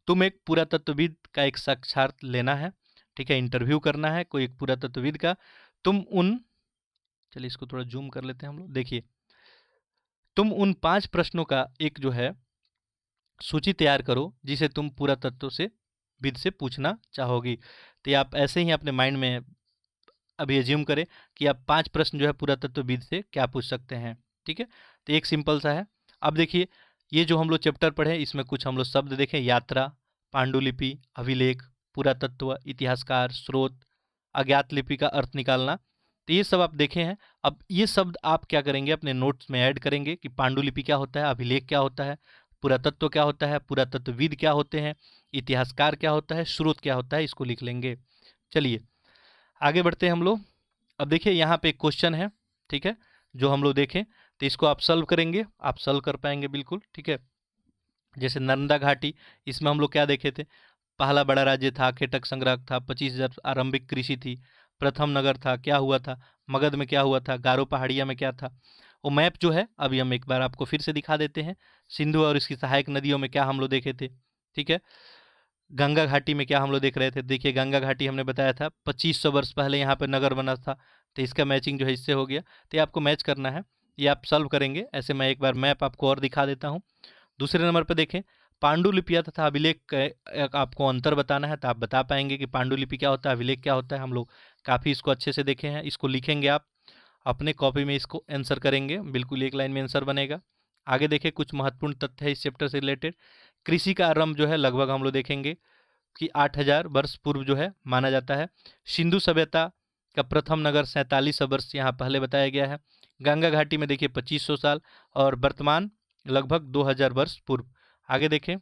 तुम एक पुरातत्वविद का एक साक्षात लेना है, ठीक है, इंटरव्यू करना है कोई एक पुरातत्वविद का। चलिए इसको थोड़ा जूम कर लेते हैं हम लोग। देखिए तुम उन 5 प्रश्नों का एक जो है सूची तैयार करो जिसे तुम पुरातत्व से विद से पूछना चाहोगी। तो आप ऐसे ही अपने माइंड में अभी एज्यूम करें कि आप 5 प्रश्न जो है पुरातत्वविद से क्या पूछ सकते हैं, ठीक है। तो एक सिंपल सा है। अब देखिए ये जो हम लोग चैप्टर पढ़े इसमें कुछ हम लोग शब्द देखें, यात्रा, पांडुलिपि, अभिलेख, पुरातत्व, इतिहासकार, स्रोत, अज्ञात लिपि का अर्थ निकालना। तो ये सब आप देखे हैं। अब ये शब्द आप क्या करेंगे, अपने नोट्स में ऐड करेंगे कि पांडुलिपि क्या होता है, अभिलेख क्या होता है, पुरातत्व क्या होता है, पुरातत्वविद क्या होते हैं, इतिहासकार क्या होता है, स्रोत क्या होता है, इसको लिख लेंगे। चलिए आगे बढ़ते हैं हम लोग। अब देखिए यहाँ पे एक क्वेश्चन है, ठीक है, जो हम लोग देखें तो इसको आप सॉल्व करेंगे, आप सॉल्व कर पाएंगे बिल्कुल, ठीक है। जैसे नर्मदा घाटी, इसमें हम लोग क्या देखे थे, पहला बड़ा राज्य था, खेटक संग्रह था, 25,000 आरंभिक कृषि थी, प्रथम नगर था, क्या हुआ था, मगध में क्या हुआ था, गारो पहाड़िया में क्या था। वो मैप जो है अभी हम एक बार आपको फिर से दिखा देते हैं। सिंधु और इसकी सहायक नदियों में क्या हम लोग देखे थे, ठीक है। गंगा घाटी में क्या हम लोग देख रहे थे, देखिए गंगा घाटी हमने बताया था 2500 वर्ष पहले यहाँ पे नगर बना था। तो इसका मैचिंग जो है इससे हो गया। तो ये आपको मैच करना है, ये आप सॉल्व करेंगे। ऐसे मैं एक बार मैप आपको और दिखा देता हूँ। दूसरे नंबर पर देखें पांडुलिपियाँ तथा अभिलेख का आपको अंतर बताना है। तो आप बता पाएंगे कि पांडुलिपि क्या होता है, अभिलेख क्या होता है। हम लोग काफ़ी इसको अच्छे से देखे हैं। इसको लिखेंगे आप अपने कॉपी में, इसको आंसर करेंगे, बिल्कुल एक लाइन में आंसर बनेगा। आगे देखें कुछ महत्वपूर्ण तथ्य है इस चैप्टर से रिलेटेड। कृषि का आरंभ जो है लगभग हम लोग देखेंगे कि 8000 वर्ष पूर्व जो है माना जाता है। सिंधु सभ्यता का प्रथम नगर 47 वर्ष यहाँ पहले बताया गया है। गंगा घाटी में देखिए 2500 साल और वर्तमान लगभग 2000 वर्ष पूर्व। आगे देखें,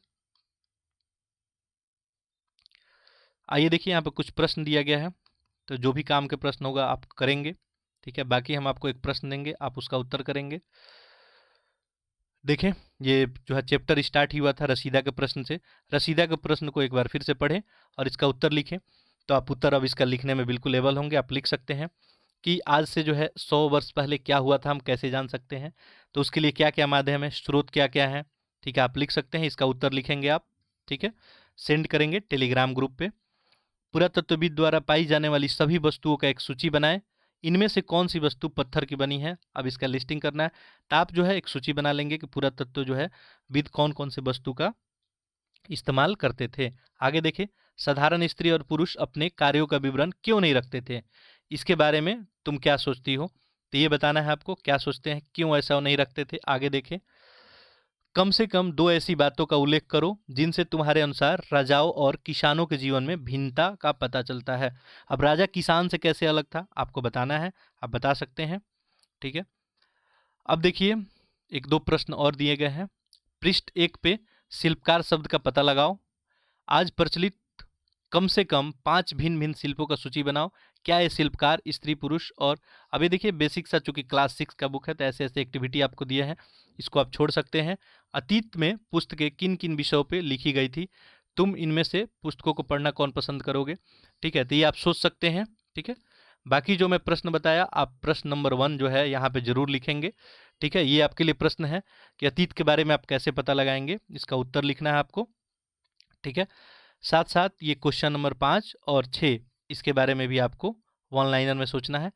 आइए देखिए यहाँ पे कुछ प्रश्न दिया गया है, तो जो भी काम के प्रश्न होगा आप करेंगे, ठीक है। बाकी हम आपको एक प्रश्न देंगे, आप उसका उत्तर करेंगे। देखें, ये जो है चैप्टर स्टार्ट ही हुआ था रसीदा के प्रश्न से। रसीदा के प्रश्न को एक बार फिर से पढ़ें और इसका उत्तर लिखें, तो आप उत्तर अब इसका लिखने में बिल्कुल एबल होंगे। आप लिख सकते हैं कि आज से जो है 100 वर्ष पहले क्या हुआ था, हम कैसे जान सकते हैं, तो उसके लिए क्या क्या माध्यम है, स्रोत क्या क्या है, ठीक है। आप लिख सकते हैं, इसका उत्तर लिखेंगे आप, ठीक है। सेंड करेंगे टेलीग्राम ग्रुप पे। पुरातत्वविद द्वारा पाई जाने वाली सभी वस्तुओं का एक सूची बनाएं, इनमें से कौन सी वस्तु पत्थर की बनी है, अब इसका लिस्टिंग करना है। तो आप जो है एक सूची बना लेंगे कि पुरातत्व जो है विद कौन कौन से वस्तु का इस्तेमाल करते थे। आगे देखें, साधारण स्त्री और पुरुष अपने कार्यों का विवरण क्यों नहीं रखते थे, इसके बारे में तुम क्या सोचती हो, तो ये बताना है आपको, क्या सोचते हैं, क्यों ऐसा नहीं रखते थे। आगे देखें, कम से कम 2 ऐसी बातों का उल्लेख करो जिनसे तुम्हारे अनुसार राजाओं और किसानों के जीवन में भिन्नता का पता चलता है। अब राजा किसान से कैसे अलग था आपको बताना है, आप बता सकते हैं, ठीक है। अब देखिए, एक दो प्रश्न और दिए गए हैं। पृष्ठ 1 पे शिल्पकार शब्द का पता लगाओ। आज प्रचलित कम से कम 5 भिन्न भिन्न शिल्पों का सूची बनाओ। क्या ये शिल्पकार स्त्री पुरुष, और अभी देखिए बेसिक सा, चूंकि क्लास 6 का बुक है तो ऐसे ऐसे एक्टिविटी आपको दिया है, इसको आप छोड़ सकते हैं। अतीत में पुस्तकें किन किन विषयों पे लिखी गई थी, तुम इनमें से पुस्तकों को पढ़ना कौन पसंद करोगे, ठीक है। तो ये आप सोच सकते हैं, ठीक है। बाकी जो मैं प्रश्न बताया, आप प्रश्न नंबर 1 जो है यहाँ पे जरूर लिखेंगे, ठीक है। ये आपके लिए प्रश्न है कि अतीत के बारे में आप कैसे पता लगाएंगे, इसका उत्तर लिखना है आपको, ठीक है। साथ साथ ये क्वेश्चन नंबर 5 और 6 इसके बारे में भी आपको वन लाइनर में सोचना है।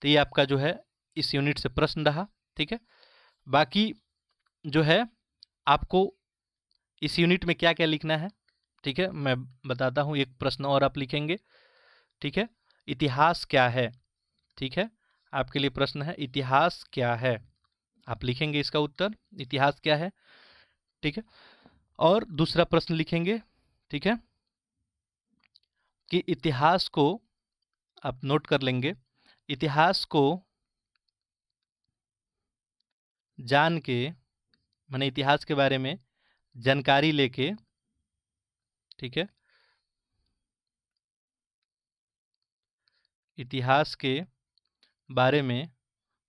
तो ये आपका जो है इस यूनिट से प्रश्न रहा, ठीक है। बाकी जो है आपको इस यूनिट में क्या क्या लिखना है, ठीक है, मैं बताता हूँ। एक प्रश्न और आप लिखेंगे, ठीक है। इतिहास क्या है, ठीक है, आपके लिए प्रश्न है इतिहास क्या है, आप लिखेंगे इसका उत्तर, इतिहास क्या है, ठीक है। और दूसरा प्रश्न लिखेंगे, ठीक है, कि इतिहास को आप नोट कर लेंगे, इतिहास को जान के, माने इतिहास के बारे में जानकारी लेके, ठीक है, इतिहास के बारे में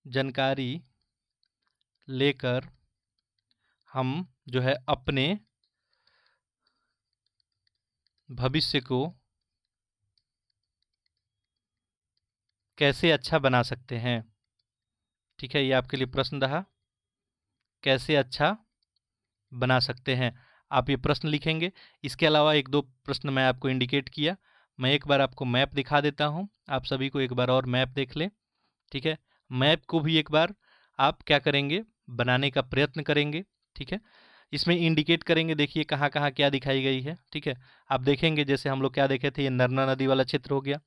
जानकारी लेकर हम जो है अपने भविष्य को कैसे अच्छा बना सकते हैं, ठीक है। ये आपके लिए प्रश्न रहा, कैसे अच्छा बना सकते हैं, आप ये प्रश्न लिखेंगे। इसके अलावा एक दो प्रश्न मैं आपको इंडिकेट किया, मैं एक बार आपको मैप दिखा देता हूँ, आप सभी को एक बार और मैप देख लें, ठीक है। मैप को भी एक बार आप क्या करेंगे, बनाने का प्रयत्न करेंगे, ठीक है। इसमें इंडिकेट करेंगे, देखिए कहाँ कहाँ क्या दिखाई गई है, ठीक है। आप देखेंगे जैसे हम लोग क्या देखे थे, ये नर्मदा नदी वाला क्षेत्र हो गया,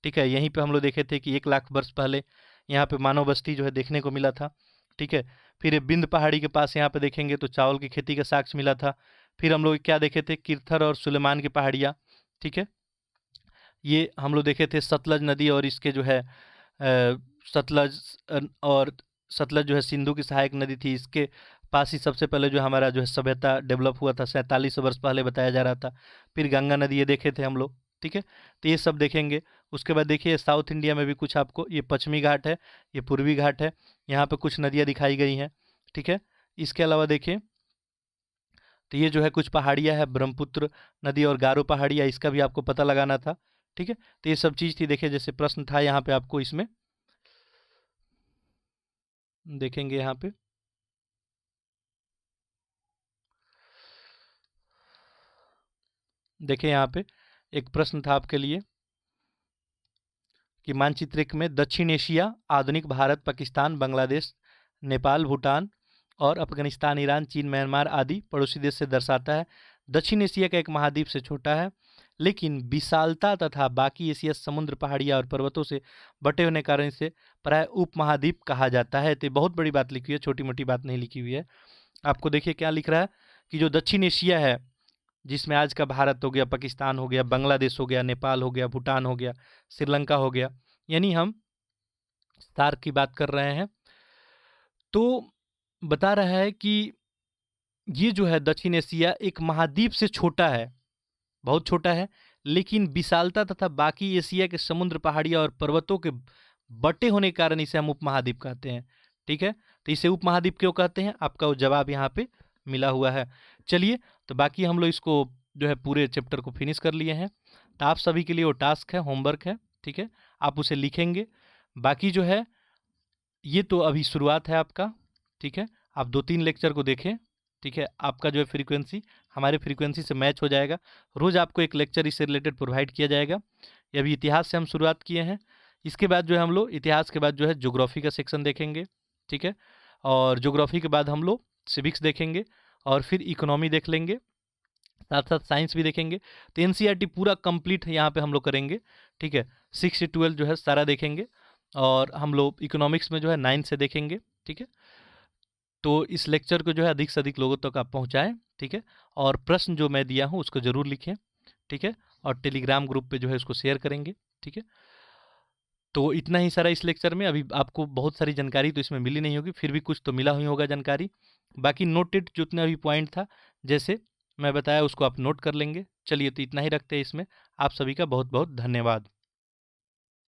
ठीक है। यहीं पे हम लोग देखे थे कि 1 लाख वर्ष पहले यहाँ पे मानव बस्ती जो है देखने को मिला था, ठीक है। फिर ये बिंद पहाड़ी के पास यहाँ पे देखेंगे तो चावल की खेती का साक्ष्य मिला था। फिर हम लोग क्या देखे थे, किरथर और सुलेमान की पहाड़ियाँ, ठीक है। ये हम लोग देखे थे सतलज नदी और इसके जो है सतलज और सतलज जो है सिंधु की सहायक नदी थी, इसके पास ही सबसे पहले जो हमारा जो है सभ्यता डेवलप हुआ था 4700 वर्ष पहले बताया जा रहा था। फिर गंगा नदी ये देखे थे हम लोग, ठीक है। तो ये सब देखेंगे। उसके बाद देखिए साउथ इंडिया में भी कुछ आपको, ये पश्चिमी घाट है, ये पूर्वी घाट है, यहाँ पे कुछ नदियाँ दिखाई गई हैं, ठीक है। इसके अलावा देखिए, तो ये जो है कुछ पहाड़ियाँ है, ब्रह्मपुत्र नदी और गारो पहाड़ियाँ, इसका भी आपको पता लगाना था, ठीक है। तो ये सब चीज़ थी, देखिए जैसे प्रश्न था यहाँ पे आपको, इसमें देखेंगे यहाँ पे, देखिए यहाँ पे एक प्रश्न था आपके लिए कि मानचित्र में दक्षिण एशिया, आधुनिक भारत, पाकिस्तान, बांग्लादेश, नेपाल, भूटान और अफगानिस्तान, ईरान, चीन, म्यांमार आदि पड़ोसी देश से दर्शाता है। दक्षिण एशिया का एक महाद्वीप से छोटा है, लेकिन विशालता तथा बाकी एशिया समुद्र, पहाड़ियाँ और पर्वतों से बटे होने के कारण इसे प्राय उपमहाद्वीप कहा जाता है। तो बहुत बड़ी बात लिखी हुई है, छोटी मोटी बात नहीं लिखी हुई है। आपको देखिए क्या लिख रहा है कि जो दक्षिण एशिया है, जिसमें आज का भारत हो गया, पाकिस्तान हो गया, बांग्लादेश हो गया, नेपाल हो गया, भूटान हो गया, श्रीलंका हो गया, यानी हम सार्क की बात कर रहे हैं, तो बता रहा है कि ये जो है दक्षिण एशिया एक महाद्वीप से छोटा है, बहुत छोटा है, लेकिन विशालता तथा बाकी एशिया के समुद्र, पहाड़ियाँ और पर्वतों के बटे होने के कारण इसे हम उपमहाद्वीप कहते हैं। ठीक है, तो इसे उपमहाद्वीप क्यों कहते हैं, आपका वो जवाब यहाँ पे मिला हुआ है। चलिए, तो बाकी हम लोग इसको जो है पूरे चैप्टर को फिनिश कर लिए हैं। तो आप सभी के लिए वो टास्क है, होमवर्क है। ठीक है, आप उसे लिखेंगे। बाकी जो है ये तो अभी शुरुआत है आपका। ठीक है, आप 2-3 लेक्चर को देखें। ठीक है, आपका जो है फ्रीक्वेंसी हमारे फ्रीक्वेंसी से मैच हो जाएगा। रोज़ आपको एक लेक्चर इससे रिलेटेड प्रोवाइड किया जाएगा। ये अभी इतिहास से हम शुरुआत किए हैं। इसके बाद जो है हम लोग इतिहास के बाद जो है ज्योग्राफी का सेक्शन देखेंगे। ठीक है, और ज्योग्राफी के बाद हम लोग सिविक्स देखेंगे, और फिर इकोनॉमी देख लेंगे, साथ साथ साइंस भी देखेंगे। तो एनसीईआरटी पूरा कंप्लीट यहाँ पे हम लोग करेंगे। ठीक है, 6 से 12 जो है सारा देखेंगे, और हम लोग इकोनॉमिक्स में जो है 9 से देखेंगे। ठीक है, तो इस लेक्चर को जो है अधिक से अधिक लोगों तक आप पहुँचाएँ। ठीक है, और प्रश्न जो मैं दिया हूँ उसको ज़रूर लिखें। ठीक है, और टेलीग्राम ग्रुप पे जो है उसको शेयर करेंगे। ठीक है, तो इतना ही सारा इस लेक्चर में। अभी आपको बहुत सारी जानकारी तो इसमें मिली नहीं होगी, फिर भी कुछ तो मिला ही होगा जानकारी। बाकी नोटेड जितना भी पॉइंट था, जैसे मैं बताया, उसको आप नोट कर लेंगे। चलिए, तो इतना ही रखते हैं इसमें। आप सभी का बहुत बहुत धन्यवाद।